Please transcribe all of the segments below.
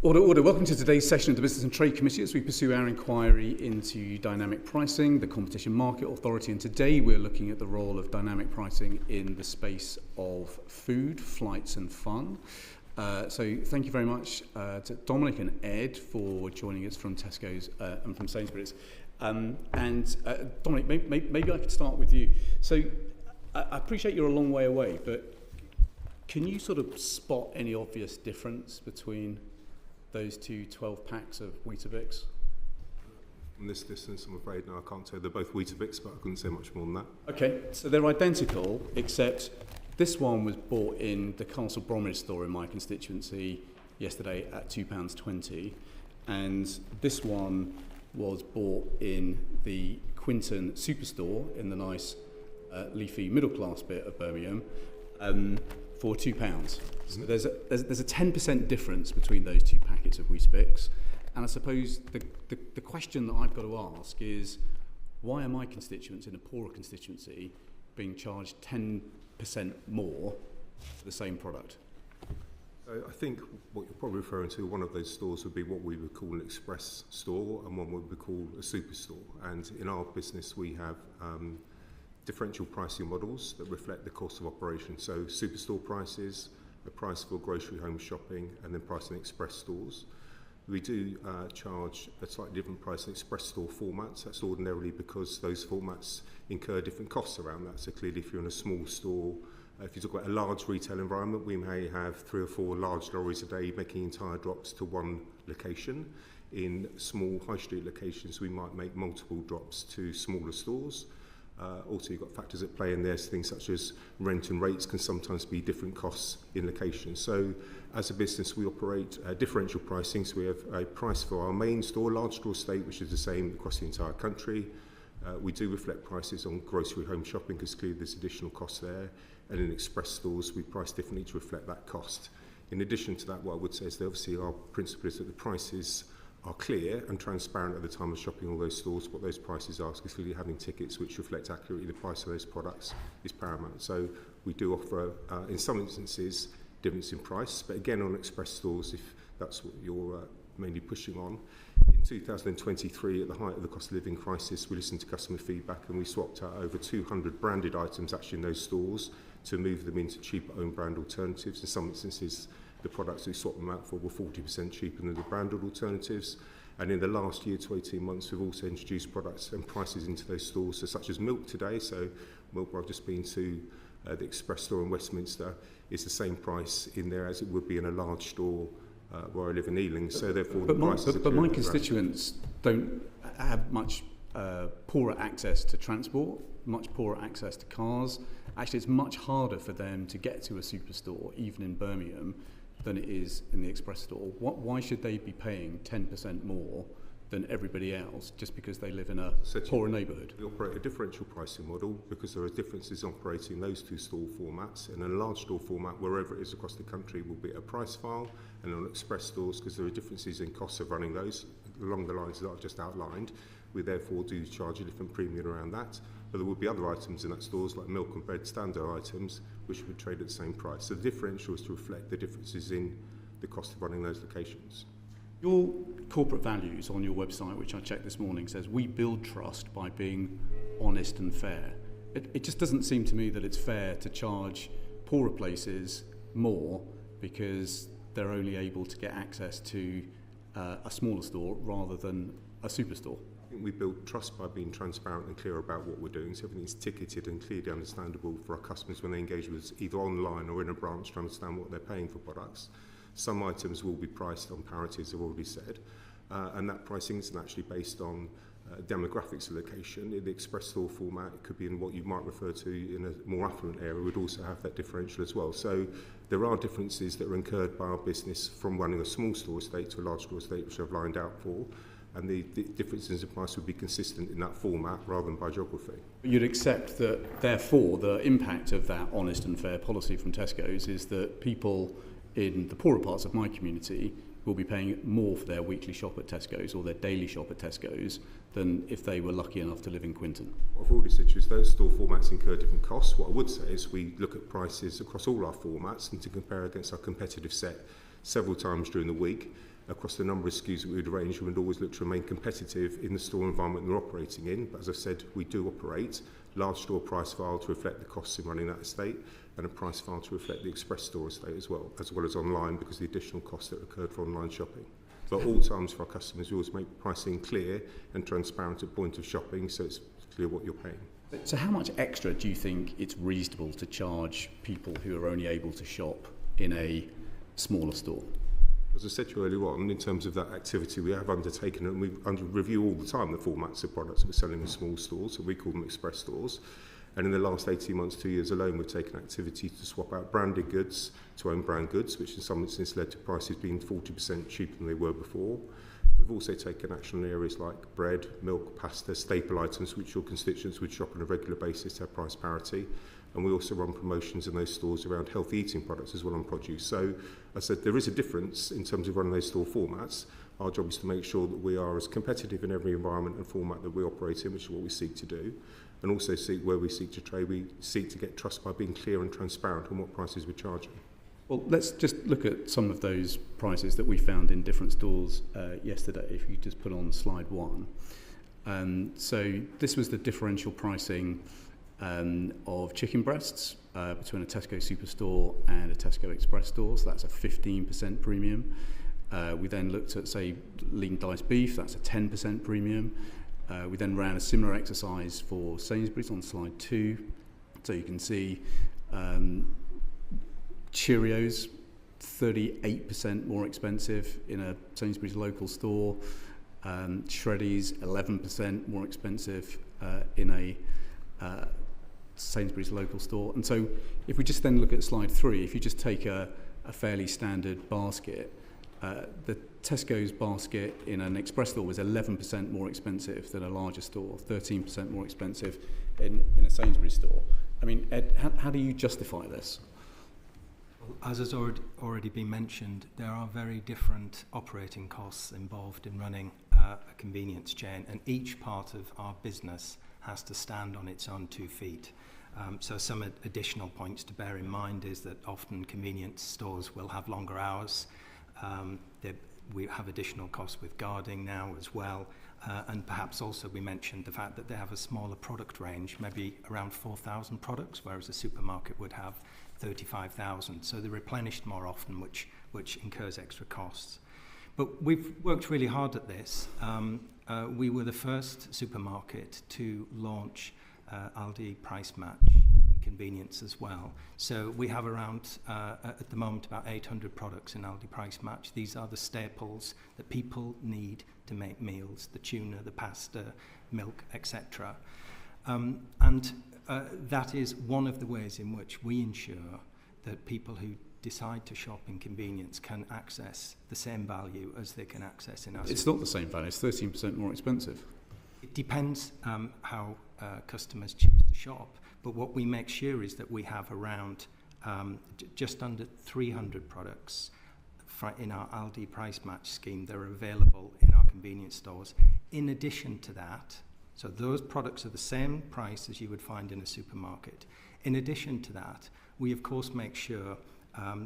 Order, order. Welcome to today's session of the Business and Trade Committee as we pursue our inquiry into dynamic pricing, the Competition Market Authority, and today we're looking at the role of dynamic pricing in the space of food, flights and fun. So thank you very much to Dominic and Ed for joining us from Tesco's and from Sainsbury's. Dominic, maybe I could start with you. So I appreciate you're a long way away, but can you sort of spot any obvious difference between those two 12 packs of Weetabix? From this distance, I'm afraid, no, I can't say they're both Weetabix, but I couldn't say much more than that. Okay, so they're identical, except this one was bought in the Castle Bromwich store in my constituency yesterday at £2.20, and this one was bought in the Quinton Superstore in the nice leafy middle class bit of Birmingham for £2. So there's a 10% difference between those two packets of Weetabix, and I suppose the question that I've got to ask is, why are my constituents in a poorer constituency being charged 10% more for the same product? I think what you're probably referring to, one of those stores would be what we would call an express store and one would be called a superstore. And in our business we have differential pricing models that reflect the cost of operation. So superstore prices, the price for grocery home shopping, and then price in express stores. We do charge a slightly different price in express store formats. That's ordinarily because those formats incur different costs around that. So clearly if you're in a small store, if you talk about a large retail environment, we may have 3 or 4 large lorries a day making entire drops to one location. In small high street locations, we might make multiple drops to smaller stores. Also, you've got factors at play in there, things such as rent and rates can sometimes be different costs in locations. So as a business, we operate differential pricing. So we have a price for our main store, large store estate, which is the same across the entire country. We do reflect prices on grocery home shopping because clearly there's additional costs there. And in express stores, we price differently to reflect that cost. In addition to that, what I would say is that obviously our principle is that the prices are clear and transparent at the time of shopping all those stores, what those prices are, because clearly having tickets which reflect accurately the price of those products is paramount. So we do offer, in some instances, difference in price, but again on express stores, if that's what you're mainly pushing on. In 2023, at the height of the cost of living crisis, we listened to customer feedback and we swapped out over 200 branded items actually in those stores to move them into cheaper own brand alternatives. In some instances, the products we swapped them out for were 40% cheaper than the branded alternatives. And in the last year to 18 months, we've also introduced products and prices into those stores, so such as milk today. So milk, where I've just been to the Express store in Westminster, is the same price in there as it would be in a large store where I live in Ealing. So therefore, but my constituents don't have much poorer access to transport, much poorer access to cars. Actually, it's much harder for them to get to a superstore, even in Birmingham, than it is in the express store. Why should they be paying 10% more than everybody else just because they live in a poorer neighbourhood? We operate a differential pricing model because there are differences operating those two store formats. In a large store format, wherever it is across the country, will be a price file, and on express stores, because there are differences in costs of running those along the lines that I've just outlined, we therefore do charge a different premium around that. But there will be other items in that stores like milk and bread, standard items, which would trade at the same price. So the differential is to reflect the differences in the cost of running those locations. Your corporate values on your website, which I checked this morning, says we build trust by being honest and fair. It just doesn't seem to me that it's fair to charge poorer places more because they're only able to get access to a smaller store rather than a superstore. I think we build trust by being transparent and clear about what we're doing, so everything's ticketed and clearly understandable for our customers when they engage with us either online or in a branch to understand what they're paying for products. Some items will be priced on parity, as I've already said, and that pricing isn't actually based on demographics of location. In the express store format, it could be in what you might refer to in a more affluent area, would also have that differential as well. So there are differences that are incurred by our business from running a small store estate to a large store estate, which I've lined out for. And the differences in price would be consistent in that format rather than by geography. You'd accept that, therefore, the impact of that honest and fair policy from Tesco's is that people in the poorer parts of my community will be paying more for their weekly shop at Tesco's or their daily shop at Tesco's than if they were lucky enough to live in Quinton. What I've already said is those store formats incur different costs. What I would say is we look at prices across all our formats and to compare against our competitive set several times during the week across the number of SKUs that we would arrange. We would always look to remain competitive in the store environment we're operating in. But as I said, we do operate large store price file to reflect the costs in running that estate, and a price file to reflect the express store estate as well as online, because of the additional costs that occurred for online shopping. But at all times for our customers, we always make pricing clear and transparent at point of shopping, so it's clear what you're paying. So how much extra do you think it's reasonable to charge people who are only able to shop in a smaller store? As I said to you earlier on, in terms of that activity we have undertaken, and we review all the time the formats of products that we're selling in small stores, so we call them express stores. And in the last 18 months, 2 years alone, we've taken activity to swap out branded goods to own brand goods, which in some instances led to prices being 40% cheaper than they were before. We've also taken action in areas like bread, milk, pasta, staple items, which your constituents would shop on a regular basis to have price parity. And we also run promotions in those stores around healthy eating products as well on produce. So I said there is a difference in terms of running those store formats. Our job is to make sure that we are as competitive in every environment and format that we operate in, which is what we seek to do. And also where we seek to trade, we seek to get trust by being clear and transparent on what prices we're charging. Well, let's just look at some of those prices that we found in different stores yesterday, if you just put on slide 1. So this was the differential pricing of chicken breasts between a Tesco Superstore and a Tesco Express store, so that's a 15% premium. We then looked at, say, lean diced beef, that's a 10% premium. We then ran a similar exercise for Sainsbury's on slide 2. So you can see Cheerios, 38% more expensive in a Sainsbury's local store. Shreddies, 11% more expensive in a Sainsbury's local store. And so if we just then look at slide 3, if you just take a fairly standard basket, the Tesco's basket in an express store was 11% more expensive than a larger store, 13% more expensive in a Sainsbury's store. I mean, Ed, how do you justify this? Well, as has already been mentioned, there are very different operating costs involved in running a convenience chain, and each part of our business has to stand on its own 2 feet. So some additional points to bear in mind is that often convenience stores will have longer hours. We have additional costs with guarding now as well, and perhaps also we mentioned the fact that they have a smaller product range, maybe around 4,000 products, whereas a supermarket would have 35,000. So they're replenished more often, which incurs extra costs. But we've worked really hard at this. We were the first supermarket to launch Aldi Price Match convenience as well. So we have around, at the moment, about 800 products in Aldi Price Match. These are the staples that people need to make meals, the tuna, the pasta, milk, etc. And that is one of the ways in which we ensure that people who decide to shop in convenience can access the same value as they can access in our It's not the same value, it's 13% more expensive. It depends how customers choose to shop, but what we make sure is that we have around just under 300 products in our Aldi Price Match scheme that are available in our convenience stores. In addition to that, so those products are the same price as you would find in a supermarket. In addition to that, we of course make sure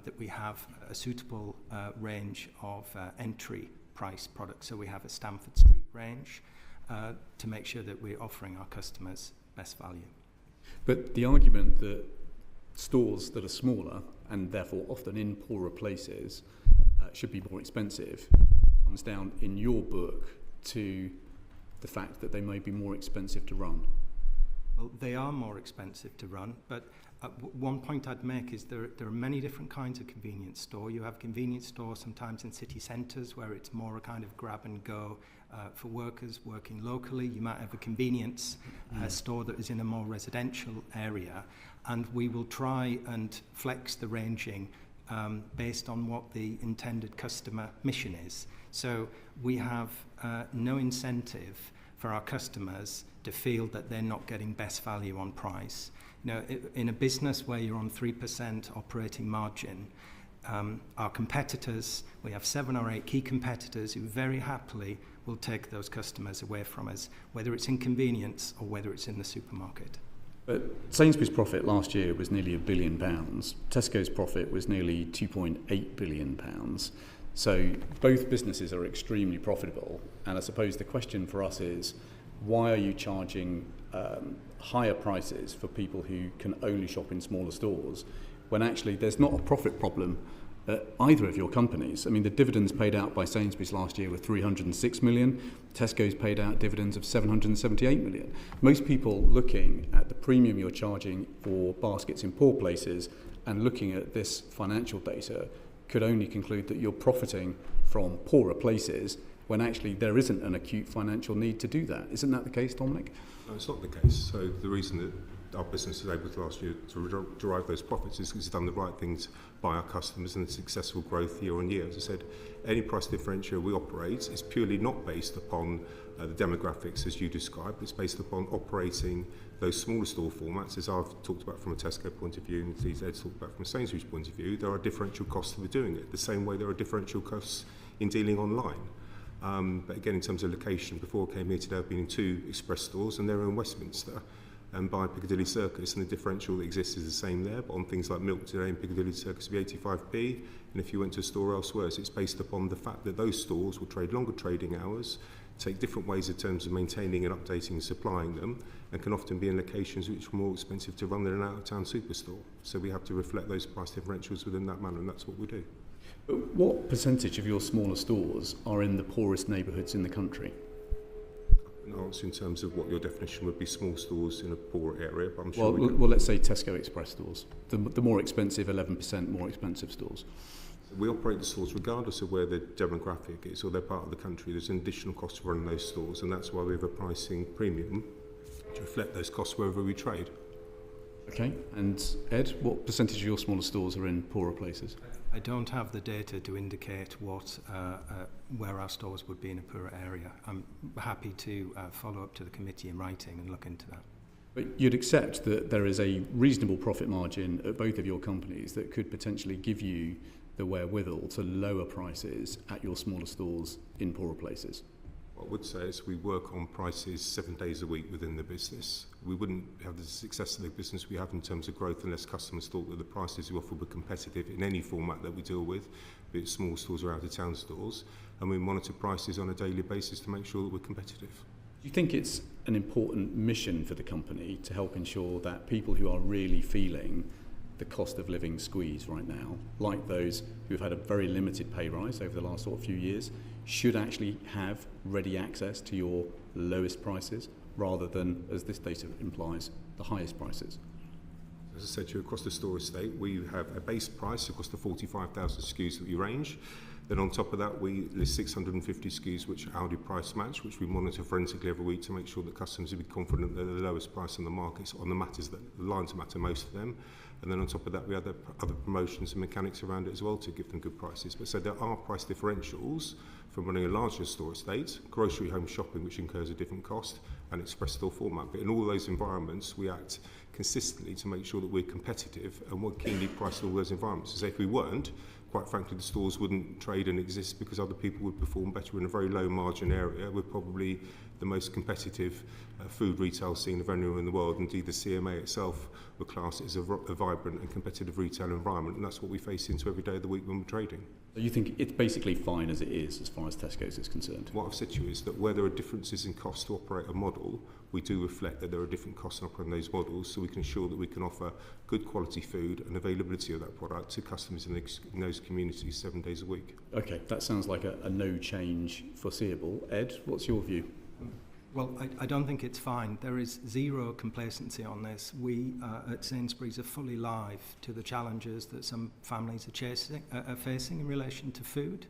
that we have a suitable range of entry price products. So we have a Stamford Street range to make sure that we're offering our customers best value. But the argument that stores that are smaller and therefore often in poorer places should be more expensive comes down in your book to the fact that they may be more expensive to run. Well, they are more expensive to run, but one point I'd make is there are many different kinds of convenience store. You have convenience stores sometimes in city centres where it's more a kind of grab and go for workers working locally. You might have a convenience store that is in a more residential area, and we will try and flex the ranging based on what the intended customer mission is. So we have no incentive for our customers to feel that they're not getting best value on price. You know, in a business where you're on 3% operating margin, our competitors, we have 7 or 8 key competitors who very happily will take those customers away from us, whether it's in convenience or whether it's in the supermarket. But Sainsbury's profit last year was nearly £1 billion. Tesco's profit was nearly £2.8 billion. So both businesses are extremely profitable. And I suppose the question for us is, why are you charging higher prices for people who can only shop in smaller stores when actually there's not a profit problem at either of your companies? I mean, the dividends paid out by Sainsbury's last year were 306 million. Tesco's paid out dividends of 778 million. Most people looking at the premium you're charging for baskets in poor places and looking at this financial data could only conclude that you're profiting from poorer places when actually there isn't an acute financial need to do that. Isn't that the case, Dominic? No, it's not the case. So the reason that our business was able to last year to derive those profits is because it's done the right things by our customers and the successful growth year on year. As I said, any price differential we operate is purely not based upon the demographics as you described. It's based upon operating those smaller store formats, as I've talked about from a Tesco point of view and as Ed's talked about from a Sainsbury's point of view. There are differential costs for doing it, the same way there are differential costs in dealing online. But again, in terms of location, before I came here today, I've been in 2 Express stores and they're in Westminster and by Piccadilly Circus, and the differential that exists is the same there, but on things like milk today in Piccadilly Circus will be 85p, and if you went to a store elsewhere, so it's based upon the fact that those stores will trade longer trading hours, take different ways in terms of maintaining and updating and supplying them, and can often be in locations which are more expensive to run than an out-of-town superstore. So we have to reflect those price differentials within that manner, and that's what we do. But what percentage of your smaller stores are in the poorest neighbourhoods in the country? An answer in terms of what your definition would be small stores in a poor area, but I'm sure well, let's say Tesco Express stores, the more expensive, 11% more expensive stores. We operate the stores regardless of where the demographic is or they're part of the country. There's an additional cost to running those stores, and that's why we have a pricing premium to reflect those costs wherever we trade. Okay, and Ed, what percentage of your smaller stores are in poorer places? I don't have the data to indicate what where our stores would be in a poorer area. I'm happy to follow up to the committee in writing and look into that. But you'd accept that there is a reasonable profit margin at both of your companies that could potentially give you the wherewithal to lower prices at your smaller stores in poorer places? What I would say is we work on prices 7 days a week within the business. We wouldn't have the success of the business we have in terms of growth unless customers thought that the prices we offer were competitive in any format that we deal with, be it small stores or out-of-town stores, and we monitor prices on a daily basis to make sure that we're competitive. Do you think it's an important mission for the company to help ensure that people who are really feeling the cost of living squeeze right now, like those who've had a very limited pay rise over the last sort of few years, should actually have ready access to your lowest prices rather than, as this data implies, the highest prices? As I said to you, across the store estate, we have a base price across the 45,000 SKUs that we range. Then on top of that, we list 650 SKUs which are Aldi price match, which we monitor forensically every week to make sure that customers will be confident that they're the lowest price on the market on the matters that the lines matter most to them. And then on top of that, we have other promotions and mechanics around it as well to give them good prices. But so there are price differentials from running a larger store estate, grocery home shopping, which incurs a different cost, and express store format. But in all those environments, we act consistently to make sure that we're competitive and we're keenly priced in all those environments. So if we weren't, quite frankly, the stores wouldn't trade and exist because other people would perform better in a very low margin area. We're probably the most competitive food retail scene of anywhere in the world. Indeed, the CMA itself would class it as a vibrant and competitive retail environment, and that's what we face into every day of the week when we're trading. So you think it's basically fine as it is as far as Tesco's is concerned? What I've said to you is that where there are differences in cost to operate a model, we do reflect that there are different costs in operating those models, so we can ensure that we can offer good quality food and availability of that product to customers in those communities 7 days a week. Okay, that sounds like a no change foreseeable. Ed, what's your view? Well, I don't think it's fine. There is zero complacency on this. We at Sainsbury's are fully live to the challenges that some families are facing in relation to food,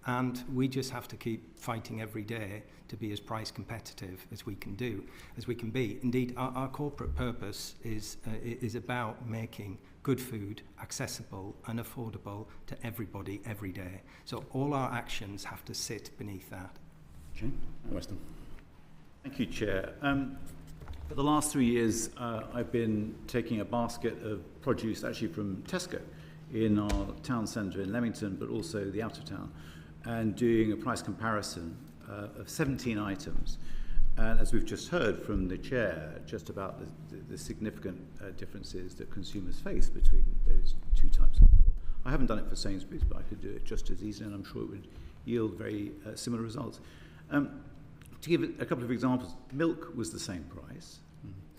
and we just have to keep fighting every day to be as price competitive as we can be. Indeed, our corporate purpose is about making good food accessible and affordable to everybody every day. So all our actions have to sit beneath that. Okay, Weston. Thank you, Chair. For the last 3 years, I've been taking a basket of produce actually from Tesco in our town centre in Leamington, but also the out of town, and doing a price comparison of 17 items. And as we've just heard from the chair, just about the significant differences that consumers face between those two types of store. I haven't done it for Sainsbury's, but I could do it just as easily, and I'm sure it would yield very similar results. To give a couple of examples, milk was the same price.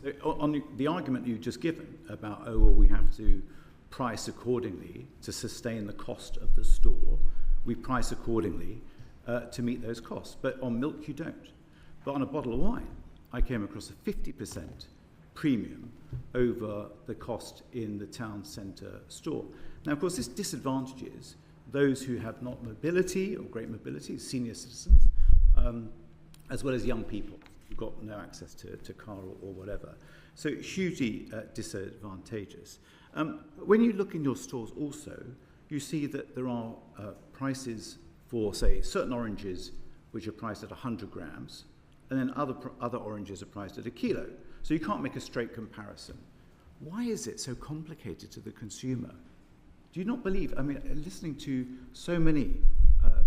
So on the argument you've just given about, we have to price accordingly to sustain the cost of the store, we price accordingly to meet those costs. But on milk, you don't. But on a bottle of wine, I came across a 50% premium over the cost in the town centre store. Now, of course, this disadvantages those who have not mobility or great mobility, senior citizens, as well as young people who've got no access to car or whatever. So hugely disadvantageous. When you look in your stores also, you see that there are prices for, say, certain oranges which are priced at 100 grams, and then other oranges are priced at a kilo. So you can't make a straight comparison. Why is it so complicated to the consumer? Do you not believe, listening to so many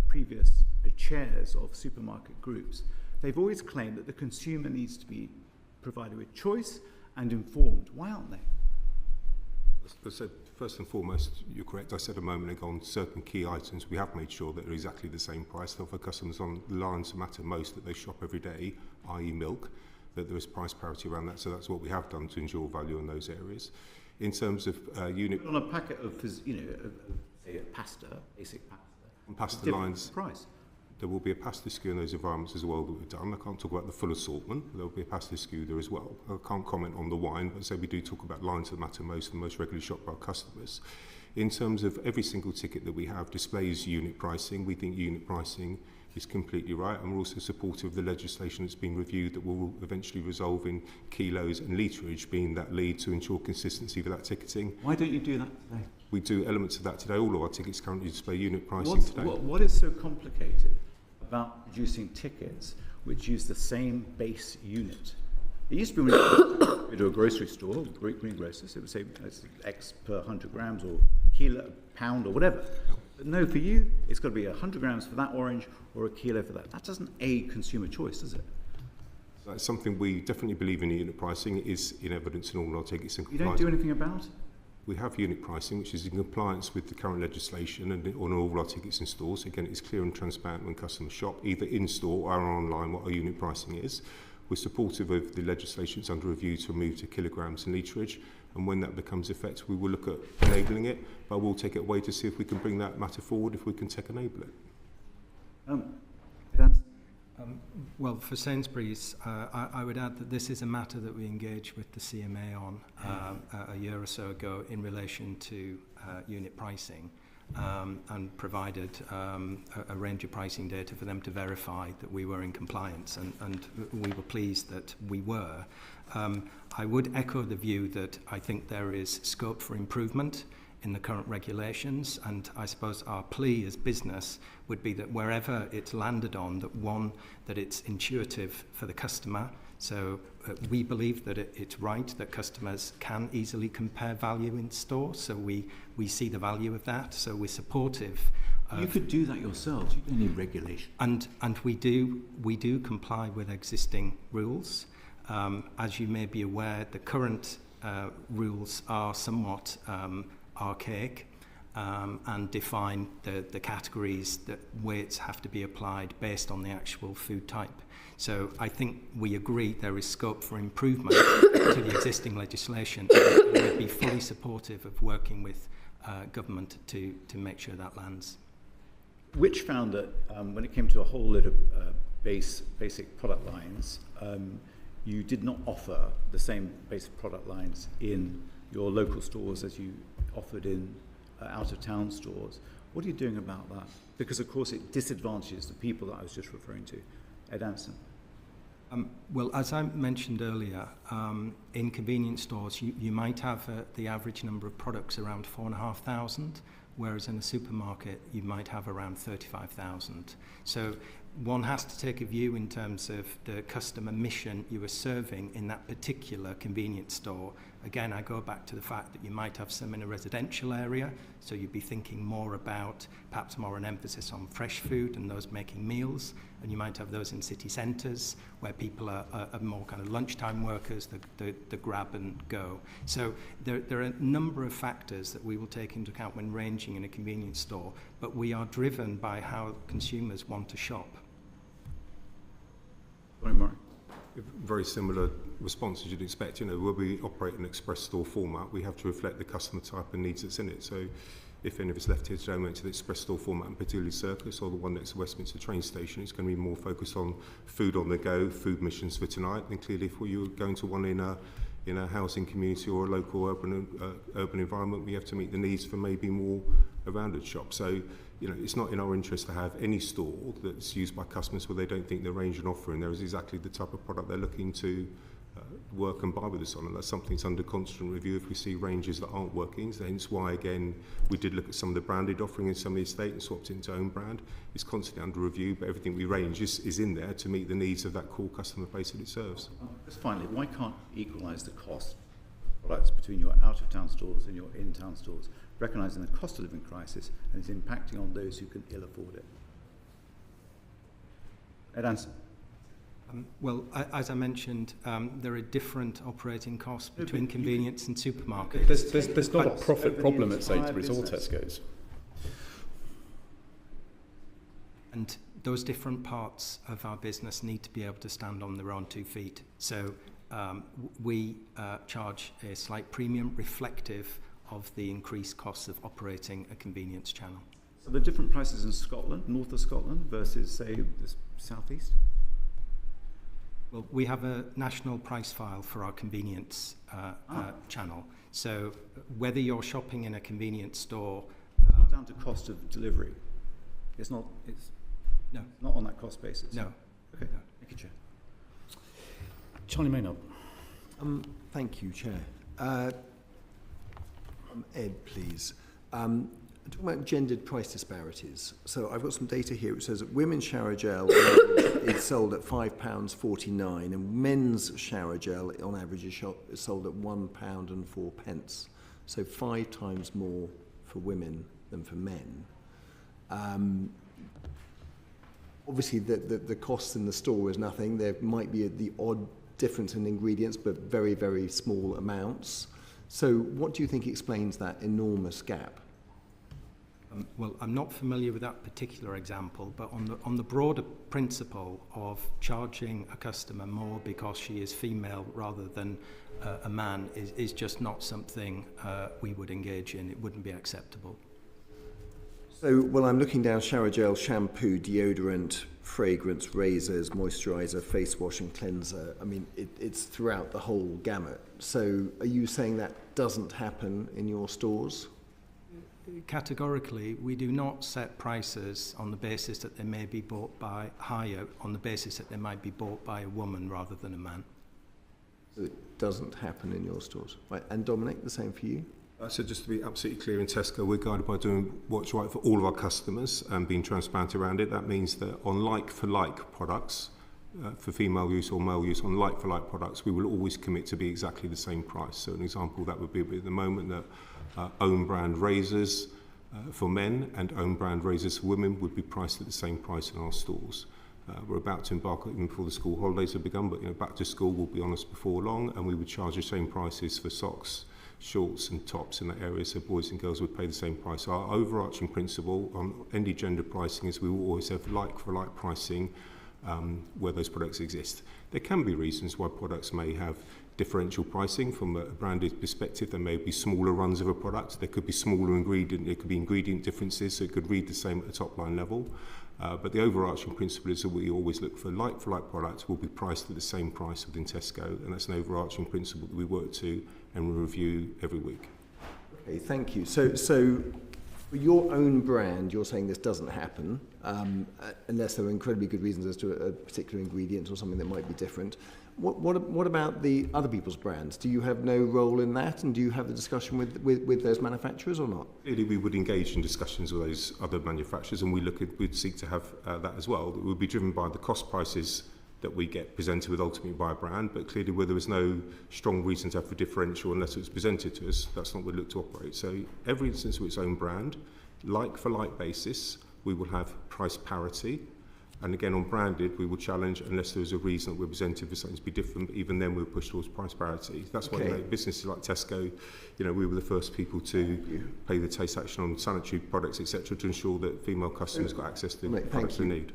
previous chairs of supermarket groups, they've always claimed that the consumer needs to be provided with choice and informed. Why aren't they? I said, first and foremost, you're correct. I said a moment ago on certain key items, we have made sure that they're exactly the same price. So for customers on the lines that matter most, that they shop every day, i.e. milk, that there is price parity around that. So that's what we have done to ensure value in those areas. In terms of unit... On a packet of say, pasta, basic pasta, on pasta lines, price. There will be a pasta SKU in those environments as well that we've done. I can't talk about the full assortment, but there will be a pasta SKU there as well. I can't comment on the wine, but say we do talk about lines that matter most and most regularly shopped by our customers. In terms of every single ticket that we have displays unit pricing, we think unit pricing is completely right, and we're also supportive of the legislation that's being reviewed that will eventually resolve in kilos and litrage being that lead to ensure consistency for that ticketing. Why don't you do that today? We do elements of that today. All of our tickets currently display unit pricing today. What is so complicated about producing tickets which use the same base unit? It used to be when you go to a grocery store, green grocers, it would say it's X per 100 grams or kilo, pound or whatever. But no, for you, it's got to be 100 grams for that orange or a kilo for that. That doesn't aid consumer choice, does it? That's something we definitely believe in. Unit pricing. It is in evidence in all our tickets. You don't do anything about it? We have unit pricing, which is in compliance with the current legislation and on all our tickets in stores. Again, it's clear and transparent when customers shop, either in store or online, what our unit pricing is. We're supportive of the legislation that's under review to move to kilograms and litrage, and when that becomes effective, we will look at enabling it, but we'll take it away to see if we can bring that matter forward, if we can enable it. Well, for Sainsbury's, I would add that this is a matter that we engaged with the CMA on a year or so ago in relation to unit pricing, and provided a range of pricing data for them to verify that we were in compliance, and we were pleased that we were. I would echo the view that I think there is scope for improvement in the current regulations, and I suppose our plea as business would be that wherever it's landed on, that it's intuitive for the customer. So we believe that it's right that customers can easily compare value in store, so we see the value of that, so we're supportive. You could do that yourselves, you don't need regulation. And we do comply with existing rules. As you may be aware, the current rules are somewhat archaic and define the categories that weights have to be applied based on the actual food type. So I think we agree there is scope for improvement to the existing legislation, and we'd be fully supportive of working with government to make sure that lands. Which found that when it came to a whole lot of basic product lines, you did not offer the same basic product lines in your local stores as you offered in out-of-town stores. What are you doing about that? Because, of course, it disadvantages the people that I was just referring to. Ed Anderson. Well, as I mentioned earlier, in convenience stores, you might have the average number of products around 4,500, whereas in a supermarket, you might have around 35,000. So one has to take a view in terms of the customer mission you are serving in that particular convenience store. Again, I go back to the fact that you might have some in a residential area, so you'd be thinking more about perhaps more an emphasis on fresh food and those making meals, and you might have those in city centres where people are more kind of lunchtime workers, the grab and go. So there are a number of factors that we will take into account when ranging in a convenience store, but we are driven by how consumers want to shop. Sorry, Mark. Very similar response as you'd expect. Where we operate an express store format, we have to reflect the customer type and needs that's in it. So if any of us left here today and went to the express store format, and particularly Circus or the one next to Westminster train station, it's going to be more focused on food on the go, food missions for tonight. And clearly if you're going to one in a housing community or a local urban environment, we have to meet the needs for maybe more a rounded shop. So it's not in our interest to have any store that's used by customers where they don't think the range and offering there is exactly the type of product they're looking to work and buy with us on, and that's something that's under constant review. If we see ranges that aren't working, so hence why again we did look at some of the branded offering in some of the estate and swapped it into own brand. It's constantly under review, but everything we range is in there to meet the needs of that core customer base that it serves. Just finally, why can't you equalise the cost of products between your out-of-town stores and your in-town stores, recognising the cost of living crisis and it's impacting on those who can ill afford it? Ed Anson. Well, as I mentioned, there are different operating costs between convenience and supermarkets. There's not a profit problem at Sainsbury's or Tesco's. And those different parts of our business need to be able to stand on their own 2 feet. So we charge a slight premium reflective of the increased costs of operating a convenience channel. So the different prices in Scotland, north of Scotland, versus, say, the southeast? Well, we have a national price file for our convenience channel. So whether you're shopping in a convenience store... not down to cost of delivery. It's not on that cost basis. No. Okay. No. Thank you, Chair. Charlie Maynard. Thank you, Chair. Ed, please. Talking about gendered price disparities. So I've got some data here. It says that women's shower gel is sold at £5.49 and men's shower gel on average is sold at £1.04. So 5 times more for women than for men. Obviously the costs in the store is nothing. There might be the odd difference in ingredients, but very, very small amounts. So what do you think explains that enormous gap? Well, I'm not familiar with that particular example, but on the broader principle of charging a customer more because she is female rather than a man is just not something we would engage in. It wouldn't be acceptable. So, well, I'm looking down shower gel, shampoo, deodorant, fragrance, razors, moisturiser, face wash and cleanser. I mean, it's throughout the whole gamut. So are you saying that doesn't happen in your stores? Categorically, we do not set prices on the basis that they may be bought by higher, on the basis that they might be bought by a woman rather than a man. So it doesn't happen in your stores. Right. And Dominic, the same for you? So just to be absolutely clear, in Tesco, we're guided by doing what's right for all of our customers and being transparent around it. That means that on like-for-like products, for female use or male use, on like-for-like products, we will always commit to be exactly the same price. So an example that would be at the moment that own brand razors for men and own brand razors for women would be priced at the same price in our stores. We're about to embark, even before the school holidays have begun, but back to school will be on us before long, and we would charge the same prices for socks, shorts and tops in that area, so boys and girls would pay the same price. Our overarching principle on any gender pricing is we will always have like-for-like pricing where those products exist. There can be reasons why products may have differential pricing from a branded perspective. There may be smaller runs of a product. There could be smaller ingredient differences, so it could read the same at the top line level. But the overarching principle is that we always look for like products will be priced at the same price within Tesco, and that's an overarching principle that we work to and we review every week. Okay, thank you. So for your own brand, you're saying this doesn't happen unless there are incredibly good reasons as to a particular ingredient or something that might be different. What about the other people's brands? Do you have no role in that, and do you have the discussion with those manufacturers or not? Clearly, we would engage in discussions with those other manufacturers, and we'd seek to have that as well. It would be driven by the cost prices that we get presented with ultimately by a brand, but clearly where there was no strong reason to have a differential unless it was presented to us, that's not what we look to operate. So every instance with its own brand, like for like basis, we will have price parity. And again, on branded, we will challenge unless there is a reason that we're presented for something to be different. But even then, we'll push towards price parity. That's why businesses like Tesco, we were the first people to pay the taste action on sanitary products, etc., to ensure that female customers got access to the products they need.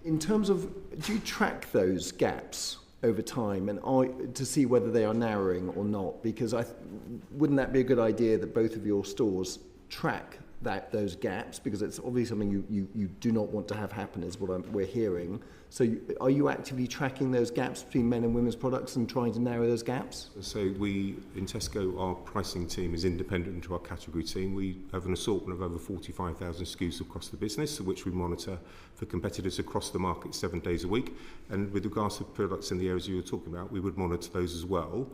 In terms of, do you track those gaps over time and to see whether they are narrowing or not? Because wouldn't that be a good idea that both of your stores track those gaps, because it's obviously something you do not want to have happen, is what we're hearing. So are you actively tracking those gaps between men and women's products and trying to narrow those gaps? So we, in Tesco, our pricing team is independent to our category team. We have an assortment of over 45,000 SKUs across the business, which we monitor for competitors across the market 7 days a week. And with regards to products in the areas you were talking about, we would monitor those as well.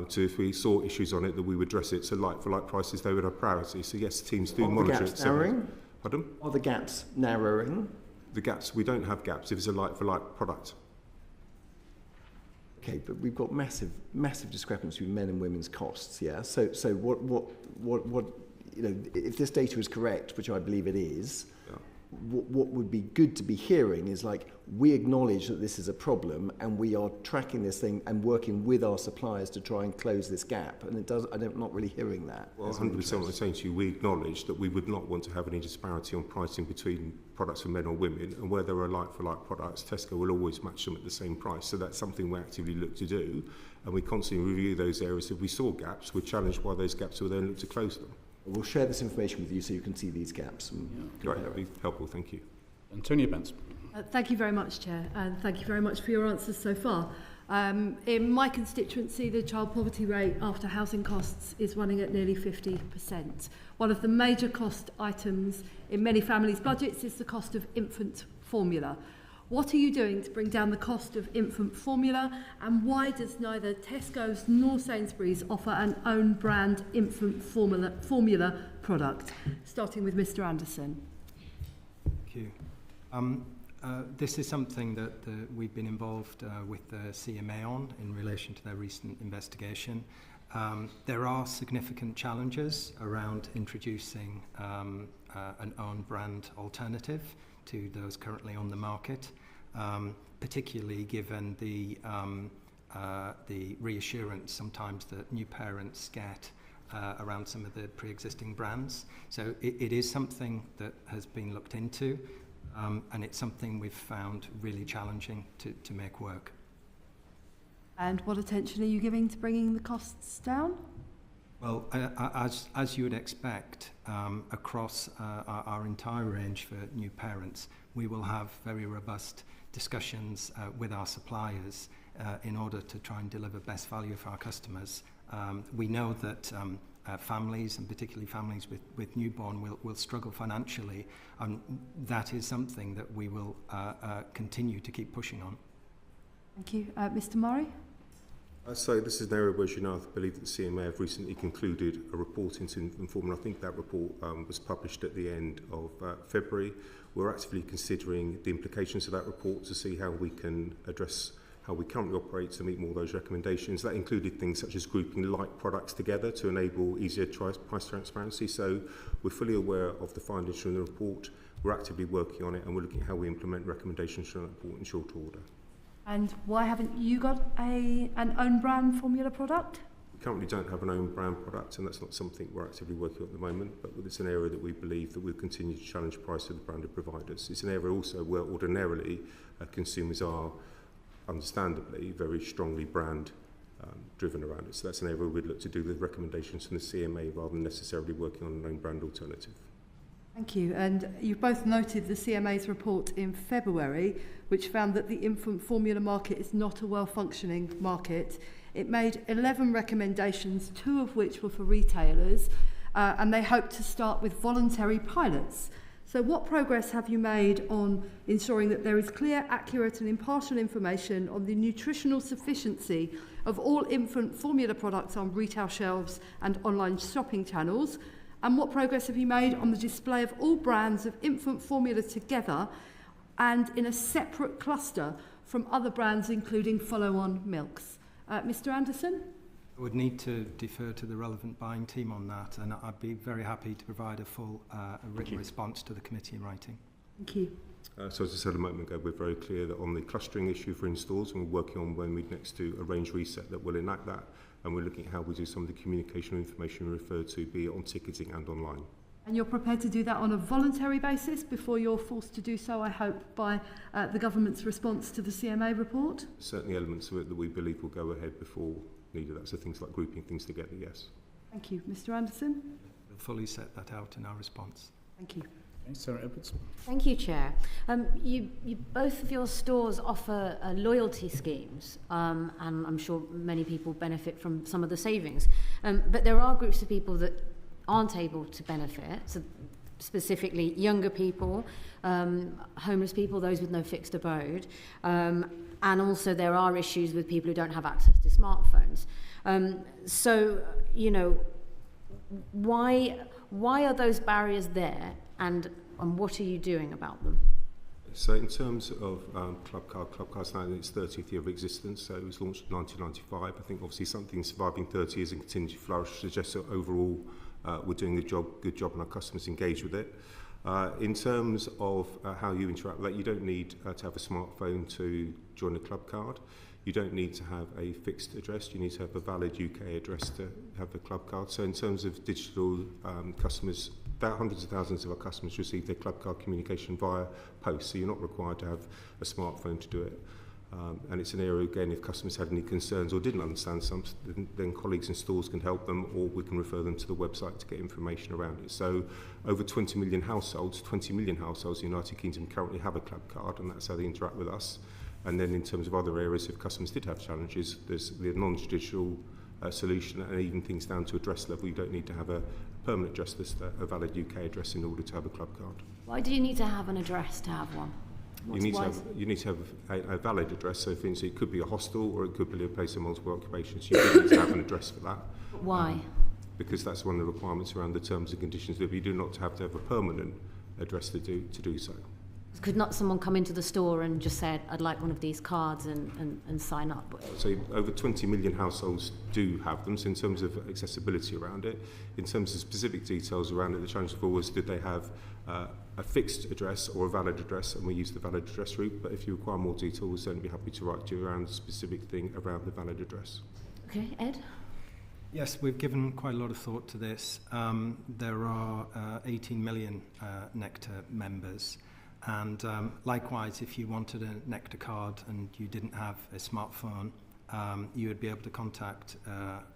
So if we saw issues on it, that we would address it. So like-for-like prices, they would have priority. So yes, teams do monitor it. Narrowing? Pardon? Are the gaps narrowing? The gaps, we don't have gaps if it's a like-for-like product. Okay, but we've got massive discrepancy between men and women's costs, yeah? So what if this data is correct, which I believe it is, what would be good to be hearing is we acknowledge that this is a problem and we are tracking this thing and working with our suppliers to try and close this gap. And I'm not really hearing that. Well, 100% what I'm saying to you, we acknowledge that we would not want to have any disparity on pricing between products for men or women, and where there are like-for-like products, Tesco will always match them at the same price. So that's something we actively look to do, and we constantly review those areas. If we saw gaps, we'd challenge why those gaps were there and look to close them. We'll share this information with you so you can see these gaps. Great, that would be helpful, thank you. Antonia Bence. Thank you very much, Chair, and thank you very much for your answers so far. In my constituency, the child poverty rate after housing costs is running at nearly 50%. One of the major cost items in many families' budgets is the cost of infant formula. What are you doing to bring down the cost of infant formula, and why does neither Tesco's nor Sainsbury's offer an own brand infant formula product? Starting with Mr. Anderson. Thank you. This is something that we've been involved with the CMA on in relation to their recent investigation. There are significant challenges around introducing an own brand alternative to those currently on the market, particularly given the reassurance sometimes that new parents get around some of the pre-existing brands. So it is something that has been looked into, and it's something we've found really challenging to make work. And what attention are you giving to bringing the costs down? Well, as you would expect, across our entire range for new parents, we will have very robust discussions with our suppliers in order to try and deliver best value for our customers. We know that families, and particularly families with newborn, will struggle financially, and that is something that we will continue to keep pushing on. Thank you. Mr. Murray? So this is an area where, I believe that the CMA have recently concluded a report into infant formula. I think that report was published at the end of February. We're actively considering the implications of that report to see how we can address how we currently operate to meet more of those recommendations. That included things such as grouping like products together to enable easier price transparency. So we're fully aware of the findings from the report. We're actively working on it, and we're looking at how we implement recommendations from that report in short order. And why haven't you got an own brand formula product? We currently don't have an own brand product, and that's not something we're actively working on at the moment, but it's an area that we believe that we'll continue to challenge price of the branded providers. It's an area also where ordinarily consumers are understandably very strongly brand driven around it. So that's an area we'd look to do with recommendations from the CMA rather than necessarily working on an own brand alternative. Thank you. And you've both noted the CMA's report in February, which found that the infant formula market is not a well-functioning market. It made 11 recommendations, 2 of which were for retailers, and they hope to start with voluntary pilots. So what progress have you made on ensuring that there is clear, accurate and impartial information on the nutritional sufficiency of all infant formula products on retail shelves and online shopping channels? And what progress have you made on the display of all brands of infant formula together and in a separate cluster from other brands, including follow-on milks? Mr. Anderson? I would need to defer to the relevant buying team on that, and I'd be very happy to provide a full written response to the committee in writing. Thank you. So as I said a moment ago, we're very clear that on the clustering issue for in-stores, and we're working on when we next do a range reset that will enact that, and we're looking at how we do some of the communication information we referred to, be it on ticketing and online. And you're prepared to do that on a voluntary basis before you're forced to do so, I hope, by the government's response to the CMA report? Certainly elements of it that we believe will go ahead before needed. That's so things like grouping things together, yes. Thank you. Mr. Anderson? We'll fully set that out in our response. Thank you. Okay, Sarah Edwards. Thank you, Chair. You both of your stores offer loyalty schemes, and I'm sure many people benefit from some of the savings. But there are groups of people that aren't able to benefit, so specifically younger people, homeless people, those with no fixed abode, and also there are issues with people who don't have access to smartphones. So, you know, why are those barriers there, and what are you doing about them? So in terms of Clubcard's now in its 30th year of existence, so it was launched in 1995. I think obviously something surviving 30 years and continuing to flourish suggests that overall we're doing a good job and our customers engage with it. In terms of how you interact with that, you don't need to have a smartphone to join a Clubcard. You don't need to have a fixed address. You need to have a valid UK address to have the Clubcard. So in terms of digital customers, hundreds of thousands of our customers receive their Clubcard communication via post, so you're not required to have a smartphone to do it. And it's an area, again, if customers had any concerns or didn't understand something, then colleagues in stores can help them, or we can refer them to the website to get information around it. So over 20 million households in the United Kingdom currently have a Clubcard, and that's how they interact with us. And then in terms of other areas, if customers did have challenges, there's the non-traditional solution, and even things down to address level. You don't need to have a permanent address list, a valid UK address in order to have a Clubcard. Why do you need to have an address to have one? You need to have a valid address. So, for instance, it could be a hostel or it could be a place of multiple occupations. You need to have an address for that. Why? Because that's one of the requirements around the terms and conditions, that you do not have to have a permanent address to do so. Could not someone come into the store and just say, I'd like one of these cards and sign up? So over 20 million households do have them. So in terms of accessibility around it, in terms of specific details around it, the challenge for was, did they have a fixed address or a valid address, and we use the valid address route. But if you require more detail, we'll certainly be happy to write to you around a specific thing around the valid address. Okay, Ed? Yes, we've given quite a lot of thought to this. There are 18 million Nectar members. And likewise, if you wanted a Nectar card and you didn't have a smartphone, you would be able to contact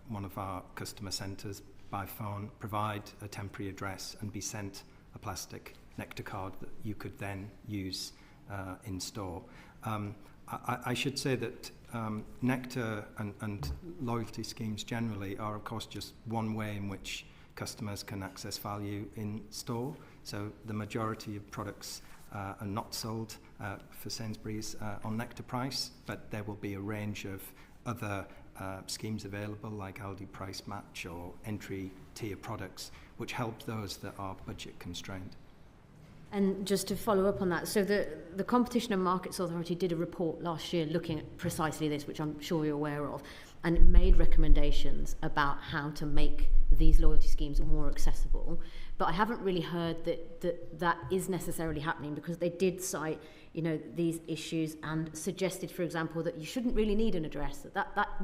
one of our customer centres by phone, provide a temporary address, and be sent a plastic Nectar card that you could then use in store. I should say that Nectar and loyalty schemes generally are, of course, just one way in which customers can access value in store. So the majority of products are not sold for Sainsbury's on Nectar price, but there will be a range of other schemes available, like Aldi Price Match or entry tier products, which help those that are budget constrained. And just to follow up on that, so the Competition and Markets Authority did a report last year looking at precisely this, which I'm sure you're aware of, and it made recommendations about how to make these loyalty schemes more accessible. But I haven't really heard that is necessarily happening, because they did cite, these issues and suggested, for example, that you shouldn't really need an address.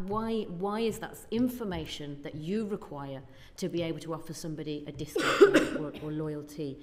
Why is that information that you require to be able to offer somebody a discount or loyalty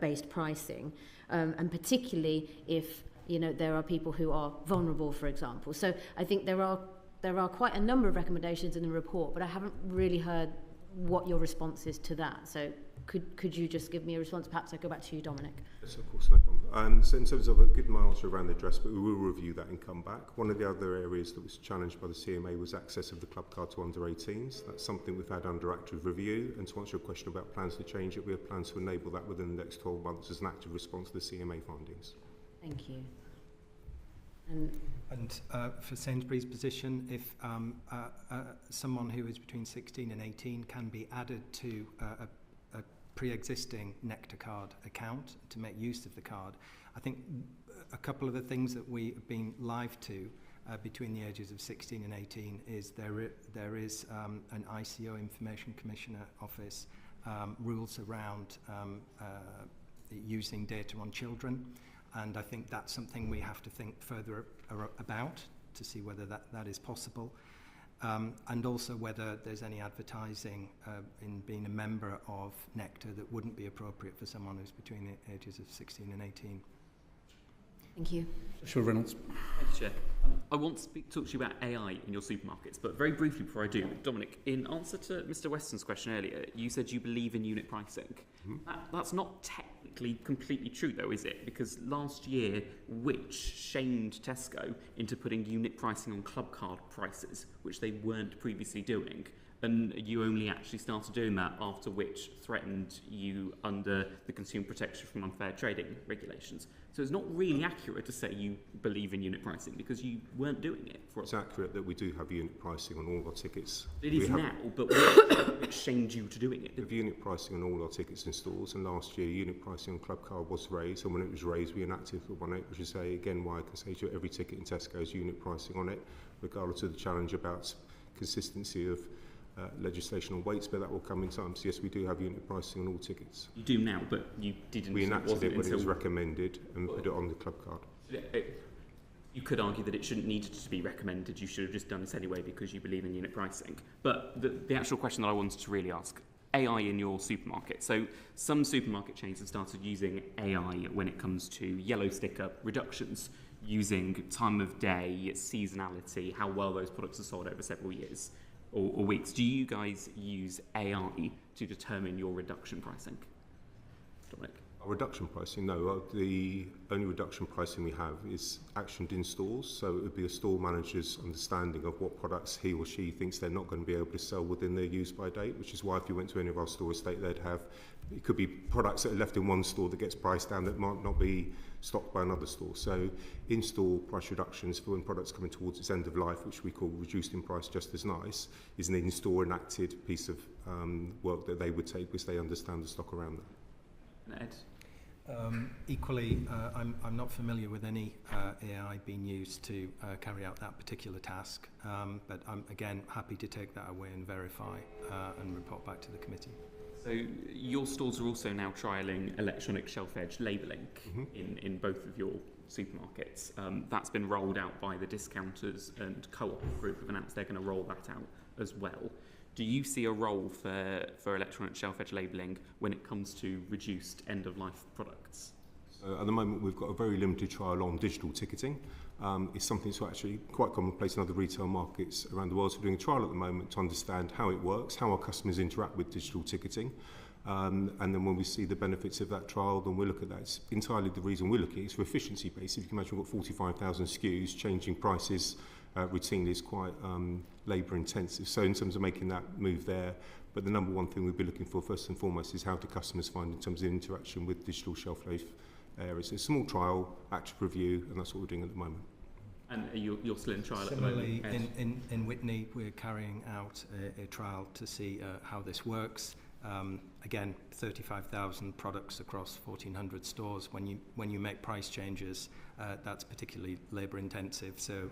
based pricing, and particularly if there are people who are vulnerable, for example. So I think there are quite a number of recommendations in the report, but I haven't really heard what your response is to that. So could you just give me a response? Perhaps I go back to you, Dominic. Yes, of course, no problem. So in terms of a good answer around the address, but we will review that and come back. One of the other areas that was challenged by the CMA was access of the Clubcard to under 18s. That's something we've had under active review. And to answer your question about plans to change it, we have plans to enable that within the next 12 months as an active response to the CMA findings. Thank you. And for Sainsbury's position, if someone who is between 16 and 18 can be added to a pre-existing Nectar card account to make use of the card, I think a couple of the things that we have been live to between the ages of 16 and 18 is there is an ICO Information Commissioner Office, rules around using data on children, and I think that's something we have to think further about to see whether that is possible. And also whether there's any advertising in being a member of Nectar that wouldn't be appropriate for someone who's between the ages of 16 and 18. Thank you. Sure, Reynolds. Thank you, Chair. I want to talk to you about AI in your supermarkets, but very briefly before I do, Dominic, in answer to Mr. Weston's question earlier, you said you believe in unit pricing. That's not technically completely true, though, is it? Because last year, Which shamed Tesco into putting unit pricing on club card prices, which they weren't previously doing. And you only actually started doing that after Which threatened you under the Consumer Protection from Unfair Trading regulations. So it's not really accurate to say you believe in unit pricing because you weren't doing it for It's accurate that we do have unit pricing on all our tickets. It is now, but Which shamed you to doing it? We have unit pricing on all our tickets in stores, and last year unit pricing on club card was raised, and when it was raised we enacted on it, which is again why I can say to you, every ticket in Tesco has unit pricing on it, regardless of the challenge about consistency of legislation on weights, but that will come in time. So yes, we do have unit pricing on all tickets. You do now, but you didn't. We enacted it when it was recommended and put it on the club card. You could argue that it shouldn't need to be recommended. You should have just done this anyway because you believe in unit pricing. But the actual question that I wanted to really ask, AI in your supermarket. So some supermarket chains have started using AI when it comes to yellow sticker reductions, using time of day, seasonality, how well those products are sold over several years or weeks. Do you guys use AI to determine your reduction pricing? Dominic? Our reduction pricing, no. The only reduction pricing we have is actioned in stores. So it would be a store manager's understanding of what products he or she thinks they're not going to be able to sell within their use-by date, which is why if you went to any of our store estate, they'd have, it could be products that are left in one store that gets priced down that might not be stocked by another store. So in-store price reductions for when products coming towards its end of life, which we call reduced in price just as nice, is an in-store enacted piece of work that they would take because they understand the stock around that. Ed? Equally, I'm not familiar with any AI being used to carry out that particular task, but I'm again happy to take that away and verify and report back to the committee. So your stores are also now trialling electronic shelf edge labelling in both of your supermarkets. That's been rolled out by the discounters and Co-op group have announced they're going to roll that out as well. Do you see a role for electronic shelf edge labelling when it comes to reduced end-of-life products? At the moment, we've got a very limited trial on digital ticketing. It's something that's actually quite commonplace in other retail markets around the world. So we're doing a trial at the moment to understand how it works, how our customers interact with digital ticketing. And then when we see the benefits of that trial, then we'll look at that. It's entirely the reason we're looking. It's for efficiency based. If you can imagine, we've got 45,000 SKUs, changing prices routinely is quite labour intensive. So in terms of making that move there, but the number one thing we'll be looking for first and foremost is how do customers find in terms of interaction with digital shelf life areas. It's a small trial, active review, and that's what we're doing at the moment. And you're still in trial Similarly, at the moment? in Witney, we're carrying out a trial to see how this works. Again, 35,000 products across 1,400 stores. When you make price changes, that's particularly labour intensive. So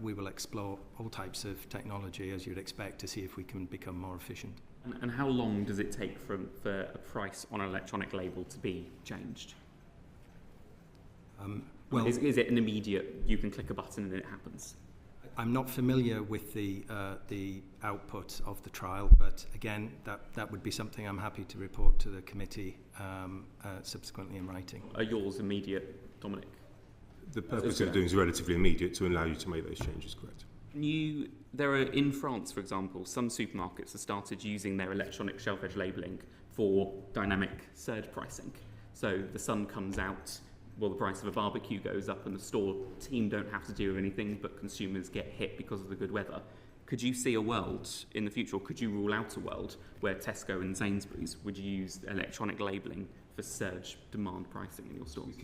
we will explore all types of technology, as you'd expect, to see if we can become more efficient. And how long does it take for a price on an electronic label to be changed? Well, is it an immediate, you can click a button and it happens? I'm not familiar with the output of the trial, but again, that would be something I'm happy to report to the committee subsequently in writing. Are yours immediate, Dominic? The purpose of doing is relatively immediate to allow you to make those changes, correct? There are, in France, for example, some supermarkets have started using their electronic shelf edge labelling for dynamic surge pricing. So the sun comes out, well, the price of a barbecue goes up and the store team don't have to do anything, but consumers get hit because of the good weather. Could you see a world in the future, or could you rule out a world where Tesco and Sainsbury's would use electronic labelling for surge demand pricing in your stores?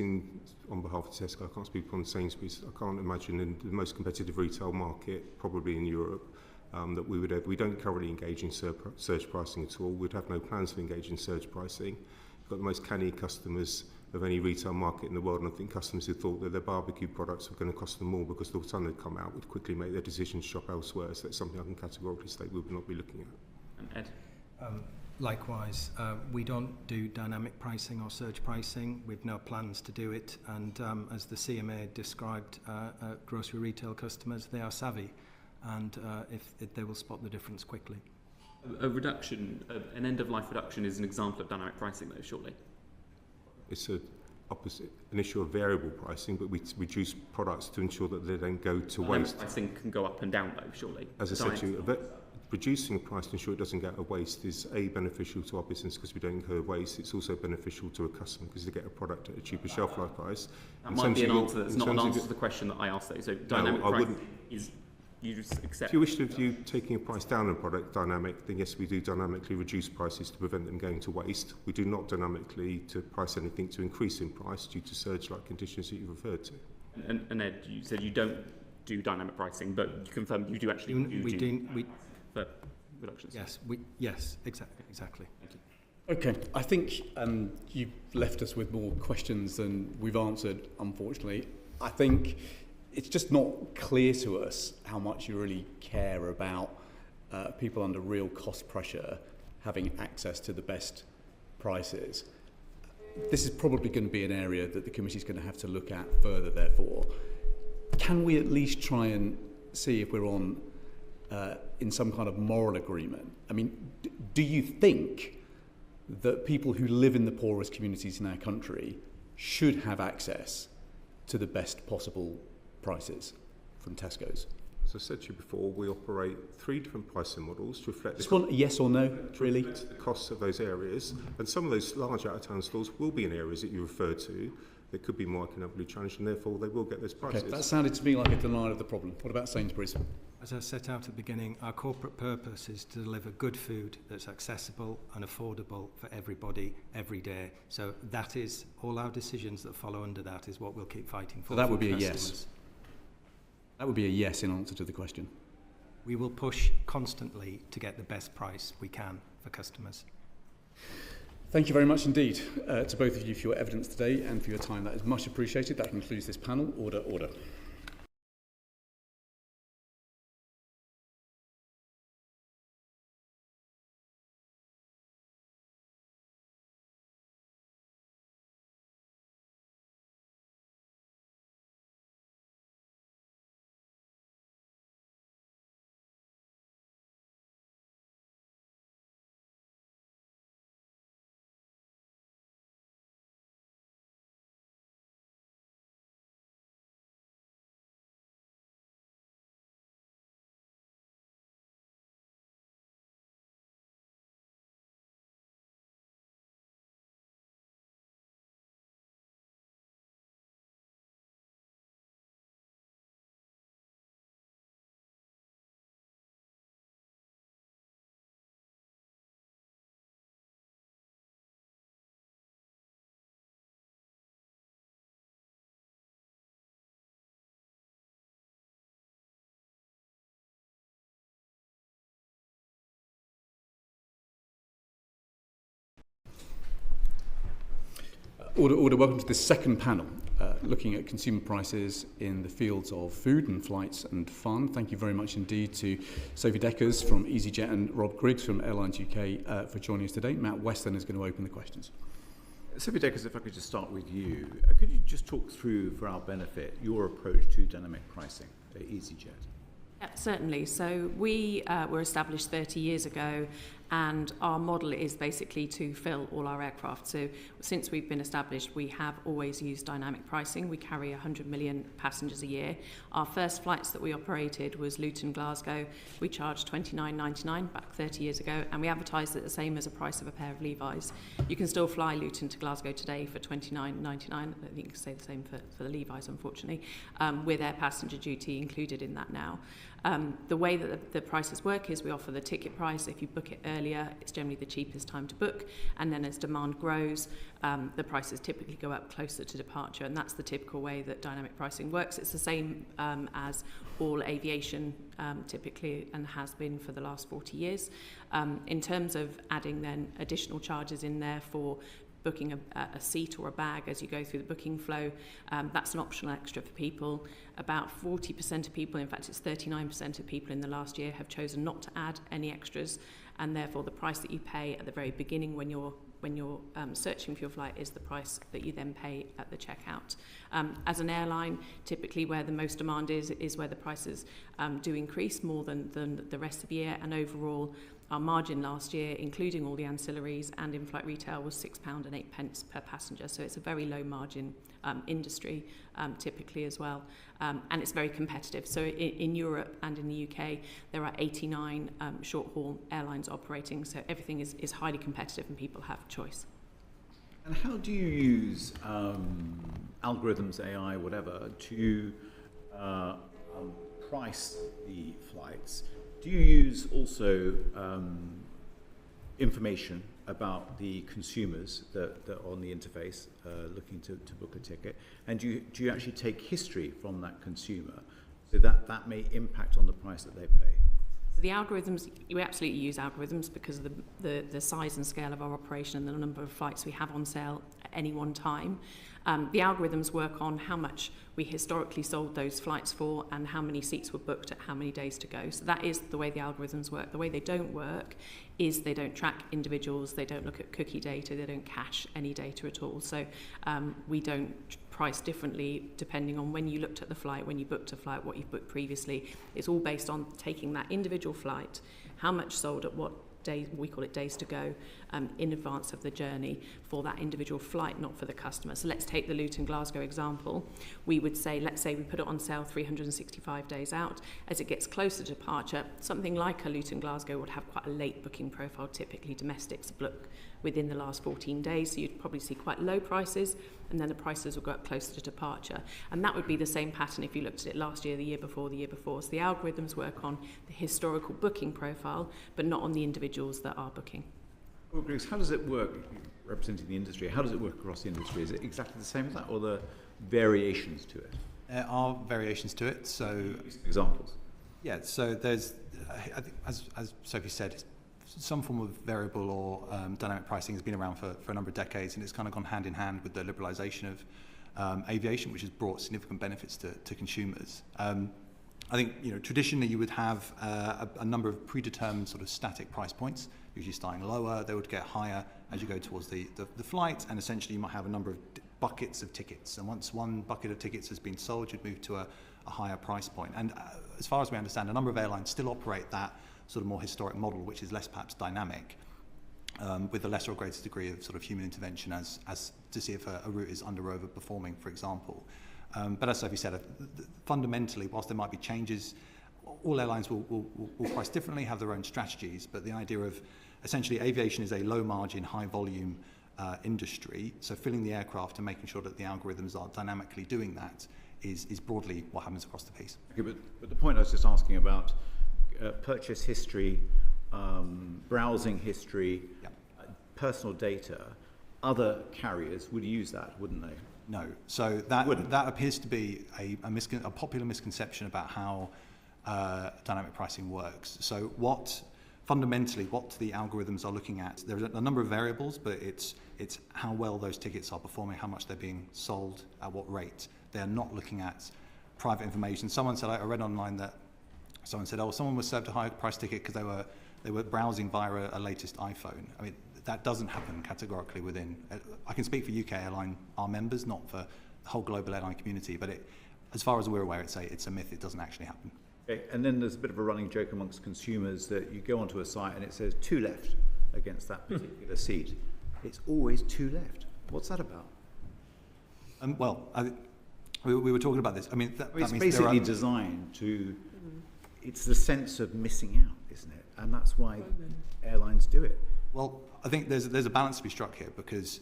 On behalf of Tesco, I can't speak on Sainsbury's. I can't imagine in the most competitive retail market, probably in Europe, that we don't currently engage in surge pricing at all. We'd have no plans to engage in surge pricing. We've got the most canny customers of any retail market in the world, and I think customers who thought that their barbecue products were going to cost them more because the sun had come out would quickly make their decision to shop elsewhere. So that's something I can categorically state we will not be looking at. And Ed? Likewise, we don't do dynamic pricing or surge pricing. We've no plans to do it. And as the CMA described, grocery retail customers, they are savvy, and if they will spot the difference quickly. A reduction, an end-of-life reduction is an example of dynamic pricing, though, surely? It's an issue of variable pricing, but we reduce products to ensure that they don't go to waste. Pricing can go up and down, though, surely. As I said to you, reducing a price to ensure it doesn't go to waste is beneficial to our business because we don't incur waste. It's also beneficial to a customer because they get a product at a cheaper shelf life price. That might be an answer that's not an answer to the question that I asked, though. So dynamic pricing is, you just accept. If you wish to view taking a price down on a product dynamic, then yes, we do dynamically reduce prices to prevent them going to waste. We do not dynamically to price anything to increase in price due to surge-like conditions that you've referred to. And Ed, you said you don't do dynamic pricing, but you confirm you do actually do for reductions. Yes, exactly. Thank you. Okay, I think you've left us with more questions than we've answered, unfortunately. I think it's just not clear to us how much you really care about people under real cost pressure having access to the best prices. This is probably going to be an area that the committee is going to have to look at further, therefore. Can we at least try and see if we're on in some kind of moral agreement? I mean, do you think that people who live in the poorest communities in our country should have access to the best possible prices from Tesco's? As I said to you before, we operate 3 different pricing models to reflect Just one yes or no, really? The costs of those areas. And some of those large out-of-town stores will be in areas that you referred to that could be more economically challenged, and therefore they will get those prices. Okay, that sounded to me like a denial of the problem. What about Sainsbury's? As I set out at the beginning, our corporate purpose is to deliver good food that's accessible and affordable for everybody every day. So that is all our decisions that follow under that is what we'll keep fighting for. So that would be a customers. yes. That would be a yes in answer to the question. We will push constantly to get the best price we can for customers. Thank you very much indeed to both of you for your evidence today and for your time. That is much appreciated. That concludes this panel. Order. Order. Welcome to this second panel, looking at consumer prices in the fields of food and flights and fun. Thank you very much indeed to Sophie Deckers from EasyJet and Rob Griggs from Airlines UK for joining us today. Matt Weston is going to open the questions. Sophie Deckers, if I could just start with you. Could you just talk through, for our benefit, your approach to dynamic pricing at EasyJet? Yeah, certainly. So we were established 30 years ago, and our model is basically to fill all our aircraft. So since we've been established, we have always used dynamic pricing. We carry 100 million passengers a year. Our first flights that we operated was Luton, Glasgow. We charged $29.99 back 30 years ago, and we advertised it the same as a price of a pair of Levi's. You can still fly Luton to Glasgow today for $29.99. I think you can say the same for the Levi's, unfortunately, with air passenger duty included in that now. The way that the prices work is we offer the ticket price. If you book it earlier, it's generally the cheapest time to book. And then as demand grows, the prices typically go up closer to departure. And that's the typical way that dynamic pricing works. It's the same as all aviation typically, and has been for the last 40 years. In terms of adding then additional charges in there for booking a seat or a bag as you go through the booking flow, that's an optional extra for people. About 40% of people, in fact it's 39% of people in the last year, have chosen not to add any extras, and therefore the price that you pay at the very beginning when you're searching for your flight is the price that you then pay at the checkout. As an airline, typically where the most demand is where the prices do increase more than the rest of the year, and overall our margin last year, including all the ancillaries and in-flight retail, was £6.08 per passenger. So it's a very low margin industry typically as well. And it's very competitive. So in Europe and in the UK, there are 89 short-haul airlines operating. So everything is highly competitive and people have choice. And how do you use algorithms, AI, whatever, to price the flights? Do you use also information about the consumers that are on the interface looking to book a ticket? And do you actually take history from that consumer so that may impact on the price that they pay? The algorithms, we absolutely use algorithms because of the size and scale of our operation and the number of flights we have on sale at any one time. The algorithms work on how much we historically sold those flights for and how many seats were booked at how many days to go. So that is the way the algorithms work. The way they don't work is they don't track individuals, they don't look at cookie data, they don't cache any data at all. So we don't price differently depending on when you looked at the flight, when you booked a flight, what you've booked previously. It's all based on taking that individual flight, how much sold at what day, we call it days to go, in advance of the journey for that individual flight, not for the customer. So let's take the Luton Glasgow example. We would say, let's say we put it on sale 365 days out. As it gets closer to departure, something like a Luton Glasgow would have quite a late booking profile, typically domestics book within the last 14 days. So you'd probably see quite low prices, and then the prices will go up closer to departure. And that would be the same pattern if you looked at it last year, the year before, the year before. So the algorithms work on the historical booking profile, but not on the individuals that are booking. Well, Griggs, how does it work, representing the industry, how does it work across the industry? Is it exactly the same as that, or are there variations to it? There are variations to it. So examples? Yeah, so there's, I think, as Sophie said, some form of variable or dynamic pricing has been around for a number of decades, and it's kind of gone hand in hand with the liberalisation of aviation, which has brought significant benefits to consumers. I think, you know, traditionally you would have a number of predetermined sort of static price points, usually starting lower. They would get higher as you go towards the flight, and essentially you might have a number of buckets of tickets. And once one bucket of tickets has been sold, you'd move to a higher price point. And as far as we understand, a number of airlines still operate that sort of more historic model, which is less perhaps dynamic, with a lesser or greater degree of sort of human intervention as to see if a route is under or overperforming, for example. But as Sophie said, fundamentally, whilst there might be changes, all airlines will price differently, have their own strategies, but the idea of essentially aviation is a low margin, high volume industry, so filling the aircraft and making sure that the algorithms are dynamically doing that is broadly what happens across the piece. Okay, but the point I was just asking about purchase history, browsing history, personal data, other carriers would use that, wouldn't they? No. So that appears to be a popular misconception about how dynamic pricing works. So fundamentally what the algorithms are looking at, there's a number of variables, but it's how well those tickets are performing, how much they're being sold, at what rate. They're not looking at private information. Someone said, I read online that someone said, someone was served a higher price ticket because they were browsing via a latest iPhone. I mean, that doesn't happen categorically within. I can speak for UK Airline, our members, not for the whole global airline community, but as far as we're aware, it's a myth. It doesn't actually happen. Okay, and then there's a bit of a running joke amongst consumers that you go onto a site and it says 2 left against that particular seat. It's always 2 left. What's that about? We were talking about this. I mean, it's basically designed to. It's the sense of missing out, isn't it? And that's why airlines do it. Well, I think there's a balance to be struck here because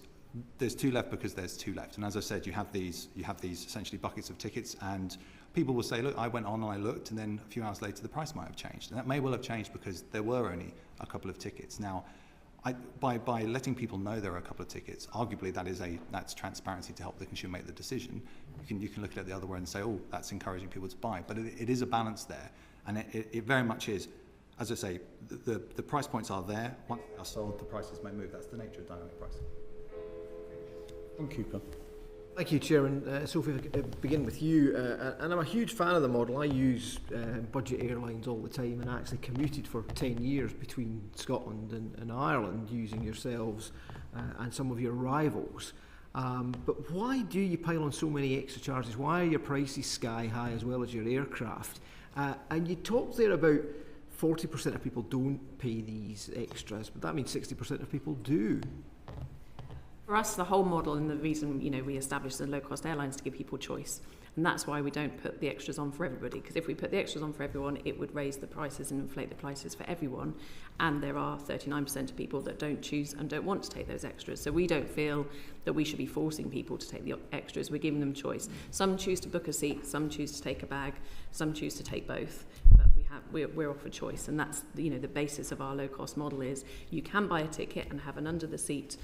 there's 2 left because there's 2 left. And as I said, you have these essentially buckets of tickets, and people will say, look, I went on and I looked, and then a few hours later the price might have changed. And that may well have changed because there were only a couple of tickets. Now, by letting people know there are a couple of tickets, arguably that's transparency to help the consumer make the decision. You can look at it the other way and say, that's encouraging people to buy. But it is a balance there, and it very much is. As I say, the price points are there. Once they are sold, the prices may move. That's the nature of dynamic pricing. Cooper. Thank you, Chairman. Sophie, if I could begin with you. And I'm a huge fan of the model. I use budget airlines all the time and actually commuted for 10 years between Scotland and Ireland using yourselves and some of your rivals. But why do you pile on so many extra charges? Why are your prices sky high as well as your aircraft? And you talked there about 40% of people don't pay these extras, but that means 60% of people do. For us, the whole model and the reason we established the low-cost airlines to give people choice. And that's why we don't put the extras on for everybody, because if we put the extras on for everyone, it would raise the prices and inflate the prices for everyone. And there are 39% of people that don't choose and don't want to take those extras. So we don't feel that we should be forcing people to take the extras. We're giving them choice. Some choose to book a seat, some choose to take a bag, some choose to take both. But we're offered choice, and that's the basis of our low-cost model is you can buy a ticket and have an under-the-seat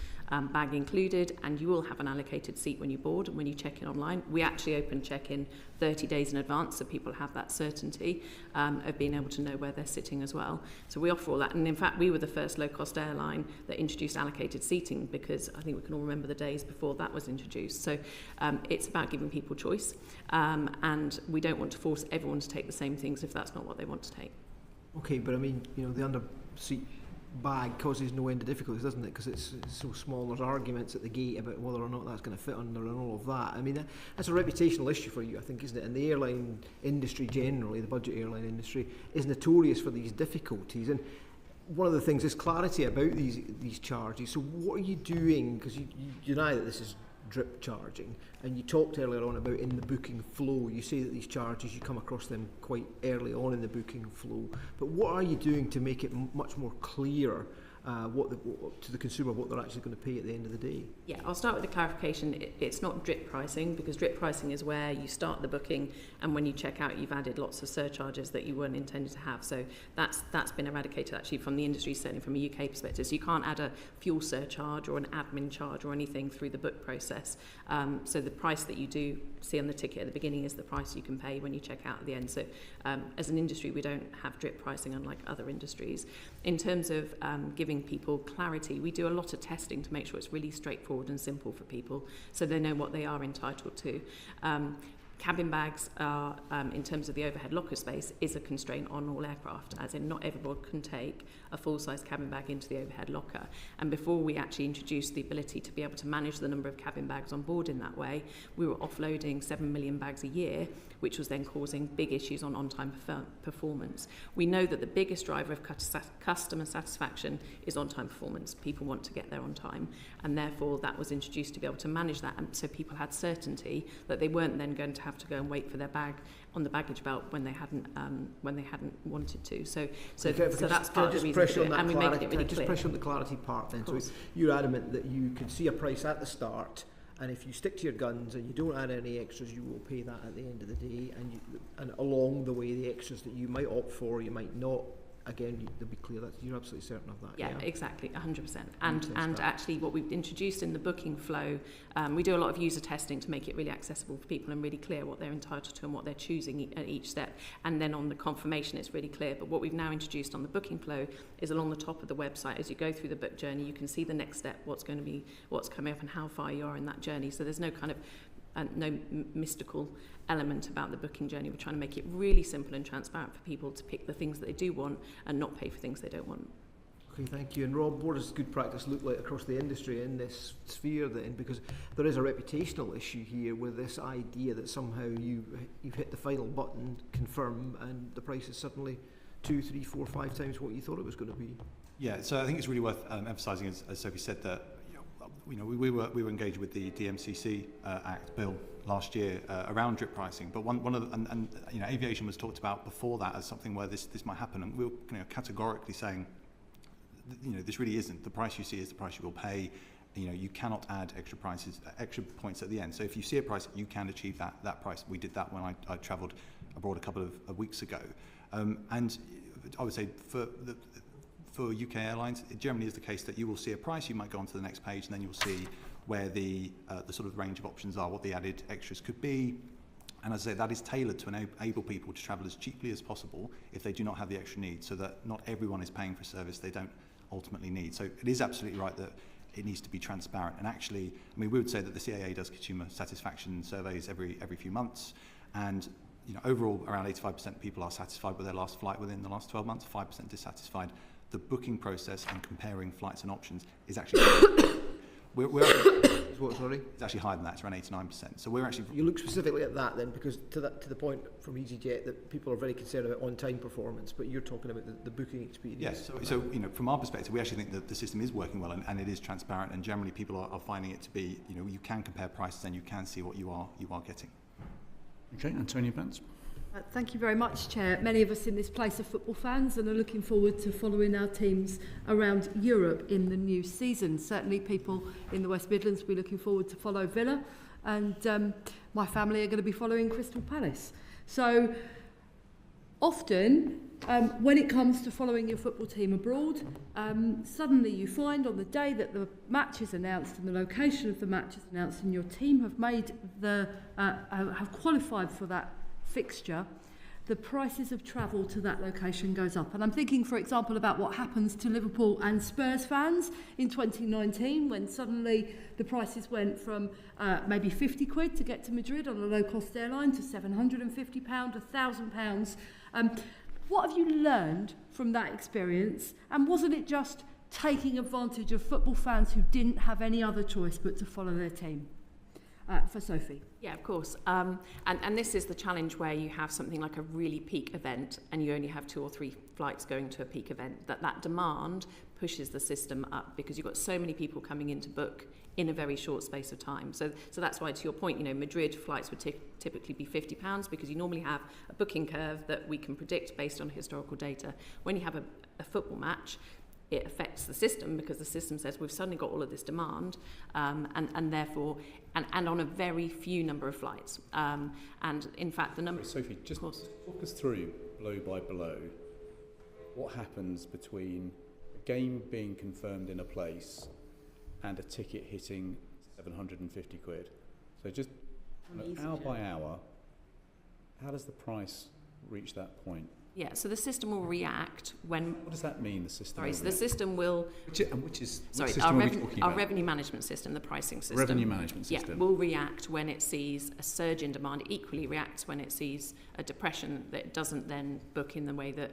bag included, and you will have an allocated seat when you board and when you check in online. We actually open check-in 30 days in advance, so people have that certainty of being able to know where they're sitting as well. So we offer all that, and in fact we were the first low-cost airline that introduced allocated seating, because I think we can all remember the days before that was introduced. So it's about giving people choice, and we don't want to force everyone to take the same things if that's not what they want to take. Okay, but I mean, the under-seat bag causes no end of difficulties, doesn't it? Because it's so small. There's arguments at the gate about whether or not that's going to fit under and all of that. I mean, that's a reputational issue for you, I think, isn't it? And the airline industry generally, the budget airline industry, is notorious for these difficulties. And one of the things is clarity about these charges. So what are you doing? Because you deny that this is drip charging, and you talked earlier on about in the booking flow. You say that these charges, you come across them quite early on in the booking flow, but what are you doing to make it much more clear to the consumer what they're actually going to pay at the end of the day? Yeah, I'll start with the clarification. It's not drip pricing, because drip pricing is where you start the booking and when you check out you've added lots of surcharges that you weren't intended to have. So that's been eradicated actually from the industry, certainly from a UK perspective. So you can't add a fuel surcharge or an admin charge or anything through the book process. So the price that you do see on the ticket at the beginning is the price you can pay when you check out at the end. So as an industry, we don't have drip pricing unlike other industries. In terms of giving people clarity, we do a lot of testing to make sure it's really straightforward and simple for people so they know what they are entitled to. Cabin bags are, in terms of the overhead locker space, is a constraint on all aircraft, as in not everyone can take a full-size cabin bag into the overhead locker. And before we actually introduced the ability to be able to manage the number of cabin bags on board in that way, we were offloading 7 million bags a year, which was then causing big issues on on-time performance. We know that the biggest driver of customer satisfaction is on-time performance. People want to get there on time, and therefore that was introduced to be able to manage that, and so people had certainty that they weren't then going to have to go and wait for their bag on the baggage belt when they hadn't wanted to. So that's part of the reason, and we make it really clear. Just press on the clarity part then. So you're adamant that you can see a price at the start, and if you stick to your guns and you don't add any extras, you will pay that at the end of the day, and along the way the extras that you might opt for, you might not. Again, to be clear, that you're absolutely certain of that. Yeah, exactly, 100%. And actually what we've introduced in the booking flow, we do a lot of user testing to make it really accessible for people and really clear what they're entitled to and what they're choosing at each step. And then on the confirmation, it's really clear. But what we've now introduced on the booking flow is along the top of the website, as you go through the book journey, you can see the next step, what's coming up and how far you are in that journey. So there's no kind of no mystical element about the booking journey. We're trying to make it really simple and transparent for people to pick the things that they do want and not pay for things they don't want. Okay, thank you. And Rob, what does good practice look like across the industry in this sphere then? Because there is a reputational issue here with this idea that somehow you've hit the final button, confirm, and the price is suddenly 2, 3, 4, 5 times what you thought it was going to be. Yeah, so I think it's really worth emphasising, as Sophie said, that we were engaged with the DMCC Act bill last year around drip pricing, but one of the, and aviation was talked about before that as something where this might happen, and we were categorically saying, this really isn't. The price you see is the price you will pay. You cannot add extra points at the end. So if you see a price, you can achieve that price. We did that when I travelled abroad a couple of weeks ago, and I would say for UK airlines, it generally is the case that you will see a price, you might go on to the next page, and then you'll see where the sort of range of options are, what the added extras could be. And as I say, that is tailored to enable people to travel as cheaply as possible if they do not have the extra need, so that not everyone is paying for a service they don't ultimately need. So it is absolutely right that it needs to be transparent. And actually, I mean, we would say that the CAA does consumer satisfaction surveys every few months, and overall around 85% of people are satisfied with their last flight within the last 12 months, 5% dissatisfied. The booking process and comparing flights and options is actually it's actually higher than that. It's around 89%. So we're actually... You look specifically at that then, because to the point from EasyJet that people are very concerned about on-time performance, but you're talking about the booking experience. Yes. So from our perspective, we actually think that the system is working well and it is transparent, and generally people are finding it to be, you can compare prices and you can see what you are getting. Okay, Antonia Vance. Thank you very much, Chair. Many of us in this place are football fans and are looking forward to following our teams around Europe in the new season. Certainly people in the West Midlands will be looking forward to follow Villa, and my family are going to be following Crystal Palace. So often when it comes to following your football team abroad, suddenly you find on the day that the match is announced and the location of the match is announced and your team have made have qualified for that fixture, the prices of travel to that location goes up. And I'm thinking, for example, about what happens to Liverpool and Spurs fans in 2019 when suddenly the prices went from maybe 50 quid to get to Madrid on a low-cost airline to £750, £1,000. What have you learned from that experience? And wasn't it just taking advantage of football fans who didn't have any other choice but to follow their team? For Sophie. Yeah, of course. And this is the challenge where you have something like a really peak event and you only have 2 or 3 flights going to a peak event, that demand pushes the system up because you've got so many people coming in to book in a very short space of time. So that's why, to your point, Madrid flights would typically be £50 because you normally have a booking curve that we can predict based on historical data. When you have a football match, it affects the system because the system says we've suddenly got all of this demand and therefore and on a very few number of flights and in fact the number. Sophie, just talk us through blow by blow what happens between a game being confirmed in a place and a ticket hitting 750 quid. So just hour by hour, how does the price reach that point? Yeah, so the system will react when... What does that mean, the system? Sorry, so the system will... Our revenue management system, the pricing system. Revenue management system. Yeah, will react when it sees a surge in demand. It equally reacts when it sees a depression that it doesn't then book in the way that,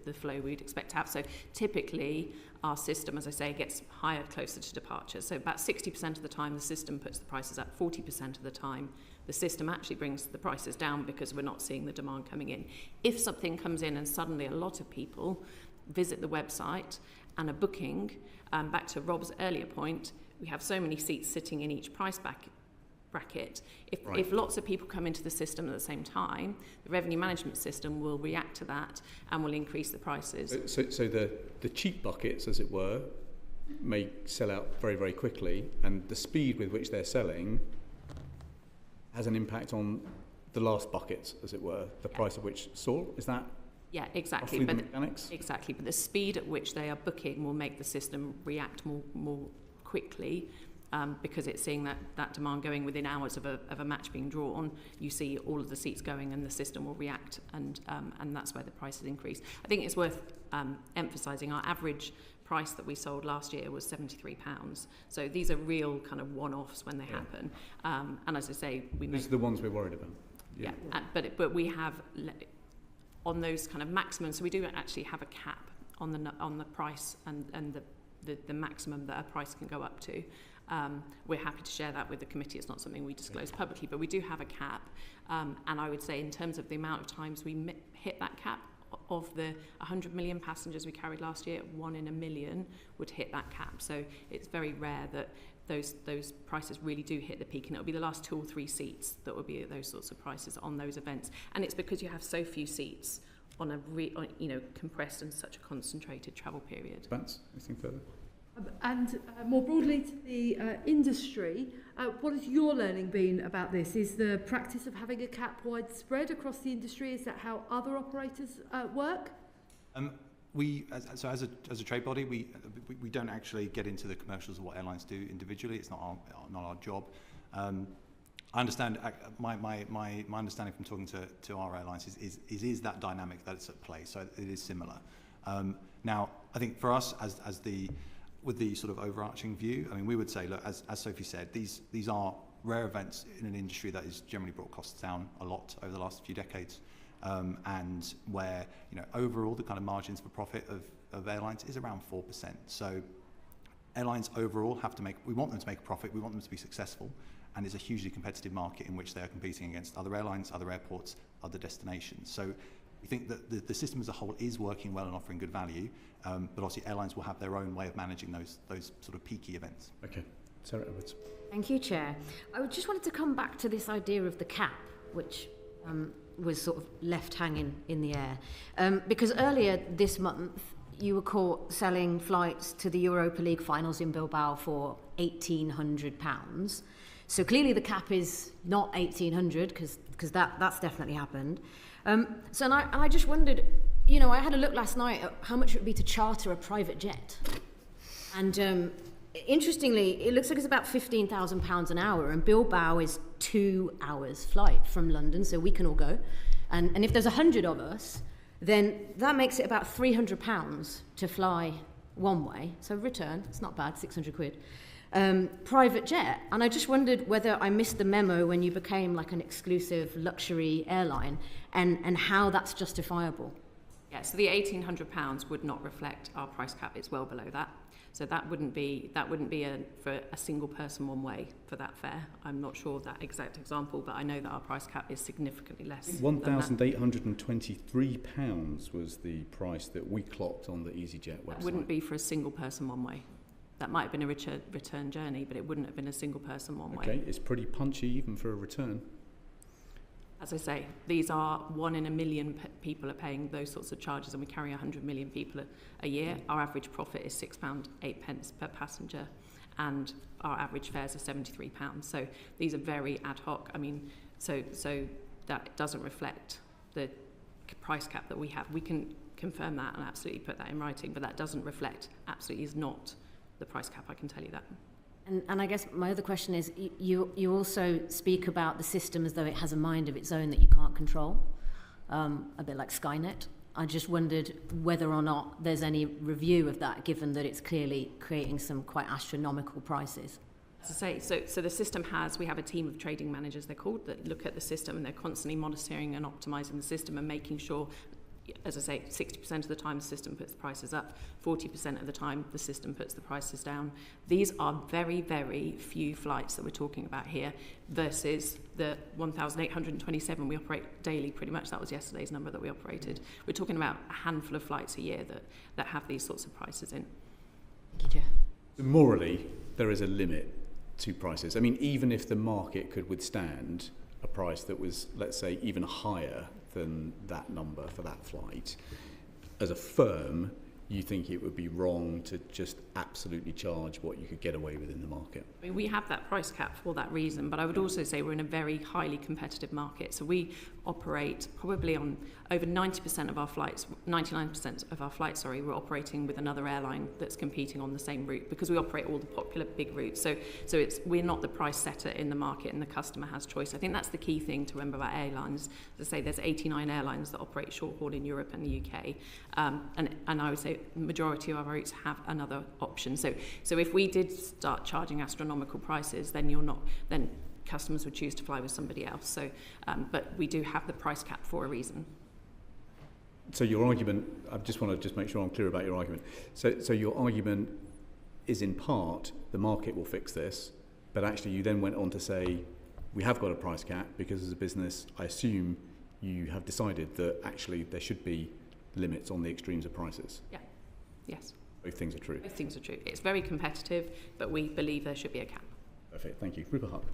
the flow we'd expect to have. So typically, our system, as I say, gets higher closer to departure. So about 60% of the time, the system puts the prices up. 40% of the time, the system actually brings the prices down because we're not seeing the demand coming in. If something comes in and suddenly a lot of people visit the website and are booking, back to Rob's earlier point, we have so many seats sitting in each price bracket. If lots of people come into the system at the same time, the revenue management system will react to that and will increase the prices. So the cheap buckets, as it were, may sell out very, very quickly, and the speed with which they're selling has an impact on the last buckets, as it were, the price of which soar. Is that? Yeah, exactly. Roughly the mechanics? Exactly, but the speed at which they are booking will make the system react more quickly because it's seeing that demand going within hours of a match being drawn. You see all of the seats going and the system will react, and that's where the prices increase. I think it's worth emphasising our average price that we sold last year was £73. So these are real kind of one-offs when they happen. And as I say, these are the ones we're worried about. Yeah, but we have on those kind of maximums. So we do actually have a cap on the price and the maximum that a price can go up to. We're happy to share that with the committee. It's not something we disclose publicly, but we do have a cap. And I would say in terms of the amount of times we hit that cap, of the 100 million passengers we carried last year, 1 in a million would hit that cap. So it's very rare that those prices really do hit the peak, and it'll be the last 2 or 3 seats that will be at those sorts of prices on those events. And it's because you have so few seats on compressed and such a concentrated travel period. Vance, anything further? And more broadly to the industry, what has your learning been about this? Is the practice of having a cap widespread across the industry? Is that how other operators work? As a trade body, we don't actually get into the commercials of what airlines do individually. It's not our job. I understand. My understanding from talking to our airlines is that dynamic that's at play. So it is similar. Now, I think for us as the with the sort of overarching view, I mean, we would say, look, as Sophie said, these are rare events in an industry that has generally brought costs down a lot over the last few decades, and where, you know, overall the kind of margins for profit of airlines is around 4%. So airlines overall we want them to make a profit, we want them to be successful, and it's a hugely competitive market in which they are competing against other airlines, other airports, other destinations. So we think that the system as a whole is working well and offering good value, but obviously airlines will have their own way of managing those sort of peaky events. Okay, Sarah Edwards. Thank you, Chair. I just wanted to come back to this idea of the cap, which was sort of left hanging in the air. Because earlier this month, you were caught selling flights to the Europa League finals in Bilbao for £1,800. So clearly the cap is not 1,800, because that's definitely happened. So I just wondered, you know, I had a look last night at how much it would be to charter a private jet. And interestingly, it looks like it's about £15,000 an hour, and Bilbao is 2 hours flight from London, so we can all go. And if there's 100 of us, then that makes it about £300 to fly one way. So return, it's not bad, 600 quid. Private jet. And I just wondered whether I missed the memo when you became like an exclusive luxury airline, and how that's justifiable. Yeah, so the £1,800 would not reflect our price cap. It's well below that. So that wouldn't be for a single person one way for that fare. I'm not sure of that exact example, but I know that our price cap is significantly less. £1,823 was the price that we clocked on the EasyJet website. That wouldn't be for a single person one way. That might have been a return journey, but it wouldn't have been a single person one way. Okay, it's pretty punchy even for a return. As I say, these are 1 in a million people are paying those sorts of charges, and we carry 100 million people a year. Our average profit is £6.08 per passenger, and our average fares are £73. So these are very ad hoc. I mean, so that doesn't reflect the price cap that we have. We can confirm that and absolutely put that in writing, but that doesn't reflect, absolutely is not the price cap, I can tell you that. And I guess my other question is, you also speak about the system as though it has a mind of its own that you can't control, a bit like Skynet. I just wondered whether or not there's any review of that, given that it's clearly creating some quite astronomical prices. As I say, so the system we have a team of trading managers, they're called, that look at the system, and they're constantly monitoring and optimising the system and making sure, as I say, 60% of the time the system puts the prices up, 40% of the time the system puts the prices down. These are very, very few flights that we're talking about here versus the 1,827 we operate daily, pretty much. That was yesterday's number that we operated. We're talking about a handful of flights a year that have these sorts of prices in. Thank you, Chair. Morally, there is a limit to prices. I mean, even if the market could withstand a price that was, let's say, even higher than that number for that flight, as a firm, you think it would be wrong to just absolutely charge what you could get away with in the market? I mean, we have that price cap for that reason, but I would also say we're in a very highly competitive market. So we operate probably on over 90% of our flights, 99% of our flights, we're operating with another airline that's competing on the same route, because we operate all the popular big routes. So we're not the price setter in the market, and the customer has choice. I think that's the key thing to remember about airlines. As I say, there's 89 airlines that operate short haul in Europe and the UK, and I would say the majority of our routes have another option. So if we did start charging astronomical prices, then customers would choose to fly with somebody else. So, but we do have the price cap for a reason. So your argument, I just want to make sure I'm clear about your argument. So your argument is in part the market will fix this, but actually you then went on to say we have got a price cap because as a business, I assume you have decided that actually there should be limits on the extremes of prices. Yeah. Yes. Both things are true. Both things are true. It's very competitive, but we believe there should be a cap. Perfect, thank you. Rupert Huck.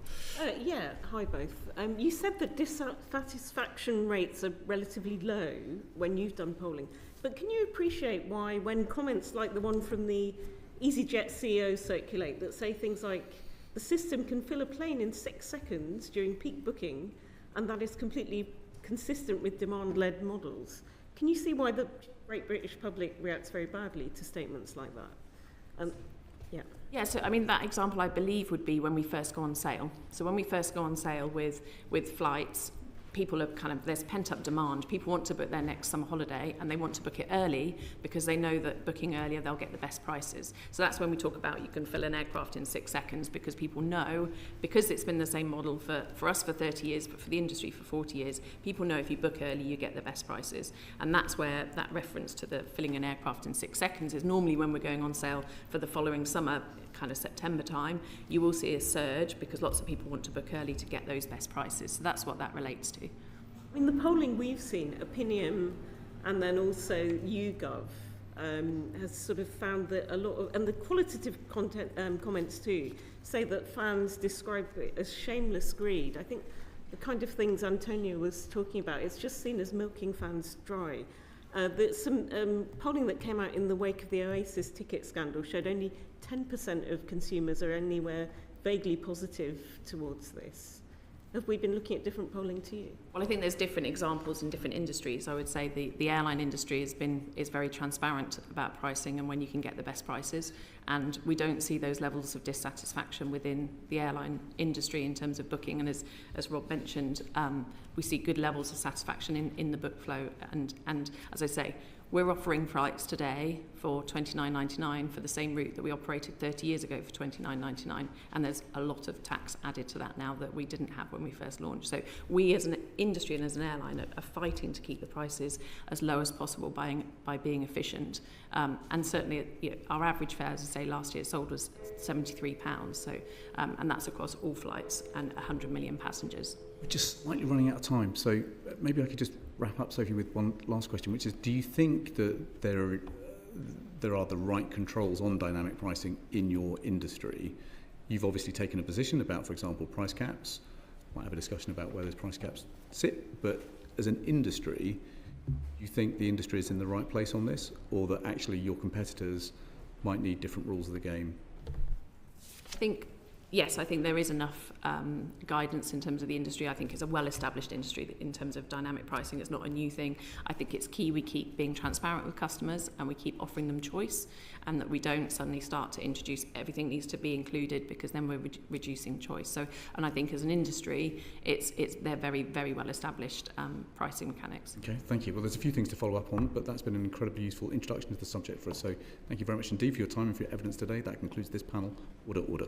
Yeah, hi both. You said that dissatisfaction rates are relatively low when you've done polling, but can you appreciate why, when comments like the one from the EasyJet CEO circulate that say things like the system can fill a plane in 6 seconds during peak booking, and that is completely consistent with demand-led models, can you see why the great British public reacts very badly to statements like that? Yeah. Yeah, so I mean, that example I believe would be when we first go on sale. So when we first go on sale with flights, people are there's pent-up demand. People want to book their next summer holiday, and they want to book it early because they know that booking earlier they'll get the best prices. So that's when we talk about you can fill an aircraft in 6 seconds, because people know, because it's been the same model for us for 30 years, but for the industry for 40 years, people know if you book early you get the best prices. And that's where that reference to the filling an aircraft in 6 seconds is normally when we're going on sale for the following summer, kind of September time. You will see a surge because lots of people want to book early to get those best prices. So that's what that relates to. In the polling we've seen, Opinium and then also YouGov has sort of found that a lot of, and the qualitative comments too, say that fans describe it as shameless greed. I think the kind of things Antonio was talking about, it's just seen as milking fans dry. Some polling that came out in the wake of the Oasis ticket scandal showed only 10% of consumers are anywhere vaguely positive towards this. Have we been looking at different polling to you? Well, I think there's different examples in different industries. I would say the airline industry is very transparent about pricing and when you can get the best prices, and we don't see those levels of dissatisfaction within the airline industry in terms of booking. And as Rob mentioned, we see good levels of satisfaction in the book flow. And as I say, we're offering flights today for $29.99 for the same route that we operated 30 years ago for $29.99, and there's a lot of tax added to that now that we didn't have when we first launched. So we as an industry and as an airline are fighting to keep the prices as low as possible by being efficient. And certainly our average fare, as I say, last year sold was £73. So, and that's across all flights and 100 million passengers. We're just slightly running out of time, so maybe I could just wrap up, Sophie, with one last question, which is, do you think that there are the right controls on dynamic pricing in your industry? You've obviously taken a position about, for example, price caps. Might have a discussion about where those price caps sit, but as an industry, do you think the industry is in the right place on this, or that actually your competitors might need different rules of the game? Yes, I think there is enough guidance in terms of the industry. I think it's a well-established industry in terms of dynamic pricing. It's not a new thing. I think it's key we keep being transparent with customers and we keep offering them choice, and that we don't suddenly start to introduce everything needs to be included, because then we're reducing choice. So, and I think as an industry, they're very, very well-established pricing mechanics. Okay, thank you. Well, there's a few things to follow up on, but that's been an incredibly useful introduction to the subject for us. So thank you very much indeed for your time and for your evidence today. That concludes this panel. Order.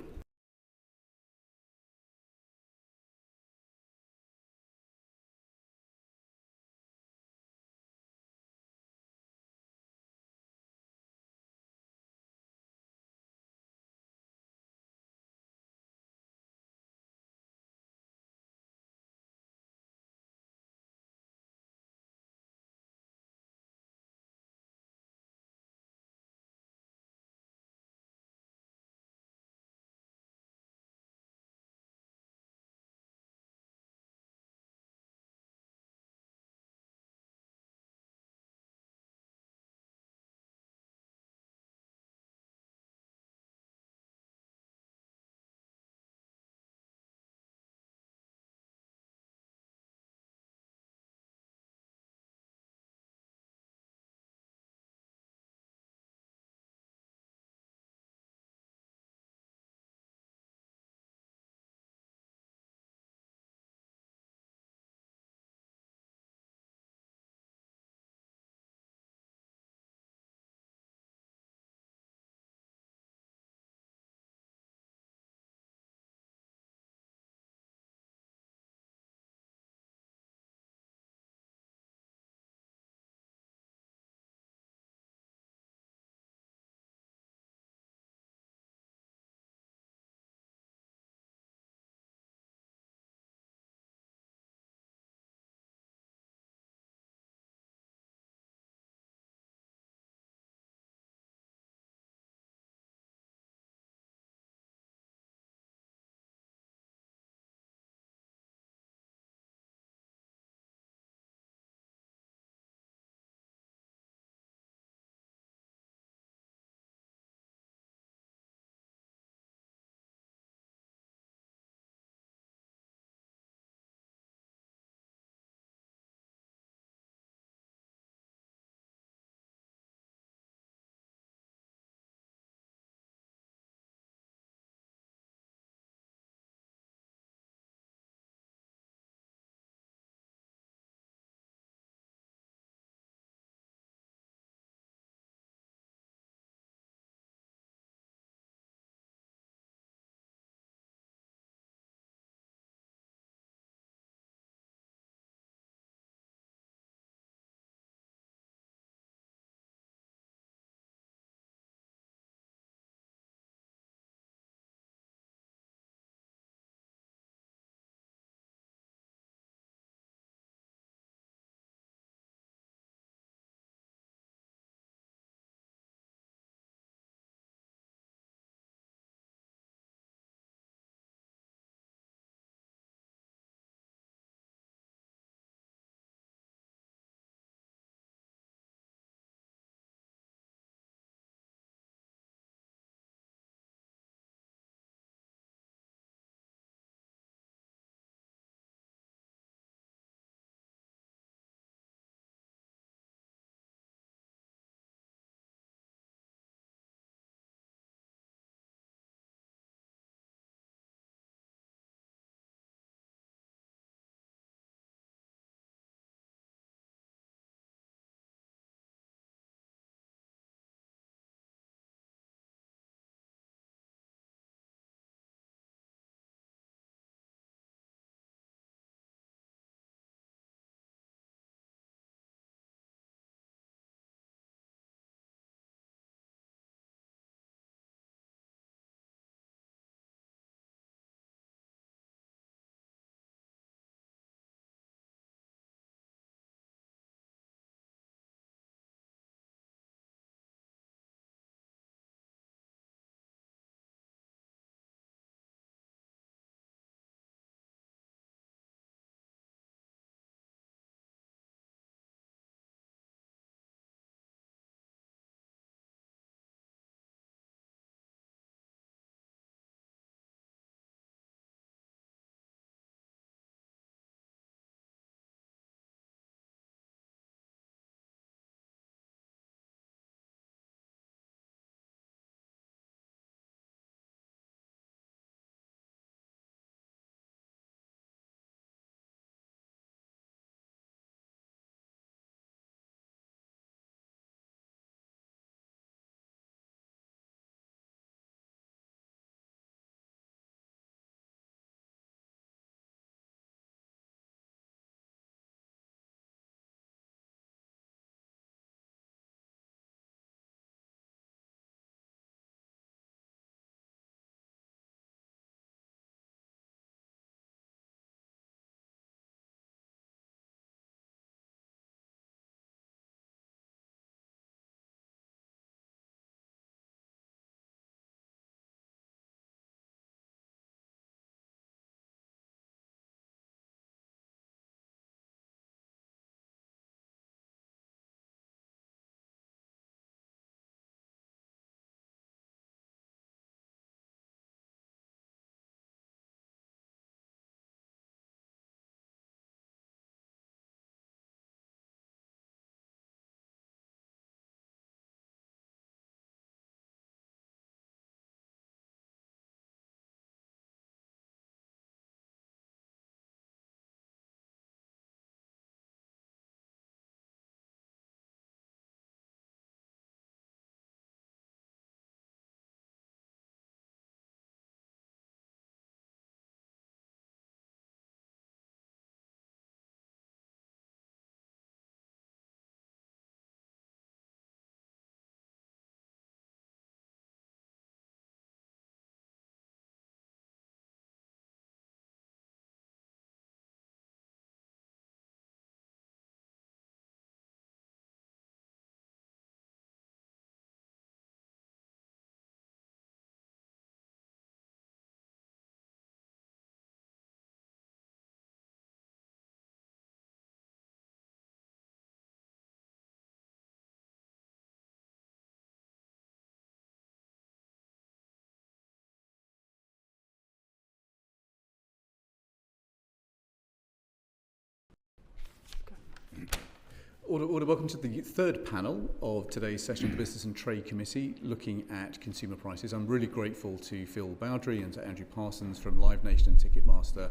Order. Welcome to the third panel of today's session of the Business and Trade Committee, looking at consumer prices. I'm really grateful to Phil Bowdry and to Andrew Parsons from Live Nation and Ticketmaster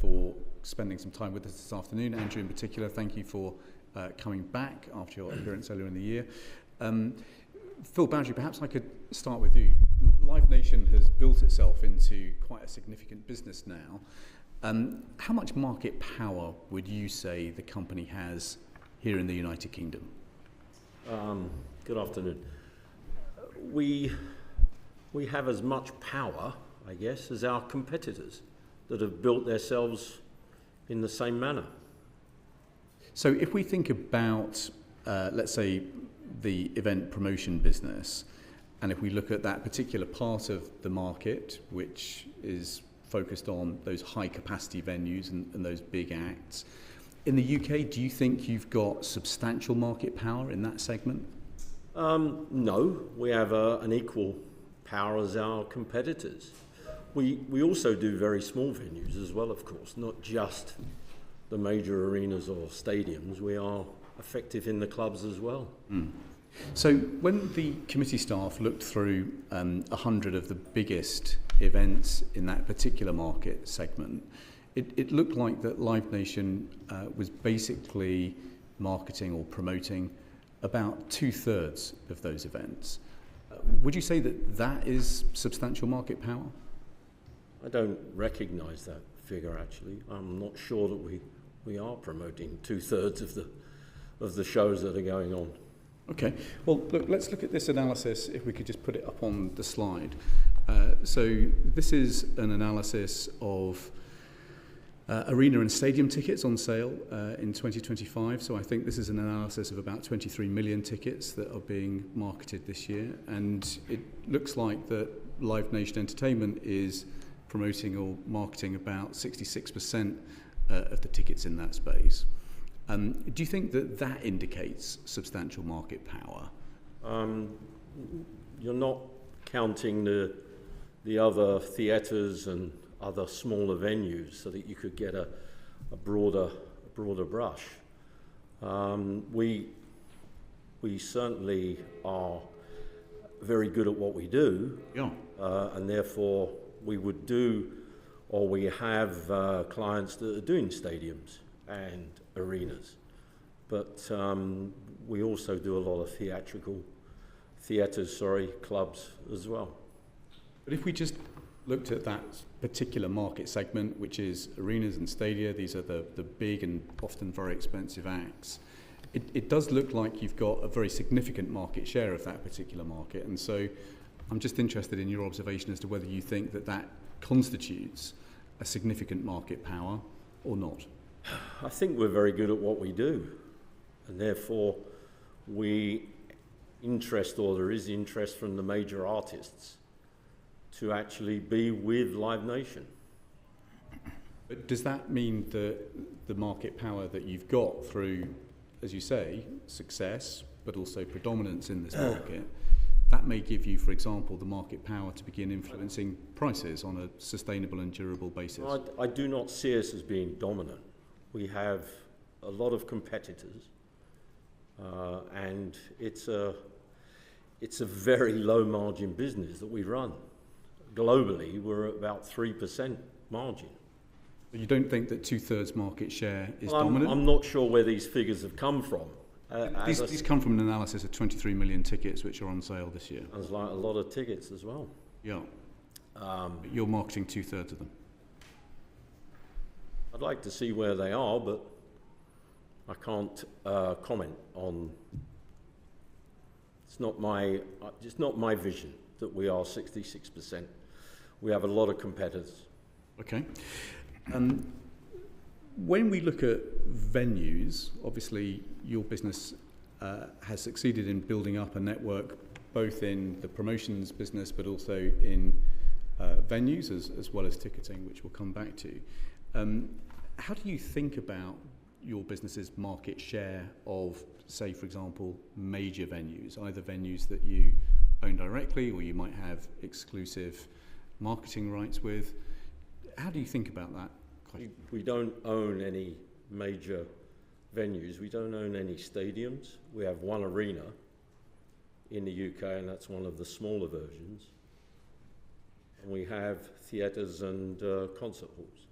for spending some time with us this afternoon. Andrew in particular, thank you for coming back after your appearance earlier in the year. Phil Bowdry, perhaps I could start with you. Live Nation has built itself into quite a significant business now. How much market power would you say the company has here in the United Kingdom? Good afternoon. We have as much power, I guess, as our competitors that have built themselves in the same manner. So if we think about, let's say, the event promotion business, and if we look at that particular part of the market, which is focused on those high capacity venues and those big acts, in the UK, do you think you've got substantial market power in that segment? No, we have an equal power as our competitors. We also do very small venues as well, of course, not just the major arenas or stadiums. We are effective in the clubs as well. Mm. So when the committee staff looked through 100 of the biggest events in that particular market segment, it looked like that Live Nation was basically marketing or promoting about 2/3 of those events. Would you say that that is substantial market power? I don't recognise that figure, actually. I'm not sure that we are promoting 2/3 of the shows that are going on. Okay, well, look, let's look at this analysis, if we could just put it up on the slide. So this is an analysis of arena and stadium tickets on sale in 2025. So I think this is an analysis of about 23 million tickets that are being marketed this year. And it looks like that Live Nation Entertainment is promoting or marketing about 66% of the tickets in that space. Do you think that that indicates substantial market power? You're not counting the other theatres and other smaller venues so that you could get a broader brush. We certainly are very good at what we do, yeah. And therefore we would do, or we have clients that are doing stadiums and arenas, but we also do a lot of clubs as well. But if we just looked at that particular market segment, which is arenas and stadia, these are the big and often very expensive acts, it does look like you've got a very significant market share of that particular market. And so I'm just interested in your observation as to whether you think that that constitutes a significant market power or not. I think we're very good at what we do, and therefore there is interest from the major artists to actually be with Live Nation. But does that mean that the market power that you've got through, as you say, success, but also predominance in this market, that may give you, for example, the market power to begin influencing prices on a sustainable and durable basis? I do not see us as being dominant. We have a lot of competitors, and it's a very low margin business that we run. Globally, we're at about 3% margin. But you don't think that 2/3 market share is dominant? I'm not sure where these figures have come from. These come from an analysis of 23 million tickets which are on sale this year. There's like a lot of tickets as well. Yeah. But you're marketing 2/3 of them. I'd like to see where they are, but I can't comment on. It's not my vision that we are 66%. We have a lot of competitors. Okay. When we look at venues, obviously your business has succeeded in building up a network both in the promotions business but also in venues as well as ticketing, which we'll come back to. How do you think about your business's market share of, say, for example, major venues, either venues that you own directly or you might have exclusive marketing rights with? How do you think about that question? We don't own any major venues. We don't own any stadiums. We have one arena in the UK, and that's one of the smaller versions. And we have theatres and concert halls.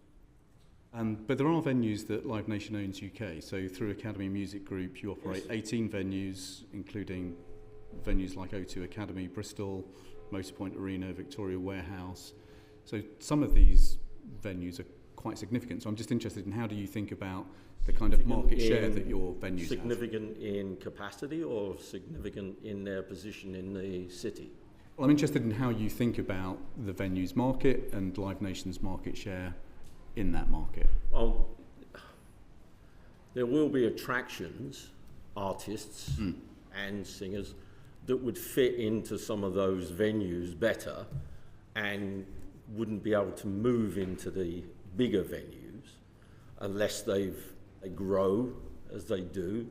But there are venues that Live Nation owns UK. So through Academy Music Group, you operate 18 venues, including venues like O2 Academy, Bristol, Motorpoint Arena, Victoria Warehouse. So some of these venues are quite significant. So I'm just interested in how do you think about the kind of market share that your venues significant have? In capacity or significant in their position in the city? Well, I'm interested in how you think about the venues market and Live Nation's market share in that market. Well, there will be attractions, artists and singers that would fit into some of those venues better and wouldn't be able to move into the bigger venues unless they grow as they do.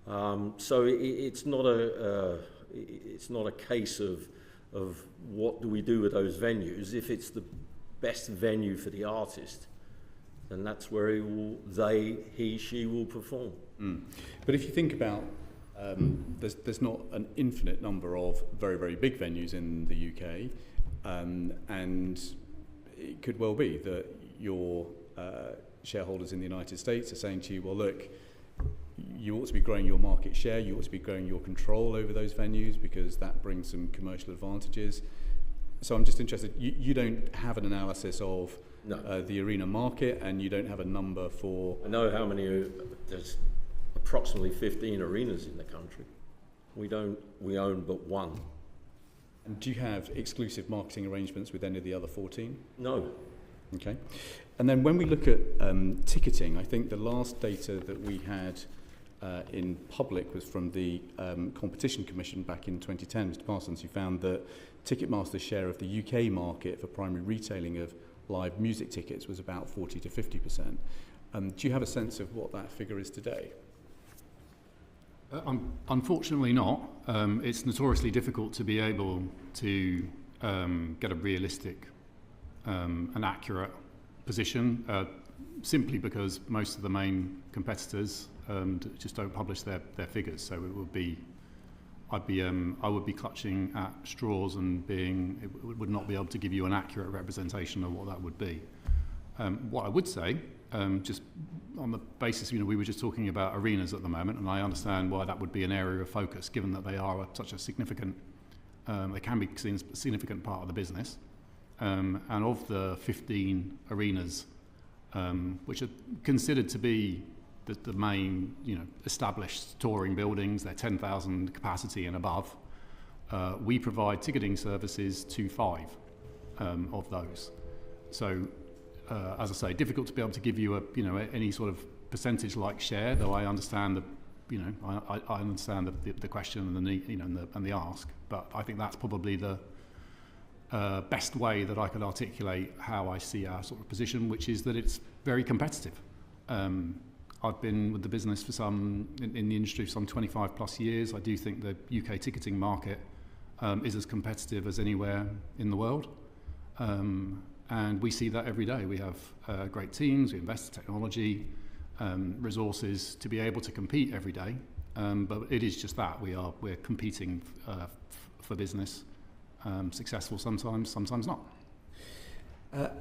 So it's not a case of what do we do with those venues. If it's the best venue for the artist, then that's where she will perform. But if you think about there's not an infinite number of very, very big venues in the UK, and it could well be that your shareholders in the United States are saying to you, well, look, you ought to be growing your market share, you ought to be growing your control over those venues because that brings some commercial advantages. So I'm just interested, you don't have an analysis of the arena market, and you don't have a number for... I know how many, there's approximately 15 arenas in the country. We own but one. And do you have exclusive marketing arrangements with any of the other 14? No. Okay. And then when we look at ticketing, I think the last data that we had in public was from the Competition Commission back in 2010, Mr. Parsons, who found that Ticketmaster's share of the UK market for primary retailing of live music tickets was about 40 to 50%. Do you have a sense of what that figure is today? Unfortunately not. It's notoriously difficult to be able to get a realistic and accurate position, simply because most of the main competitors just don't publish their figures. So it would be, I would be clutching at straws and would not be able to give you an accurate representation of what that would be. What I would say, just on the basis, we were just talking about arenas at the moment, and I understand why that would be an area of focus, given that they are such a significant, they can be seen as a significant part of the business. And of the 15 arenas, which are considered to be the main, established touring buildings, they're 10,000 capacity and above, we provide ticketing services to 5 of those. So, as I say, difficult to be able to give you any sort of percentage-like share, though I understand I understand the question and the need, and the ask. But I think that's probably the best way that I could articulate how I see our sort of position, which is that it's very competitive. I've been with the business for in the industry for some 25 plus years. I do think the UK ticketing market is as competitive as anywhere in the world. And we see that every day. We have great teams, we invest in technology, resources to be able to compete every day. But it is just that we're competing for business, successful sometimes, sometimes not.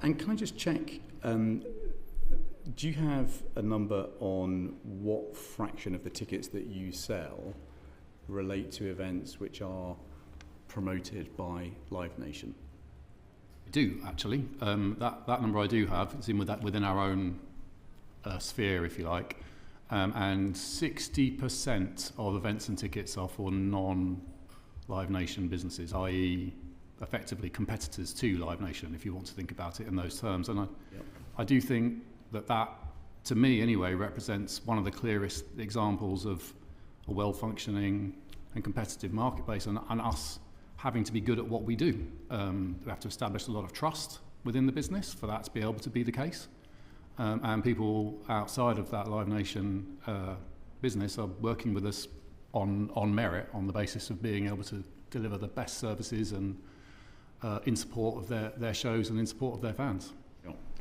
And can I just check, do you have a number on what fraction of the tickets that you sell relate to events which are promoted by Live Nation? I do, actually. That number I do have. It's within our own sphere, if you like. And 60% of events and tickets are for non-Live Nation businesses, i.e. effectively competitors to Live Nation, if you want to think about it in those terms. And I do think that, to me anyway, represents one of the clearest examples of a well-functioning and competitive marketplace, and us having to be good at what we do. We have to establish a lot of trust within the business for that to be able to be the case. And people outside of that Live Nation business are working with us on merit, on the basis of being able to deliver the best services and in support of their shows and in support of their fans.